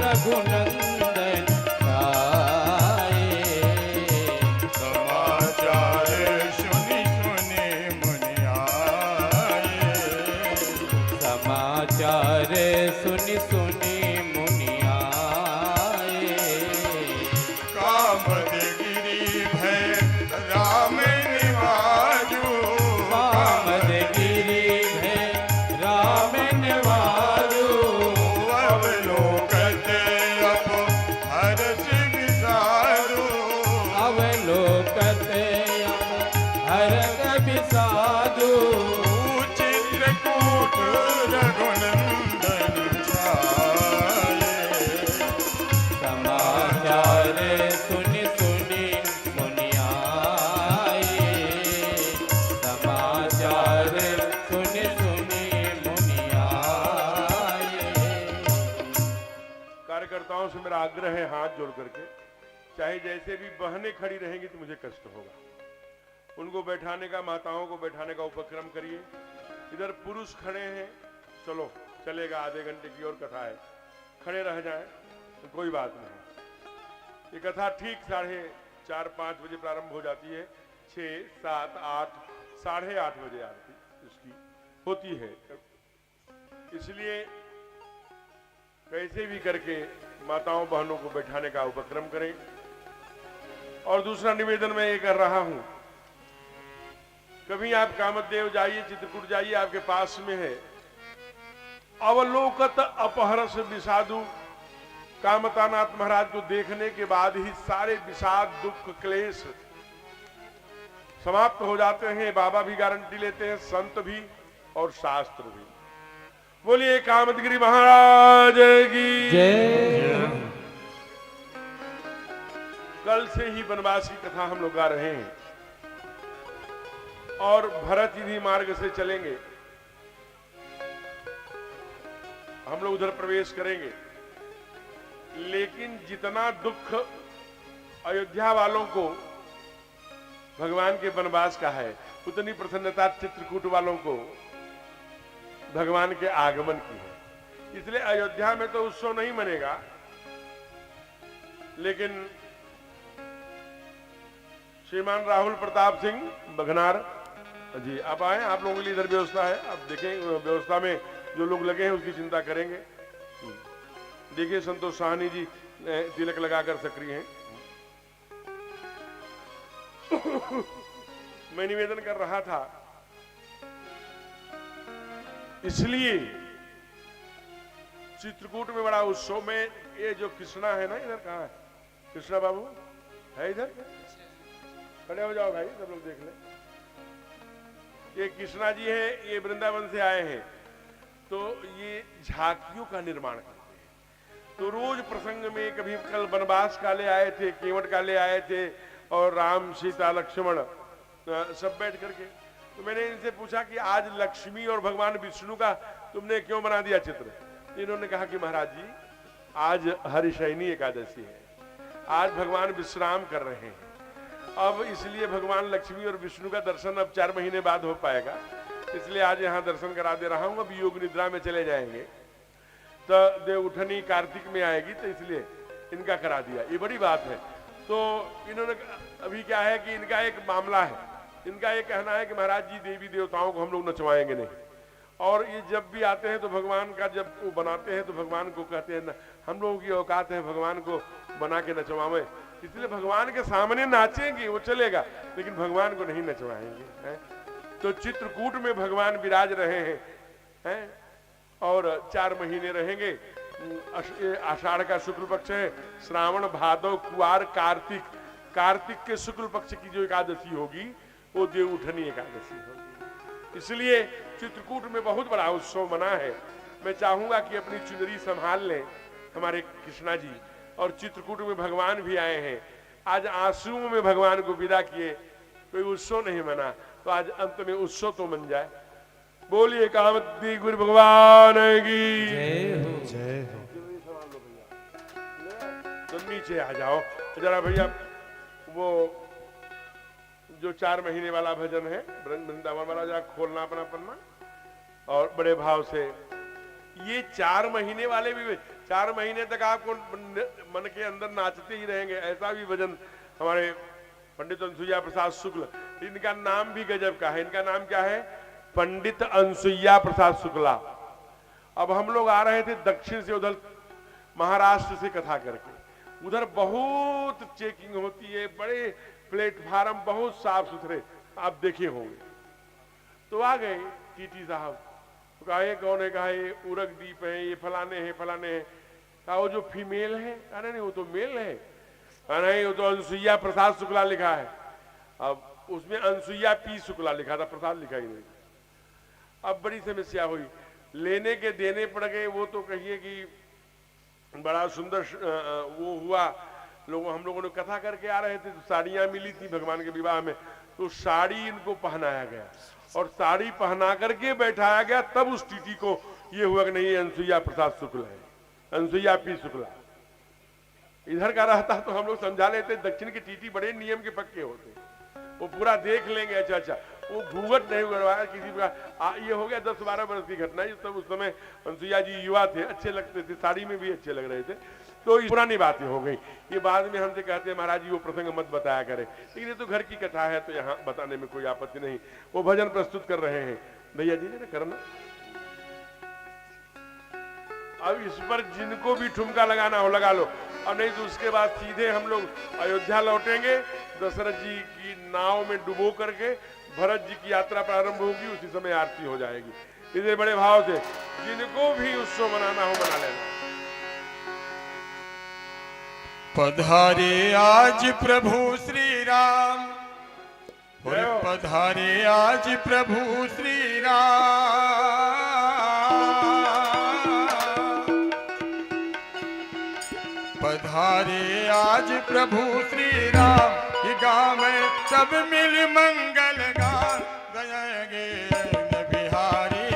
रघुनंदन छाए समाचार सुनि सुनि मुनि आए समाचार सुनि सुनि मुनि आए कामदगिरि भय राम निवाजु कामदगिरि है राम निवाजु अवलोकत अप हरस विसारु अवलोकत हर विसाधु चित्रकूट रघुनंदन छाए समाचार सुनि सुनि मुनि आए समाचार सुनि सुनि मुनि आए। कार्यकर्ताओं से मेरा आग्रह है हाथ जोड़ करके, चाहे जैसे भी बहनें खड़ी रहेंगी तो मुझे कष्ट होगा। उनको बैठाने का, माताओं को बैठाने का उपक्रम करिए। इधर पुरुष खड़े हैं, चलो चलेगा, आधे घंटे की और कथा है, खड़े रह जाएं तो कोई बात नहीं। ये कथा ठीक 4:30-5 बजे प्रारंभ हो जाती है, 6, 7, 8, 8:30 बजे आरती इसकी होती है। इसलिए कैसे भी करके माताओं बहनों को बैठाने का उपक्रम करें। और दूसरा निवेदन मैं ये कर रहा हूं, कभी आप कामदेव जाइए, चित्रकूट जाइए, आपके पास में है, अवलोकत अपहरस विषादु, कामतानाथ महाराज को देखने के बाद ही सारे विषाद, दुख, क्लेश समाप्त हो जाते हैं। बाबा भी गारंटी लेते हैं, संत भी और शास्त्र भी। बोलिए कामदगिरी महाराज की जय। कल से ही वनवास की कथा हम लोग गा रहे हैं और भरत जी मार्ग से चलेंगे, हम लोग उधर प्रवेश करेंगे। लेकिन जितना दुख अयोध्या वालों को भगवान के वनवास का है, उतनी प्रसन्नता चित्रकूट वालों को भगवान के आगमन की है। इसलिए अयोध्या में तो उत्सव नहीं मनेगा, लेकिन श्रीमान राहुल प्रताप सिंह बघनार जी आप आए, आप लोगों के लिए इधर व्यवस्था है, आप देखें व्यवस्था में जो लोग लगे हैं उसकी चिंता करेंगे। देखिए संतोष साहनी जी तिलक लगाकर सक्रिय हैं। मैं निवेदन कर रहा था, इसलिए चित्रकूट में बड़ा उत्सव में ये जो कृष्णा है ना, इधर कहाँ है कृष्णा बाबू, है इधर, खड़े हो जाओ भाई, सब लोग देख ले। ये कृष्णा जी है, ये वृंदावन से आए हैं, तो ये झांकियों का निर्माण करते हैं। तो रोज प्रसंग में, कभी कल वनवास का ले आए थे, केवट का ले आए थे, और राम सीता लक्ष्मण सब बैठ करके। तो मैंने इनसे पूछा कि आज लक्ष्मी और भगवान विष्णु का तुमने क्यों बना दिया चित्र। इन्होंने कहा कि महाराज जी आज हरिशयनी एकादशी है, आज भगवान विश्राम कर रहे हैं, अब इसलिए भगवान लक्ष्मी और विष्णु का दर्शन अब 4 महीने बाद हो पाएगा, इसलिए आज यहाँ दर्शन करा दे रहा हूँ। अब योग निद्रा में चले जाएंगे तो देवउठनी कार्तिक में आएगी, तो इसलिए इनका करा दिया, ये बड़ी बात है। तो इन्होंने अभी क्या है कि इनका एक मामला है, इनका ये कहना है कि महाराज जी देवी देवताओं को हम लोग नचवाएंगे नहीं, और ये जब भी आते हैं तो भगवान का जब वो बनाते हैं तो भगवान को कहते हैं हम लोगों की औकात है भगवान को बना के नचवावे, इसलिए भगवान के सामने नाचेंगे वो चलेगा, लेकिन भगवान को नहीं नचवाएंगे, है? तो चित्रकूट में भगवान विराज रहे हैं और 4 महीने रहेंगे। आषाढ़ का शुक्ल पक्ष है, श्रावण भादव कुआर कार्तिक, कार्तिक के शुक्ल पक्ष की जो एकादशी होगी वो देवउठनी एकादशी होगी। इसलिए चित्रकूट में बहुत बड़ा उत्सव मना है। मैं चाहूंगा कि अपनी चुनरी संभाल लें हमारे कृष्णा जी, और चित्रकूट में भगवान भी आए हैं, आज आंसुओं में भगवान को विदा किए, कोई उत्सव नहीं मना, तो आज अंत में उत्सव तो मन जाए। बोलिए कामती गुरु भगवान की जय हो, जय हो। तो नीचे आ जाओ जरा भैया, वो जो 4 महीने वाला भजन है वृंदावन वाला, जरा खोलना अपना पन्ना और बड़े भाव से। ये 4 महीने वाले भी 4 महीने तक आपको मन के अंदर नाचते ही रहेंगे, ऐसा भी भजन हमारे पंडित अंसुईया प्रसाद शुक्ल, इनका नाम भी गजब का है। इनका नाम क्या है? पंडित अंसुईया प्रसाद शुक्ला। अब हम लोग आ रहे थे दक्षिण से, उधर महाराष्ट्र से कथा करके, उधर बहुत चेकिंग होती है, बड़े प्लेटफार्म बहुत साफ सुथरे आप देखे होंगे। तो आ गए टीटी साहब, तो कहा ये कौन है? कहा ये उरक दीप है, ये फलाने हैं फलाने हैं। कहा वो जो फीमेल है? कहा नहीं वो तो मेल है। कहा नहीं वो तो अंसुईया प्रसाद शुक्ला लिखा है। अब उसमें अंसुईया पी शुक्ला लिखा था, प्रसाद लिखा ही नहीं। अब बड़ी समस्या हुई, लेने के देने पड़ गए। वो तो कहिए कि बड़ा सुंदर वो हुआ। हम लोगों ने कथा करके आ रहे थे तो साड़ियां मिली थी भगवान के विवाह में, तो साड़ी इनको पहनाया गया और साड़ी पहना करके बैठाया गया। तब उस टीटी को ये हुआ कि नहीं अंसुईया प्रसाद शुक्ल है, अंसुईया पी शुक्ला। इधर का रहता तो हम लोग समझा लेते, दक्षिण के टीटी बड़े नियम के पक्के होते, वो पूरा देख लेंगे। अच्छा अच्छा, वो घूंघट नहीं उड़वाया किसी प्रकार। ये हो गया 10-12 वर्ष की घटना। ये सब उस समय अनसुईया जी युवा थे, अच्छे लगते थे, साड़ी में भी अच्छे लग रहे थे, तो ये पुरानी बातें हो गई। ये बाद में हमसे कहते हैं महाराज जी वो प्रसंग मत बताया करें, लेकिन ये तो घर की कथा है तो यहाँ बताने में कोई आपत्ति नहीं। वो भजन प्रस्तुत कर रहे हैं भैया जी ने करना। अब इस पर जिनको भी ठुमका लगाना हो लगा लो, और नहीं तो उसके बाद सीधे हम लोग अयोध्या लौटेंगे। दशरथ जी की नाव में डुबो करके भरत जी की यात्रा प्रारंभ होगी, उसी समय आरती हो जाएगी। इतने बड़े भाव से जिनको भी उत्सव मनाना हो मना लेना। पधारे आज प्रभु श्री राम, पधारे आज प्रभु श्री राम, पधारे आज प्रभु श्री राम, ये गाँव में सब मिल मंगल गान गाएंगे बिहारी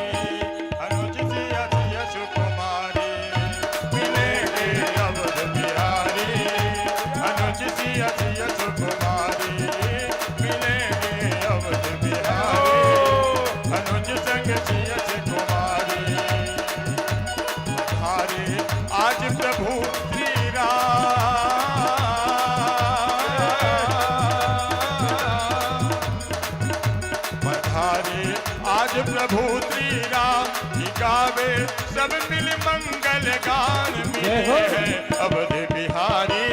अनुज सिया सिया सुकुमारी, मिलेंगे अवध बिहारी अनुज सिया सिया सुकुमारी, मिलेंगे अवध बिहारी अनुज संग सिया सुकुमारी। पधारे आज प्रभु श्री राम, पधारे आज प्रभु श्री राम, गावे सब मिल मंगल गान, मिले हैं अवध बिहारी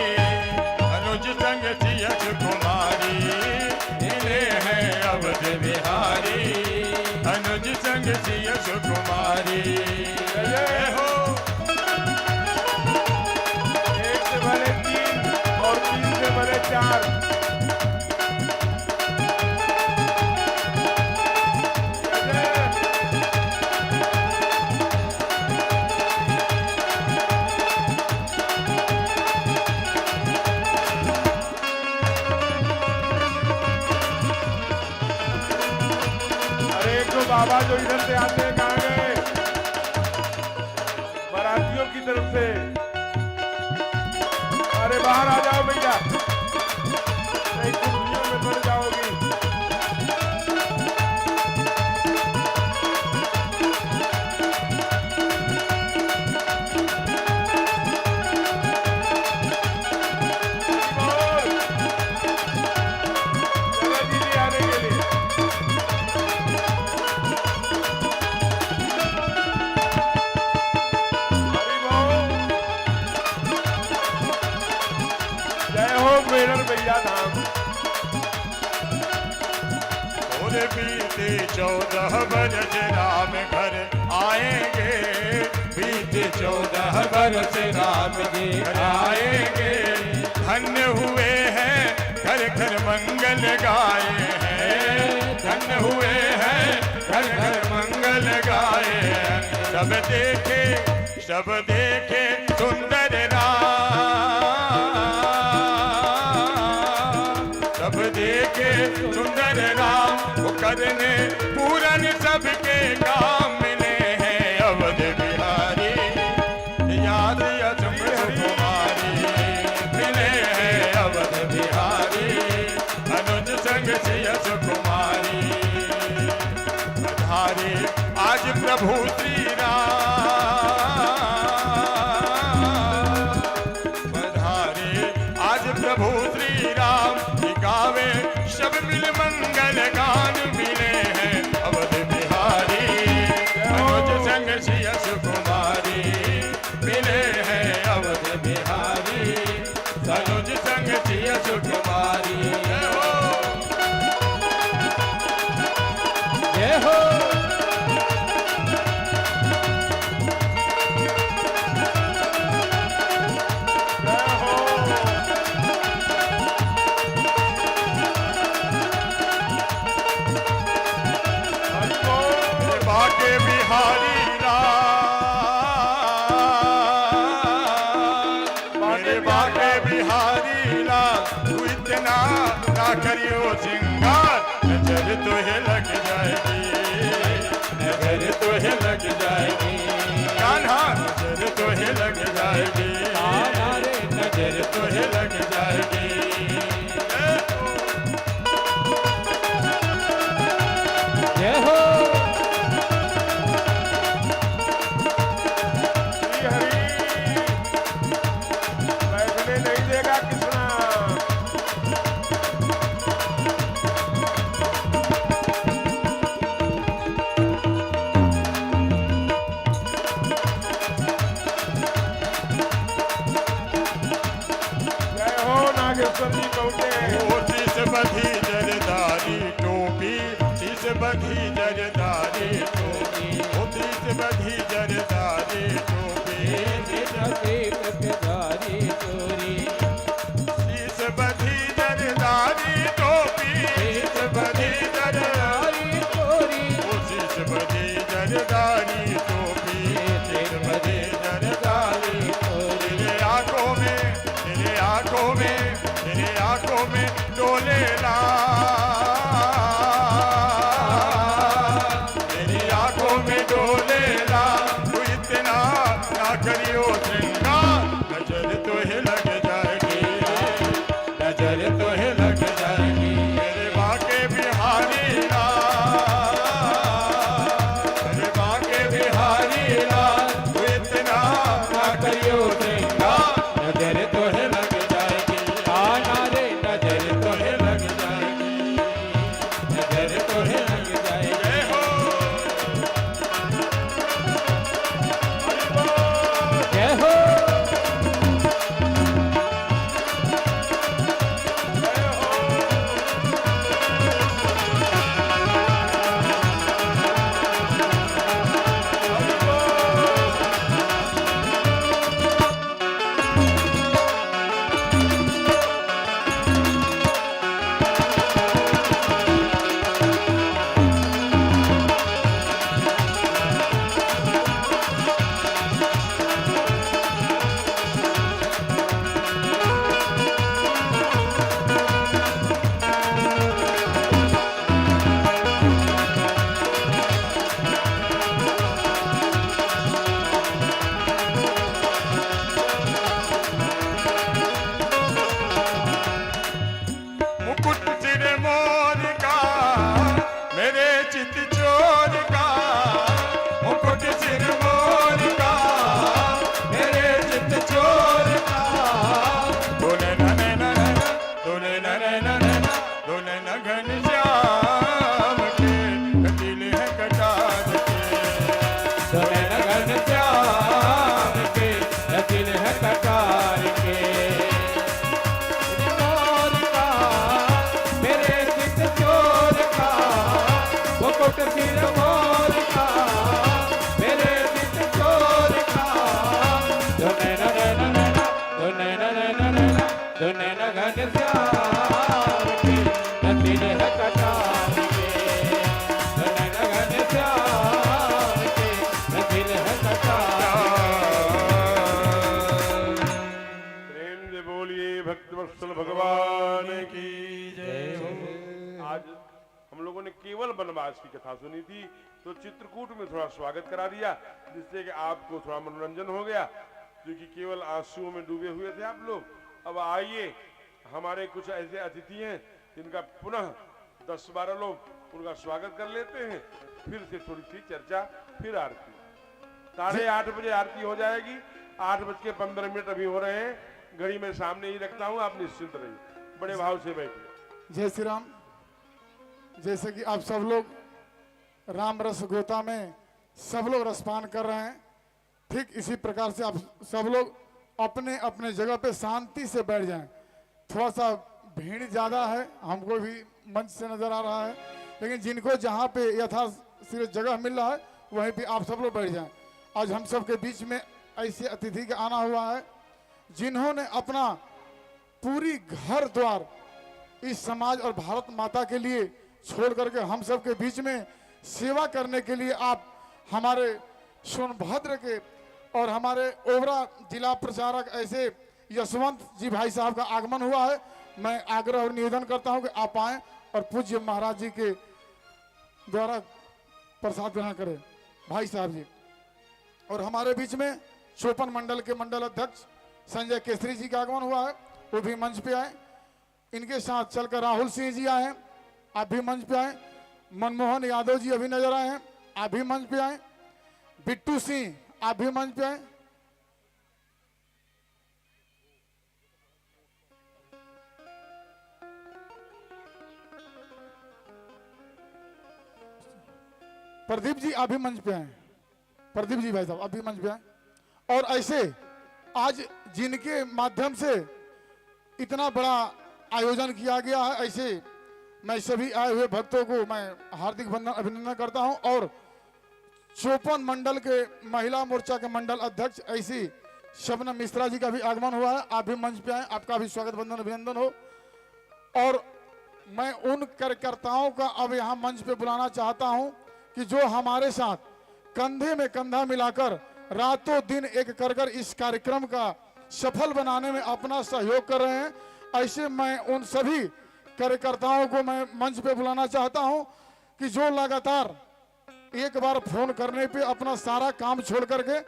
अनुज संग सियस कुमारी, मिले हैं अवध बिहारी अनुज संग सियस कुमारी। जय हो। 1 से भले 3 और 3 से भले 4। बाबा जो इधर से आते हैं कहाँ गए? बारातियों की तरफ से। अरे बाहर आ जाओ भैया, नहीं कुर्सियों में बढ़ जाओगी। चलो दीदी आने के लिए। भैया धाम। और बीते 14 बरस राम घर आएंगे, बीते 14 बरस राम जी आएंगे, धन्य हुए हैं घर घर मंगल गाए हैं, धन्य हुए हैं घर घर मंगल गाए हैं। सब देखे सुंदर राम, सब देखे सुंदर राम, वो करने पूरन सबके काम, मिले हैं अवध बिहारी याद अजमेर कुमारी, मिले हैं अवध बिहारी अनुज संग सियस कुमारी। पधारे आज प्रभु श्री राम, पधारे आज प्रभु श्री राम, गावे सब मिल मंगल गान, मिले हैं अवध बिहारी अनुज संग सियस कुमारी, मिले हैं अवध बिहारी अनुज संग सियस कुमारी। जय हो। करियो सिंगार, नजर तुहे लग जाएगी, नजर तुहे लग जाएगी, कान्हा नजर तुहे लग जाएगी, नजर तुहे लग जाएगी। नागेश्वर जी पहुंचे। ओ शीश बधी जरदारी टोपी, शीश बधी जरदारी टोपी, ओ शीश बधी जरदारी टोपी, शीश बधी जरदारी टोपी, शीश बधी जरदारी टोपी, ओ शीश बधी जरदारी टोपी, शीश बधी जरदारी टोपी। तेरे आंखों में, तेरे आंखों में, तेरे आंखों में डोले ला, तेरी आंखों में डोले ला, तू इतना ना करियो श्रृंगार, नजर तो है लग जाएगी, नजर तो है लग जाएगी मेरे बाके बिहारी लाल, मेरे बाके बिहारी लाल, तू इतना ना करियो श्रृंगार, नजर तो है लग जाएगी, आना रे नजर तो है लग जाएगी, नजर तो है लग जाएगी। जय हो, जय हो, मुकुट सिर मोर का, मेरे चित चोर का, मुकुट सिर मोर का, मेरे चित चोर का, डोले नन नन, डोले नन नन, डोले नगन श्याम के, कटिल है कटार के, डोले नगन श्याम के, कटिल है कटार के। मोर का, मेरे चित चोर का, मुकुट सिर मोर का, मेरे चित चोर का, धुने नन नन, धुने नन नन, धुने नगन श्याम के, कटिल है कटार के, धुने नगन श्याम के, कटिल है कटार। प्रेम से बोलिए भक्तवत्सल भगवान की जय हो। आज हम लोगों ने केवल वनवास की कथा सुनी थी, तो चित्रकूट में थोड़ा स्वागत करा दिया, जिससे कि आपको थोड़ा मनोरंजन हो गया, क्योंकि केवल आंसुओं में डूबे हुए थे आप लोग। अब आइए, हमारे कुछ ऐसे अतिथि हैं जिनका पुनः 10-12 लोग उनका स्वागत कर लेते हैं, फिर से थोड़ी सी चर्चा, फिर आरती। 8:30 बजे आरती हो जाएगी, 8:15 अभी हो रहे हैं, घड़ी में सामने ही रखता हूँ, आप निश्चिंत रहिए, बड़े भाव से बैठिए। जय श्री राम। जैसे कि आप सब लोग राम रस गोता में सब लोग रसपान कर रहे हैं, ठीक इसी प्रकार से आप सब लोग अपने अपने जगह पे शांति से बैठ जाएं। थोड़ा सा भीड़ ज्यादा है, हमको भी मंच से नजर आ रहा है, लेकिन जिनको जहाँ पे यथाशीघ्र जगह मिल रहा है वहीं पे आप सब लोग बैठ जाएं। आज हम सब के बीच में ऐसे अतिथि का आना हुआ है जिन्होंने अपना पूरी घर द्वार इस समाज और भारत माता के लिए छोड़ करके हम सब के बीच में सेवा करने के लिए आप हमारे सोनभद्र के और हमारे ओबरा जिला प्रचारक ऐसे यशवंत जी भाई साहब का आगमन हुआ है। मैं आग्रह और निवेदन करता हूं कि आप आएं और पूज्य महाराज जी के द्वारा प्रसाद ग्रहण करें भाई साहब जी। और हमारे बीच में चौपन मंडल के मंडल अध्यक्ष संजय केसरी जी का आगमन हुआ है, वो भी मंच पे आए। इनके साथ चलकर राहुल सिंह जी आए हैं, आप भी मंच पे आए। मनमोहन यादव जी अभी नजर आए हैं, आप भी मंच पे आए। बिट्टू सिंह आप भी मंच पे आए। प्रदीप जी आप भी मंच पे आए। प्रदीप जी भाई साहब आप भी मंच पे आए। और ऐसे आज जिनके माध्यम से इतना बड़ा आयोजन किया गया है। ऐसे मैं सभी आए हुए भक्तों को मैं हार्दिक अभिनंदन करता हूं। और 54 मंडल के महिला मोर्चा के मंडल अध्यक्ष ऐसी शबनम मिश्रा जी का भी आगमन हुआ है। आप भी मंच पे आए, आपका भी स्वागत बंदन अभिनंदन हो। और मैं उन कार्यकर्ताओं का अब यहाँ मंच पे बुलाना चाहता हूं कि जो हमारे साथ कंधे में कंधा मिलाकर रातों दिन एक कर इस कार्यक्रम का सफल बनाने में अपना सहयोग कर रहे हैं। ऐसे मैं उन सभी कार्यकर्ताओं को मैं मंच पे बुलाना चाहता हूं कि जो लगातार एक बार फोन करने पे अपना सारा काम छोड़ करके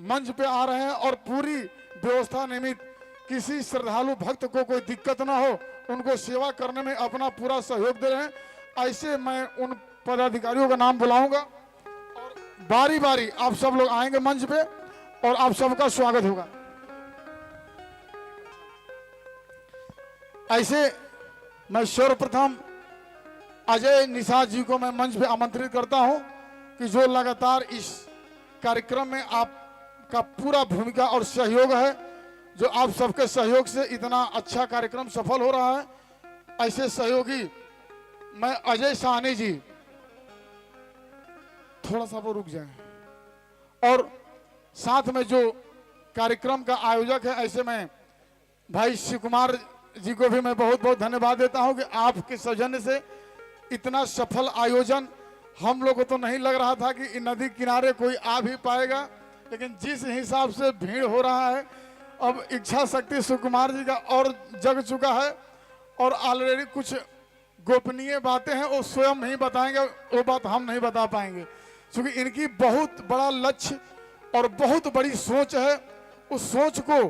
मंच पे आ रहे हैं और पूरी व्यवस्था निमित्त किसी श्रद्धालु भक्त को कोई दिक्कत ना हो, उनको सेवा करने में अपना पूरा सहयोग दे रहे हैं। ऐसे मैं उन पदाधिकारियों का नाम बुलाऊंगा और बारी बारी आप सब लोग आएंगे मंच पे और आप सबका स्वागत होगा। ऐसे मैं सर्वप्रथम अजय निषाद जी को मैं मंच पे आमंत्रित करता हूं कि जो लगातार इस कार्यक्रम में आपका पूरा भूमिका और सहयोग है, जो आप सबके सहयोग से इतना अच्छा कार्यक्रम सफल हो रहा है। ऐसे सहयोगी मैं अजय साहनी जी, थोड़ा सा वो रुक जाए। और साथ में जो कार्यक्रम का आयोजक है, ऐसे में भाई शिव कुमार जी को भी मैं बहुत बहुत धन्यवाद देता हूं कि आपके सौजन्य से इतना सफल आयोजन, हम लोग को तो नहीं लग रहा था कि नदी किनारे कोई आ भी पाएगा, लेकिन जिस हिसाब से भीड़ हो रहा है, अब इच्छा शक्ति सुकुमार जी का और जग चुका है। और ऑलरेडी कुछ गोपनीय बातें हैं वो स्वयं नहीं बताएंगे, वो बात हम नहीं बता पाएंगे, क्योंकि इनकी बहुत बड़ा लक्ष्य और बहुत बड़ी सोच है। उस सोच को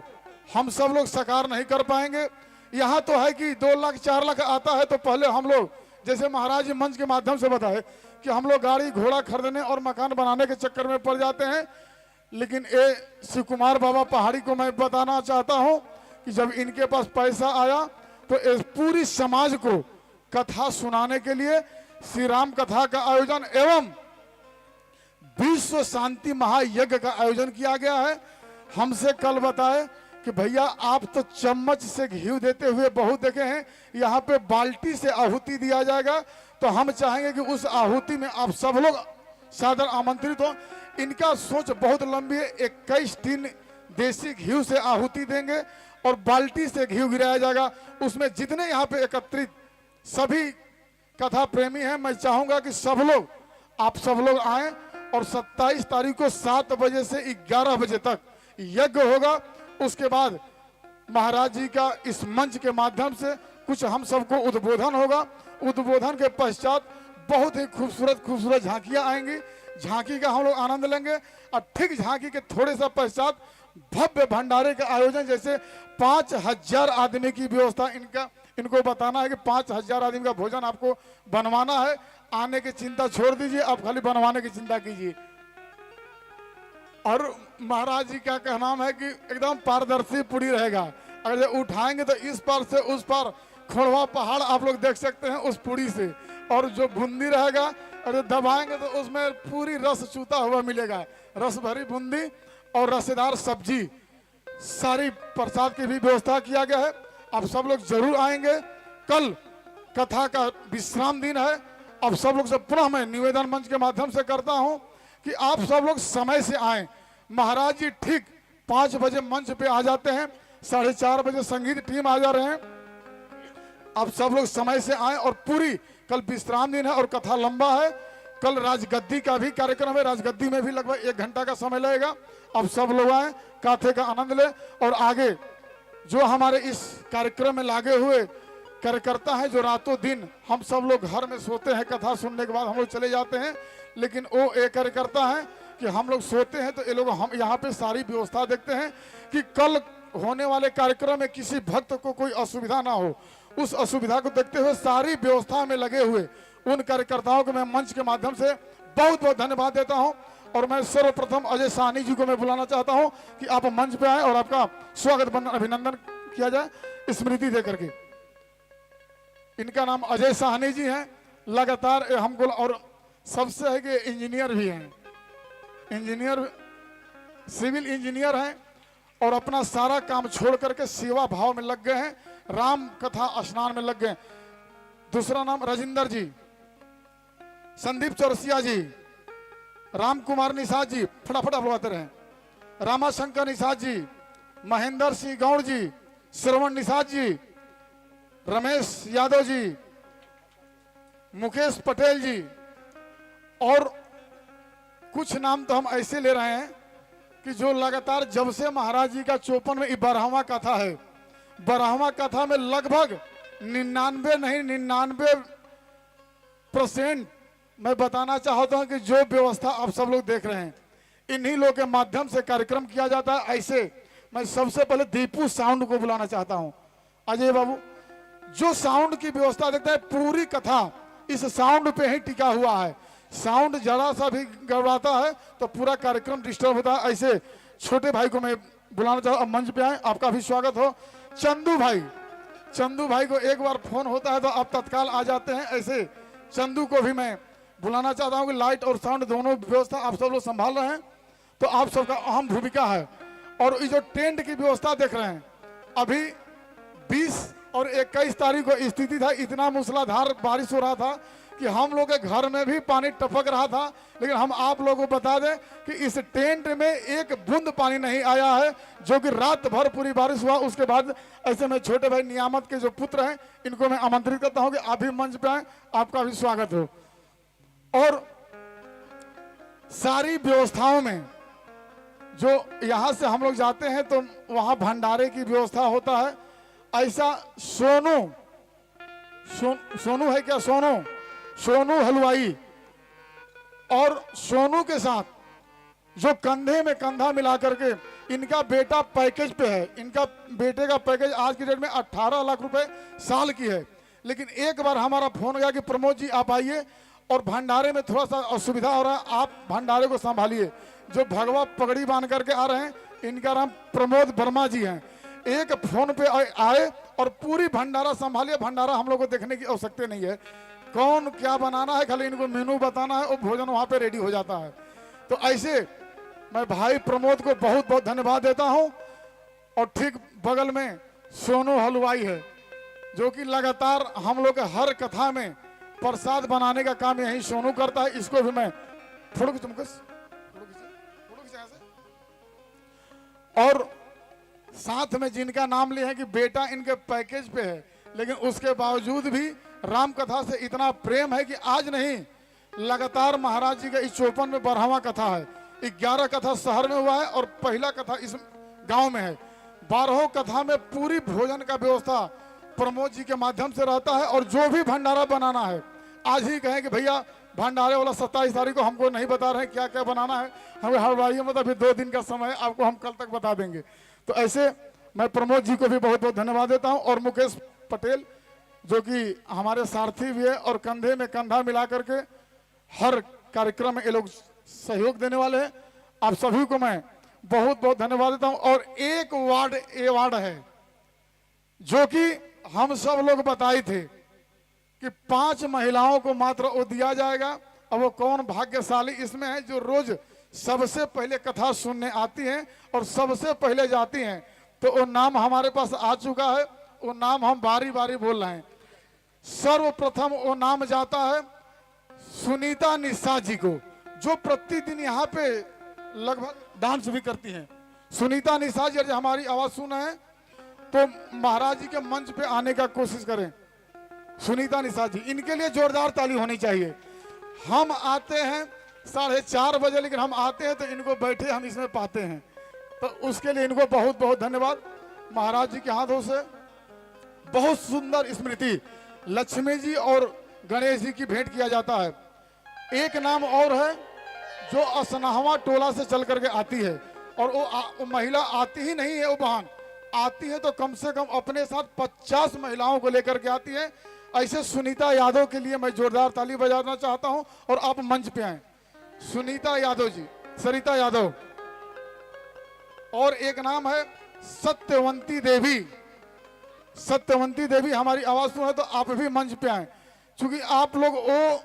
हम सब लोग साकार नहीं कर पाएंगे। यहाँ तो है कि 2 लाख 4 लाख आता है तो पहले हम लोग, जैसे महाराज जी मंच के माध्यम से बताए कि हम लोग गाड़ी घोड़ा खरीदने और मकान बनाने के चक्कर में पड़ जाते हैं। लेकिन ये शिव कुमार बाबा पहाड़ी को मैं बताना चाहता हूं कि जब इनके पास पैसा आया तो इस पूरी समाज को कथा सुनाने के लिए श्री राम कथा का आयोजन एवं विश्व शांति महायज्ञ का आयोजन किया गया है। हमसे कल बताए कि भैया आप तो चम्मच से घी देते हुए बहुत देखे हैं, यहाँ पे बाल्टी से आहुति दिया जाएगा। तो हम चाहेंगे कि उस आहुति में आप सब लोग सादर आमंत्रित हो। इनका सोच बहुत लंबी है। 21 टीन देसी घी से आहुति देंगे और बाल्टी से घी गिराया जाएगा। उसमें जितने यहाँ पे एकत्रित सभी कथा प्रेमी हैं, मैं चाहूंगा कि सब लोग, आप सब लोग आए और 27 तारीख को 7 बजे से 11 बजे तक यज्ञ होगा। उसके बाद महाराज जी का इस मंच के माध्यम से कुछ हम सबको उद्बोधन होगा। उद्बोधन के पश्चात बहुत ही खूबसूरत खूबसूरत झांकियां आएंगी। झांकी का हम लोग आनंद लेंगे और ठीक झांकी के थोड़े सा पश्चात भव्य भंडारे का आयोजन, जैसे 5000 आदमी की व्यवस्था इनको बताना है कि 5000 आदमी का भोजन आपको बनवाना है। आने की चिंता छोड़ दीजिए, आप खाली बनवाने की चिंता कीजिए। और महाराज जी का कहना है कि एकदम पारदर्शी पूरी रहेगा। अगर जब उठाएंगे तो इस पार से उस पार खोड़वा पहाड़ आप लोग देख सकते हैं उस पूरी से। और जो बूंदी रहेगा, अगर दबाएंगे तो उसमें पूरी रस चूता हुआ मिलेगा। रस भरी बूंदी और रसेदार सब्जी, सारी प्रसाद की भी व्यवस्था किया गया है। आप सब लोग जरूर आएंगे। कल कथा का विश्राम दिन है। अब सब लोग से पुनः मैं निवेदन मंच के माध्यम से करता हूं कि आप सब लोग समय से आए। महाराज जी ठीक 5 बजे मंच पे आ जाते हैं, 4:30 बजे संगीत टीम आ जा रहे हैं। आप सब लोग समय से आए और पूरी, कल विश्राम दिन है और कथा लंबा है। कल राजगद्दी का भी कार्यक्रम है, राजगद्दी में भी लगभग 1 घंटा का समय लगेगा। आप सब लोग आए, कथे का आनंद ले। और आगे जो हमारे इस कार्यक्रम में लगे हुए कार्यकर्ता हैं, जो रातों दिन हम सब लोग घर में सोते हैं, कथा सुनने के बाद हम लोग चले जाते हैं, लेकिन वो एक कार्यकर्ता है कि हम लोग सोते हैं तो ये लोग हम यहाँ पे सारी व्यवस्था देखते हैं कि कल होने वाले कार्यक्रम में किसी भक्त को कोई असुविधा ना हो। उस असुविधा को देखते हुए सारी व्यवस्था में लगे हुए उन कार्यकर्ताओं को मैं मंच के माध्यम से बहुत बहुत धन्यवाद देता हूं। और मैं सर्वप्रथम अजय साहनी जी को मैं बुलाना चाहता हूं कि आप मंच पे आए और आपका स्वागत अभिनंदन किया जाए स्मृति दे करके। इनका नाम अजय साहनी जी हैं। लगातार हमको, और सबसे है कि इंजीनियर भी हैं, इंजीनियर सिविल इंजीनियर हैं और अपना सारा काम छोड़ करके सेवा भाव में लग गए हैं, राम कथा स्नान में लग गए। दूसरा नाम राजेंद्र जी, संदीप चौरसिया जी, राम कुमार निषाद जी, फटाफट बुलाते रहे, रामाशंकर निषाद जी, महेंद्र सिंह गौड़ जी, श्रवण निषाद जी, रमेश यादव जी, मुकेश पटेल जी, और कुछ नाम तो हम ऐसे ले रहे हैं कि जो लगातार जब से महाराज जी का 54 में 12वां कथा है, 12वां कथा में लगभग 99% मैं बताना चाहता हूं कि जो व्यवस्था आप सब लोग देख रहे हैं, इन्हीं लोग के माध्यम से कार्यक्रम किया जाता है। ऐसे मैं सबसे पहले दीपू साउंड को बुलाना चाहता हूं। अजय बाबू, जो साउंड की व्यवस्था देखते हैं, पूरी कथा इस साउंड पे ही टिका हुआ है। साउंड जरा सा भी गड़बड़ाता है तो पूरा कार्यक्रम डिस्टर्ब होता है। ऐसे छोटे भाई को मैं बुलाना चाहूँ, अब मंच पे आए, आपका भी स्वागत हो। चंदू भाई, चंदू भाई को एक बार फोन होता है तो आप तत्काल आ जाते हैं। ऐसे चंदू को भी मैं बुलाना चाहता हूँ कि लाइट और साउंड दोनों व्यवस्था आप सब लोग संभाल रहे हैं, तो आप सबका अहम भूमिका है। और ये जो टेंट की व्यवस्था देख रहे हैं, अभी 20 और 21 तारीख को स्थिति था, इतना मूसलाधार बारिश हो रहा था कि हम लोग के घर में भी पानी टपक रहा था। लेकिन हम आप लोगों को बता दें कि इस टेंट में एक बूंद पानी नहीं आया है, जो कि रात भर पूरी बारिश हुआ। उसके बाद ऐसे में छोटे भाई नियामत के जो पुत्र हैं, इनको मैं आमंत्रित करता हूं कि आप भी मंच पे आए, आपका भी स्वागत हो। और सारी व्यवस्थाओं में जो यहां से हम लोग जाते हैं तो वहां भंडारे की व्यवस्था होता है। ऐसा सोनू है क्या, सोनू हलवाई, और सोनू के साथ जो कंधे में कंधा मिला करके इनका बेटा पैकेज पे है। इनका बेटे का पैकेज आज की डेट में 18 लाख रुपए साल की है। लेकिन एक बार हमारा फोन गया कि प्रमोद जी आप आइए, और भंडारे में थोड़ा सा असुविधा हो रहा है, आप भंडारे को संभालिए। जो भगवा पगड़ी बांध करके आ रहे हैं, इनका नाम प्रमोद वर्मा जी हैं। एक फोन पे आए और पूरी भंडारा संभालिए। भंडारा हम लोग को देखने की आवश्यकता नहीं है, कौन क्या बनाना है, खाली इनको मेनू बताना है और भोजन वहां पे रेडी हो जाता है। तो ऐसे मैं भाई प्रमोद को बहुत बहुत धन्यवाद देता हूं। और ठीक बगल में सोनू हलवाई है, जो कि लगातार हम लोग के हर कथा में प्रसाद बनाने का काम यही सोनू करता है। इसको भी मैं फोटो और साथ में जिनका नाम लिया है कि बेटा इनके पैकेज पे है, लेकिन उसके बावजूद भी राम कथा से इतना प्रेम है कि आज नहीं, लगातार महाराज जी का इस 54 में 12वां कथा है। 11 कथा शहर में हुआ है और पहला कथा इस गांव में है। 12 कथा में पूरी भोजन का व्यवस्था प्रमोद जी के माध्यम से रहता है। और जो भी भंडारा बनाना है, आज ही कहें कि भैया भंडारे वाला 27 तारीख को हमको नहीं बता रहे हैं क्या क्या बनाना है, हमें हलवाइयों में तो अभी 2 दिन का समय है, आपको हम कल तक बता देंगे। तो ऐसे मैं प्रमोद जी को भी बहुत बहुत धन्यवाद देता हूं। और मुकेश पटेल जो कि हमारे सारथी भी है और कंधे में कंधा मिला करके हर कार्यक्रम में ये लोग सहयोग देने वाले हैं, आप सभी को मैं बहुत बहुत धन्यवाद देता हूं। और एक वार्ड है जो कि हम सब लोग बताए थे कि 5 महिलाओं को मात्र वो दिया जाएगा। अब वो कौन भाग्यशाली इसमें है जो रोज सबसे पहले कथा सुनने आती हैं और सबसे पहले जाती हैं। तो वो नाम हमारे पास आ चुका है, वो नाम हम बारी बारी बोल रहे हैं। सर्वप्रथम वो नाम जाता है सुनीता निशा जी को, जो प्रतिदिन यहाँ पे लगभग डांस भी करती हैं। सुनीता निशा जी हमारी आवाज सुन रहे हैं तो महाराज जी के मंच पे आने का कोशिश करें। सुनीता निशा जी, इनके लिए जोरदार ताली होनी चाहिए। हम आते हैं 4:30 बजे, लेकिन हम आते हैं तो इनको बैठे हम इसमें पाते हैं, तो उसके लिए इनको बहुत बहुत धन्यवाद। महाराज जी के हाथों से बहुत सुंदर स्मृति लक्ष्मी जी और गणेश जी की भेंट किया जाता है। एक नाम और है जो असनाहवा टोला से चल करके आती है, और वो महिला आती ही नहीं है, वो बहन आती है तो कम से कम अपने साथ 50 महिलाओं को लेकर के आती है। ऐसे सुनीता यादव के लिए मैं जोरदार ताली बजाना चाहता हूं और आप मंच पे आए। सुनीता यादव जी, सरिता यादव। और एक नाम है सत्यवंती देवी। सत्यवंती देवी हमारी आवाज सुन है तो आप भी मंच पे आए, क्योंकि आप लोग वो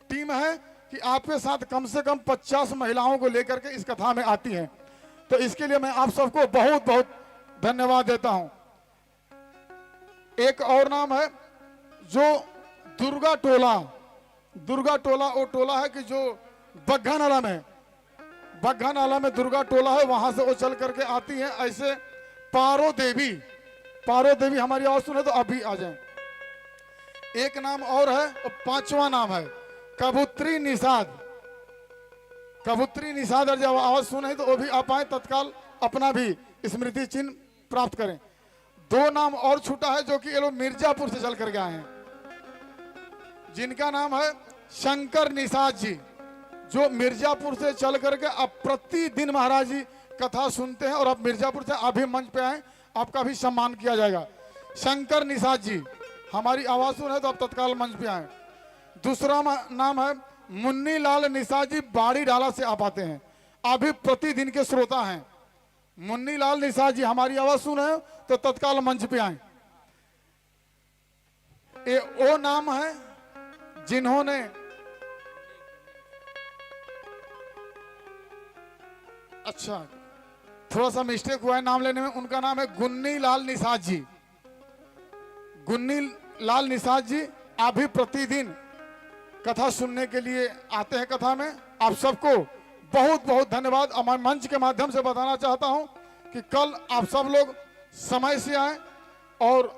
टीम है कि आपके साथ कम से कम 50 महिलाओं को लेकर के इस कथा में आती हैं। तो इसके लिए मैं आप सबको बहुत बहुत धन्यवाद देता हूं। एक और नाम है जो दुर्गा टोला। दुर्गा टोला वो टोला है कि जो बग्घा नाला में, बग्घा नाला में दुर्गा टोला है, वहां से वो चल करके आती है। ऐसे पारो देवी, पारो देवी हमारी आवाज सुने तो अभी आ जाएं। एक नाम और है, पांचवा नाम है कबूतरी निषाद। कबूतरी निषाद और जब आवाज सुने तो वो भी आप आए, तत्काल अपना भी स्मृति चिन्ह प्राप्त करें। दो नाम और छूटा है जो कि ये लोग मिर्जापुर से चल करके आए हैं, जिनका नाम है शंकर निषाद जी, जो मिर्जापुर से चल करके अब प्रतिदिन महाराज जी कथा सुनते हैं। और अब मिर्जापुर से आप भी मंच पे आए, आपका भी सम्मान किया जाएगा। शंकर निषाद जी हमारी आवाज सुने तो आप तत्काल मंच पे आए। दूसरा नाम है मुन्नी लाल निषाद जी, बाड़ी डाला से आप आते हैं, आप भी प्रतिदिन के श्रोता हैं। मुन्नी लाल निषाद जी हमारी आवाज सुने तो तत्काल मंच पे आए। ये वो नाम है जिन्होंने अच्छा थोड़ा सा मिस्टेक हुआ है नाम लेने में, उनका नाम है गुन्नी लाल निषाद जी। गुन्नी लाल निषाद जी आप भी प्रतिदिन कथा सुनने के लिए आते हैं कथा में। आप सबको बहुत बहुत धन्यवाद। और मैं मंच के माध्यम से बताना चाहता हूं कि कल आप सब लोग समय से आए और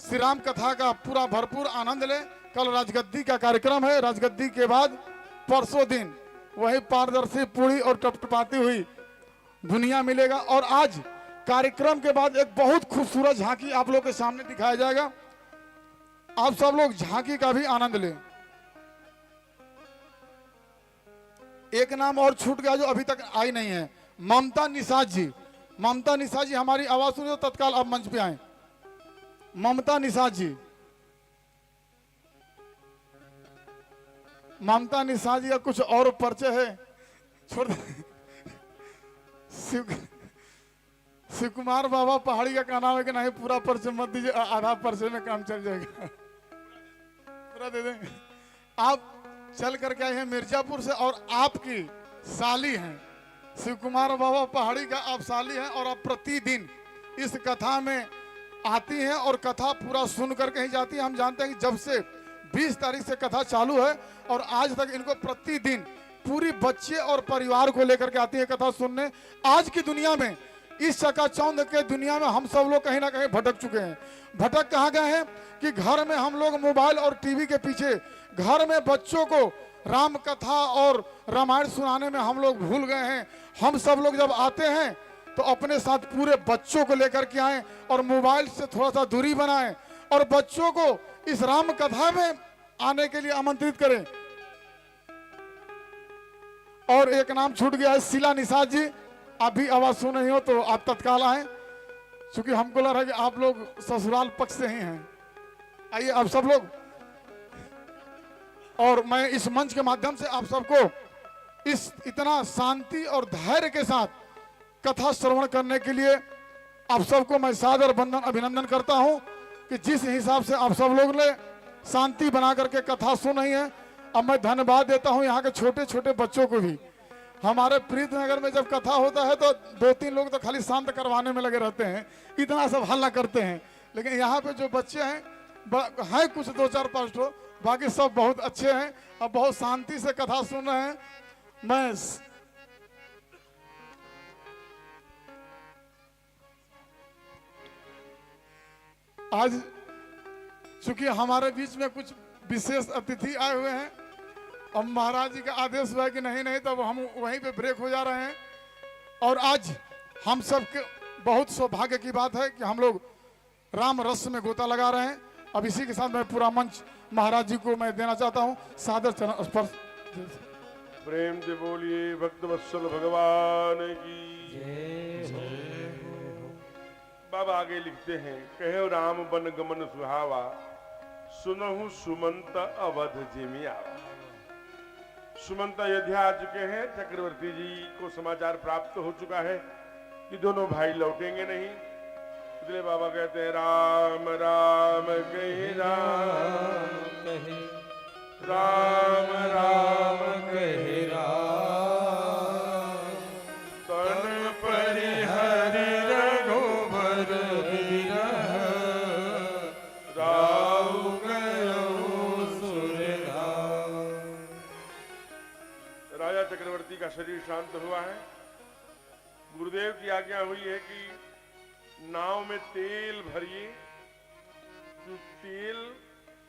श्री राम कथा का पूरा भरपूर आनंद लें। कल राजगद्दी का कार्यक्रम है, राजगद्दी के बाद परसों दिन वही पारदर्शी पूरी और टपटपाती हुई दुनिया मिलेगा। और आज कार्यक्रम के बाद एक बहुत खूबसूरत झांकी आप लोग के सामने दिखाया जाएगा। आप सब लोग झांकी का भी आनंद लें। एक नाम और छूट गया जो अभी तक आई नहीं है, ममता निषाद जी। ममता निषाद जी हमारी आवाज सुने तो तत्काल आप मंच पे आए। ममता निषाद जी, ममता निषाद जी का कुछ और परिचय है, छोड़ शिव कुमार बाबा पहाड़ी का नाम है कि नहीं, पूरा परिचय मत दीजिए, आधा परिचय में काम चल जाएगा, पूरा दे दें। आप चल करके आए हैं मिर्जापुर से और आपकी साली हैं, शिव कुमार बाबा पहाड़ी का आप साली हैं। और आप प्रतिदिन इस कथा में आती हैं और कथा पूरा सुन करके ही जाती हैं। हम जानते हैं कि जब से 20 तारीख से कथा चालू है और आज तक इनको प्रतिदिन पूरी बच्चे और परिवार को लेकर के आती है कथा सुनने। आज की दुनिया में, इस चकाचौंध के दुनिया में हम सब लोग कहीं ना कहीं भटक चुके हैं। भटक कहाँ गए हैं कि घर में हम लोग मोबाइल और टीवी के पीछे, घर में बच्चों को राम कथा और रामायण सुनाने में हम लोग भूल गए हैं। हम सब लोग जब आते हैं तो अपने साथ पूरे बच्चों को लेकर के आए और मोबाइल से थोड़ा सा दूरी बनाएं और बच्चों को इस राम कथा में आने के लिए आमंत्रित करें। और एक नाम छूट गया है, शीला निषाद जी। आप भी आवाज सुन रही हो तो आप तत्काल आए, क्योंकि हमको लग रहा है कि आप लोग ससुराल पक्ष से ही हैं। आइए आप सब लोग। और मैं इस मंच के माध्यम से आप सबको इस इतना शांति और धैर्य के साथ कथा श्रवण करने के लिए आप सबको मैं सादर वंदन अभिनंदन करता हूं कि जिस हिसाब से आप सब लोग ने शांति बना करके कथा सुन रही है। अब मैं धन्यवाद देता हूं यहाँ के छोटे छोटे बच्चों को भी। हमारे प्रीतनगर में जब कथा होता है तो 2-3 लोग तो खाली शांत करवाने में लगे रहते हैं, इतना सब हल्ला करते हैं। लेकिन यहाँ पे जो बच्चे हैं कुछ 2-4-5 ठो, बाकी सब बहुत अच्छे हैं और बहुत शांति से कथा सुन रहे हैं। मैं आज चूंकि हमारे बीच में कुछ विशेष अतिथि आए हुए हैं और महाराज जी का आदेश हुआ है कि नहीं तब हम वहीं पे ब्रेक हो जा रहे हैं। और आज हम सबके बहुत सौभाग्य की बात है कि हम लोग राम रस में गोता लगा रहे हैं। अब इसी के साथ मैं पूरा मंच महाराज जी को मैं देना चाहता हूं, सादर चरण स्पर्श। प्रेम से बोलिए भक्तवत्सल भगवान की। बाबा आगे लिखते हैं, कहे राम बन गमन सुहावा, सुनहु सुमंत अवध जिमि आवा। सुमंत अयोध्या आ चुके हैं। चक्रवर्ती जी को समाचार प्राप्त हो चुका है कि दोनों भाई लौटेंगे नहीं। इसलिए बाबा कहते हैं राम राम कहे राम कहे, राम राम कहे राम, तन पर का शरीर शांत हुआ है। गुरुदेव की आज्ञा हुई है कि नाव में तेल भरिए। जो तेल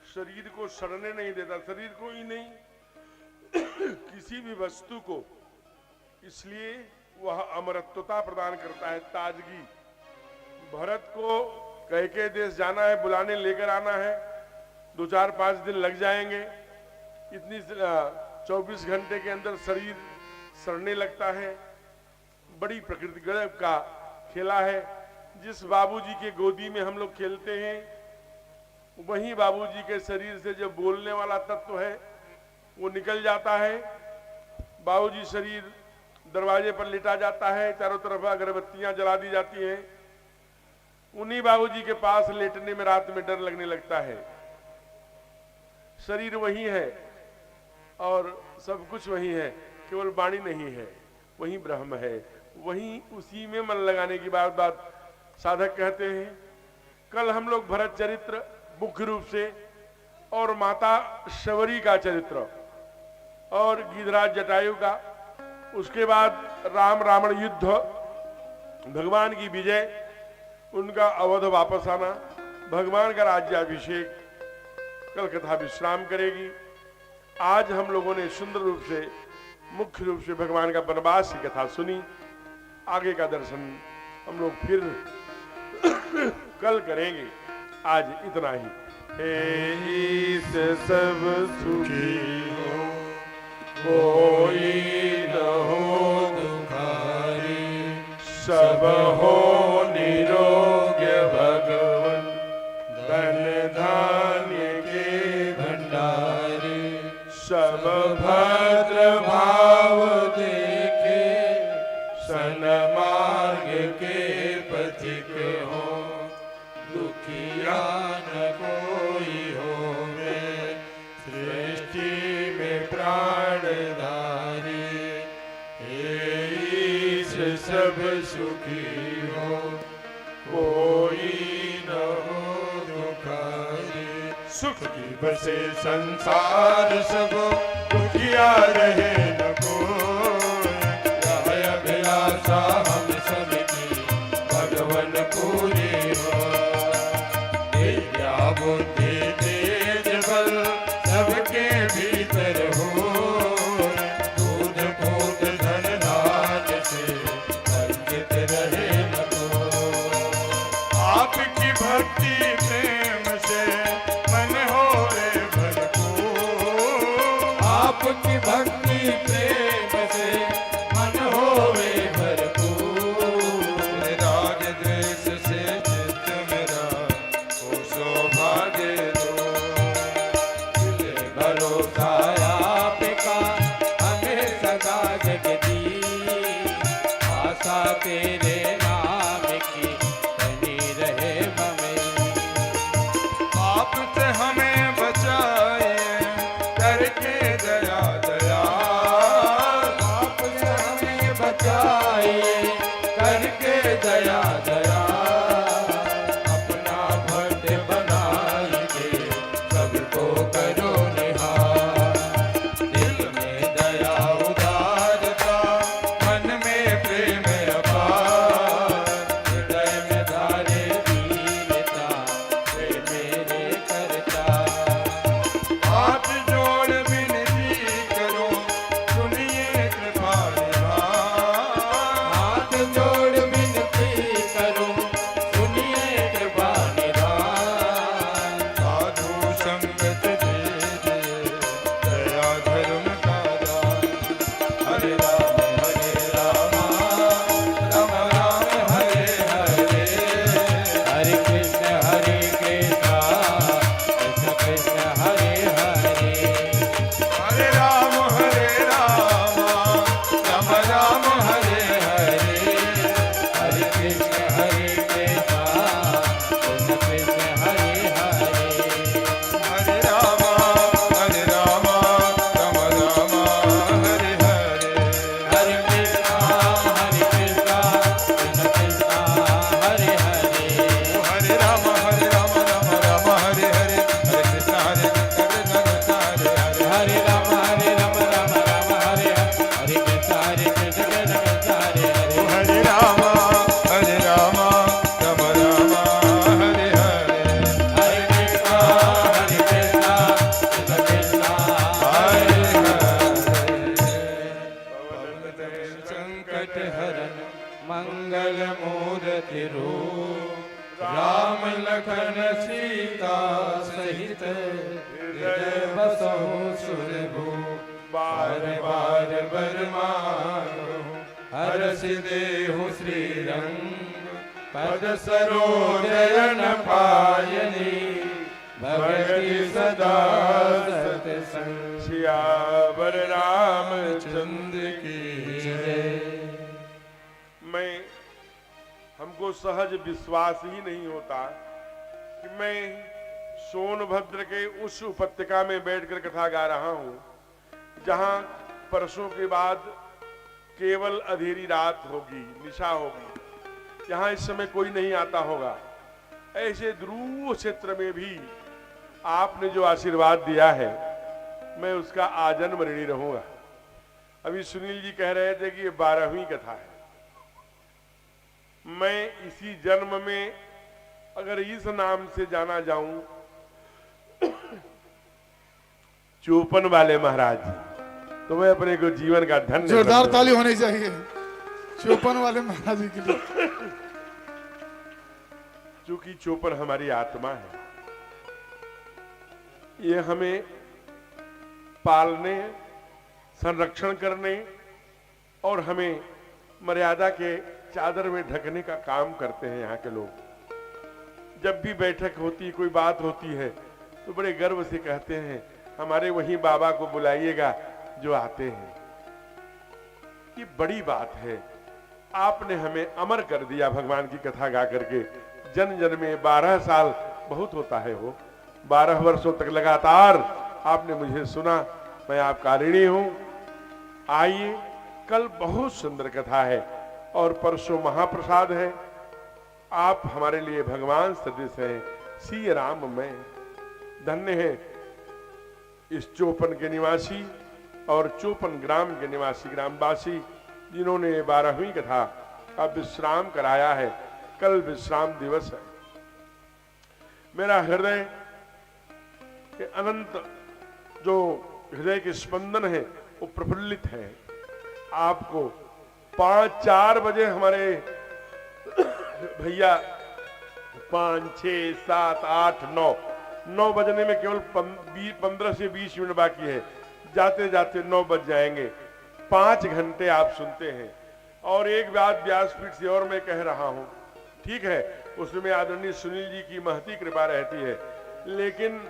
शरीर को सड़ने नहीं देता, शरीर को ही नहीं किसी भी वस्तु को, इसलिए वह अमरत्वता प्रदान करता है, ताजगी। भरत को कैके देश जाना है, बुलाने लेकर आना है, 2-4-5 दिन लग जाएंगे। इतनी 24 घंटे के अंदर शरीर सड़ने लगता है। बड़ी प्रकृति गजब का खेला है। जिस बाबूजी के गोदी में हम लोग खेलते हैं, वही बाबूजी के शरीर से जो बोलने वाला तत्व है वो निकल जाता है। बाबूजी शरीर दरवाजे पर लिटा जाता है, चारों तरफ अगरबत्तियां जला दी जाती हैं। उन्हीं बाबूजी के पास लेटने में रात में डर लगने लगता है। शरीर वही है और सब कुछ वही है, केवल वाणी नहीं है, वही ब्रह्म है। वही उसी में मन लगाने की बात साधक कहते हैं। कल हम लोग भरत चरित्र मुख्य रूप से और माता शबरी का चरित्र और गिरिराज जटायु का, उसके बाद राम रावण युद्ध, भगवान की विजय, उनका अवध वापस आना, भगवान का राज्याभिषेक, कल कथा विश्राम करेगी। आज हम लोगों ने सुंदर रूप से मुख्य रूप से भगवान का वनवास की कथा सुनी। आगे का दर्शन हम लोग फिर कल करेंगे। आज इतना ही। हे ईश सब सुखी हो, कोई न हो दुखारी, सब हो निरोग्य भगवन, धन धान्य के भंडारी, सब भद्र भाव देखे, सन्मार्ग के पथिक हो, दुखिया न कोई होवे, सृष्टि में प्राणधारी। हे ईश सब सुखी हो, कोई न हो दुखारी। सुख की बसे संसार सब, दुखिया रहे न कोई। यह अभिलाषा हम सबकी भगवन पूरी हो। विद्या बुद्धि तेज बल सबके भीतर हो, दूध पूत धन धान्य से वंचित रहे न कोई। आपकी भक्ति प्रेम से मन होवे भरपूर, आपकी भक्ति प्रेम से मन होवे भरपूर। राग द्वेष से चित्त मेरा हो सौभाग्य दो। सहित हृदय बसहु सुरभु बार बार बर मांगो हरष देहु श्री रंग पद सरोजन पायनी भगति सदा सतसंग सियावर रामचंद्र की जय। हमको सहज विश्वास ही नहीं होता कि मैं सोनभद्र के उस उपत्यका में बैठकर कथा गा रहा हूं जहां परसों के बाद केवल अंधेरी रात होगी, निशा होगी, यहां इस समय कोई नहीं आता होगा। ऐसे ध्रुव क्षेत्र में भी आपने जो आशीर्वाद दिया है मैं उसका आजन्म ऋणी रहूंगा। अभी सुनील जी कह रहे थे कि ये 12वीं कथा है। मैं इसी जन्म में अगर इस नाम से जाना जाऊं चौपन वाले महाराज तो मैं अपने को जीवन का धन्य जोरदार ताली होनी चाहिए चौपन वाले महाराज जी के लिए। चूंकि चौपन हमारी आत्मा है, ये हमें पालने, संरक्षण करने और हमें मर्यादा के चादर में ढकने का काम करते हैं। यहाँ के लोग जब भी बैठक होती, कोई बात होती है तो बड़े गर्व से कहते हैं हमारे वही बाबा को बुलाइएगा जो आते हैं। ये बड़ी बात है, आपने हमें अमर कर दिया भगवान की कथा गा करके। जन जन में 12 साल बहुत होता है, वो 12 वर्षों तक लगातार आपने मुझे सुना, मैं आपका ऋणी हूं। आइए, कल बहुत सुंदर कथा है और परसों महाप्रसाद है। आप हमारे लिए भगवान सदृश हैं। सी राम में धन्य है इस चौपन के निवासी और चौपन ग्राम के निवासी ग्रामवासी जिन्होंने 12वीं कथा का विश्राम कराया है। कल विश्राम दिवस है। मेरा हृदय के अनंत जो हृदय के स्पंदन है वो प्रफुल्लित है। आपको 5-4 बजे हमारे भैया 5, 6, 7, 8, 9 बजने में केवल 15 से 20 मिनट बाकी है। जाते जाते 9 बज जाएंगे। 5 घंटे आप सुनते हैं। और एक बात व्यासपीठ से और मैं कह रहा हूं, ठीक है उसमें आदरणीय सुनील जी की महती कृपा रहती है, लेकिन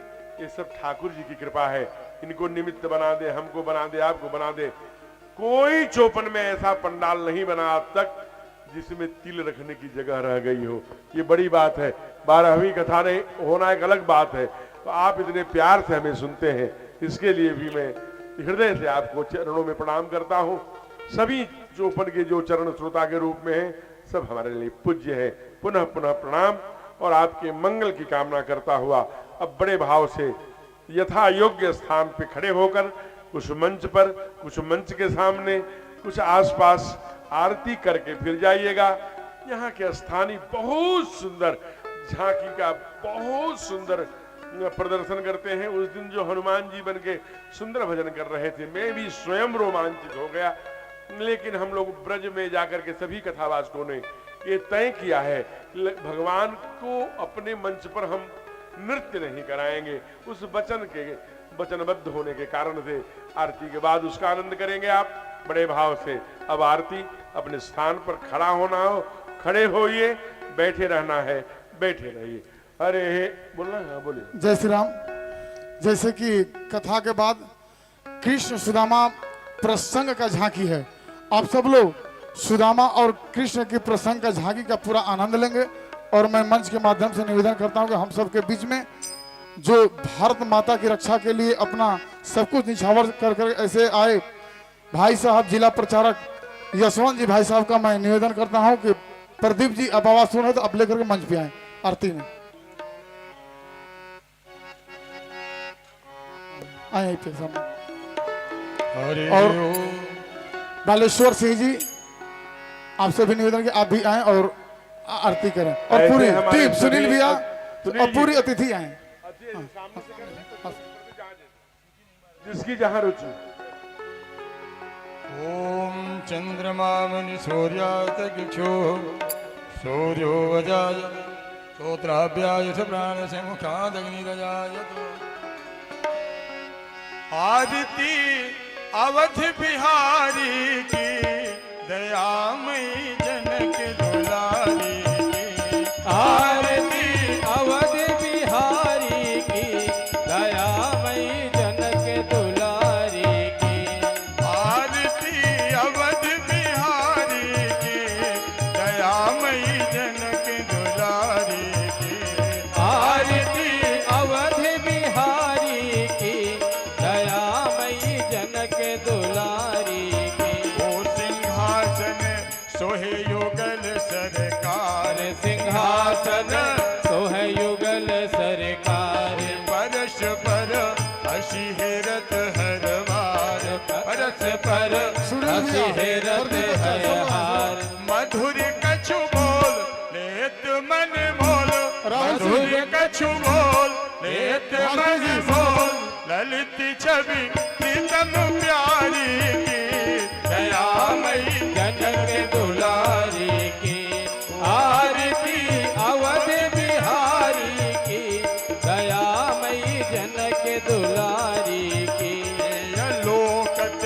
ये सब ठाकुर जी की कृपा है। इनको निमित्त बना दे, हमको बना दे, आपको बना दे। कोई चौपन में ऐसा पंडाल नहीं बना आज तक जिसमें तिल रखने की जगह रह गई हो। ये बड़ी बात है। 12वीं कथा नहीं होना एक अलग बात है। तो आप इतने प्यार से हमें सुनते हैं, इसके लिए भी मैं हृदय से आपको चरणों में प्रणाम करता हूं। सभी चौपन के जो चरण श्रोता के रूप में हैं, सब हमारे लिए पूज्य है। पुनः पुनः प्रणाम और आपके मंगल की कामना करता हुआ अब बड़े भाव से यथा योग्य स्थान पे खड़े होकर कुछ मंच पर, कुछ मंच के सामने, कुछ आसपास आरती करके फिर जाइएगा। यहाँ के स्थानीय बहुत सुंदर झांकी का बहुत सुंदर प्रदर्शन करते हैं। उस दिन जो हनुमान जी बन के सुंदर भजन कर रहे थे, मैं भी स्वयं रोमांचित हो गया। लेकिन हम लोग ब्रज में जाकर के सभी कथावाचकों ने ये तय किया है भगवान को अपने मंच पर हम नृत्य नहीं कराएंगे। उस वचन के वचनबद्ध होने के कारण से आरती के बाद उसका आनंद करेंगे आप बड़े भाव से। अब आरती अपने स्थान पर खड़ा होना हो, खड़े होइए, बैठे रहना है, बैठे रहिए। अरे बोलना है, बोलिए। जय श्री राम। जैसे कि कथा के बाद कृष्ण सुदामा प्रसंग का झांकी है, आप सब लोग सुदामा और कृष्ण के प्रसंग का झांकी का पूरा आनंद लेंगे। और मैं मंच के माध्यम से निवेदन करता हूं कि हम सबके बीच में जो भारत माता की रक्षा के लिए अपना सब कुछ निछावर कर ऐसे आए भाई साहब जिला प्रचारक यशवंत जी भाई साहब का मैं निवेदन करता हूं कि प्रदीप जी अब आवाज सुने तो अब लेकर के मंच पे आए आरती में आए थे सामने। और बालेश्वर सिंह जी आपसे भी निवेदन कि आप भी आए और आरती करें। और पूरी टीम सुनील भैया और पूरी अतिथि आए जिसकी जहां रुचि। ओम चंद्रमा मुनि सूर्यातकिक्षो सूर्यो वजाय स्तोत्राभ्यायुष प्राणस्य मुखादग्निरजायतो आरती अवध बिहारी की दयामयी जनक दुलारी की आरती अवध बिहारी की दयामयी जनक दुलारी की आरती अवध बिहारी की दयामयी जनक दुलारी की आरती अवध बिहारी की दयामयी जनक दुलारी की ओ सिंहासन सोहे युगल सरकार सिंहासन सोहे युगल सरकार परश पर हसी हेरत हर बार परस पर हसी हेरत है हार मधुर कछु बोल लेत मन मोल मधुर कछु बोल लेत मन मोल ललित छवि प्रीतम प्यारी की दयामयी जनक दुलारी की आरती अवध बिहारी की दयामयी जनक दुलारी की लोकत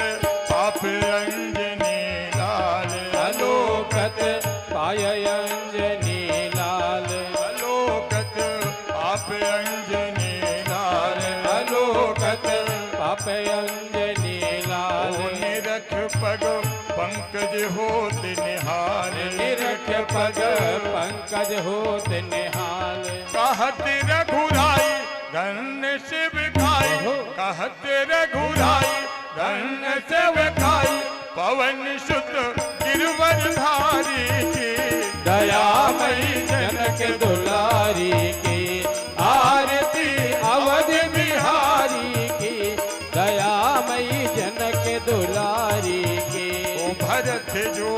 पाप अंजनी लाल अलोकत पाय अंजनी लाल लोकत पाप अंजनी लाल अलोकत पाप अंजनी लाल निरख पग पंकज होत निहाल निरख पग पंकज होत निहाल कहत रघुराई धन शिव खाई कहत रघुराई धन शिव खाई पवन सुत गिरवर धारी की दयामयी जनक दुलारी की आरती अवध बिहारी की दयामयी जनक दुलारी की ओ भरत जो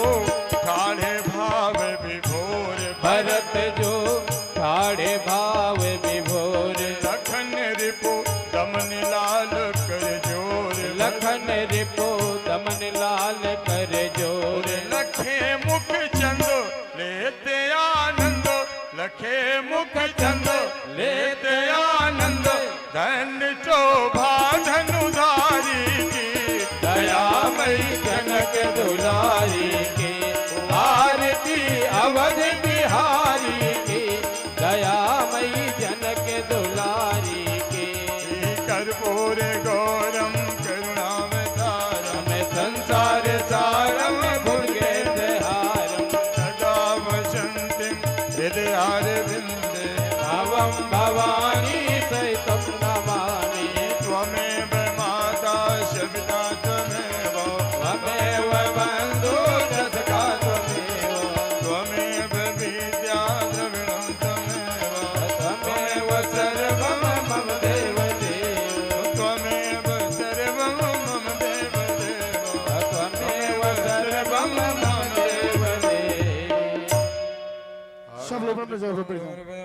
काढ़े भाव विभोर भरत जो ठाड़े भाव विभोर लखन रिपु दमन लाल कर जोर लखन रिपो दमन लाल कर जोर लखे मुख चंद लेते आनंद लखे मुख चंद लेते आनंद धन शोभा धनुधारी की दयामयी जनक दुलारी की आरती अवध बिहारी की दयामयी जनक दुलारी की कर्पूर गौरम करुणावतारम हमें संसार सारम भुगे हारम सदा वसन्तिं हृदयारविन्दे भवम भवानी सहितं नमामि त्वमेव माता सविता त्वमेव त्वमेव बन्धु सखा त्वमेव त्वमेव विद्या द्रविणं त्वमेव त्वमेव सर्वं मम देव देव त्वमेव सर्वं मम देवदेव त्वमेव सर्वं मम देव देव सब लोग अपने जगह पर बैठ जाओ।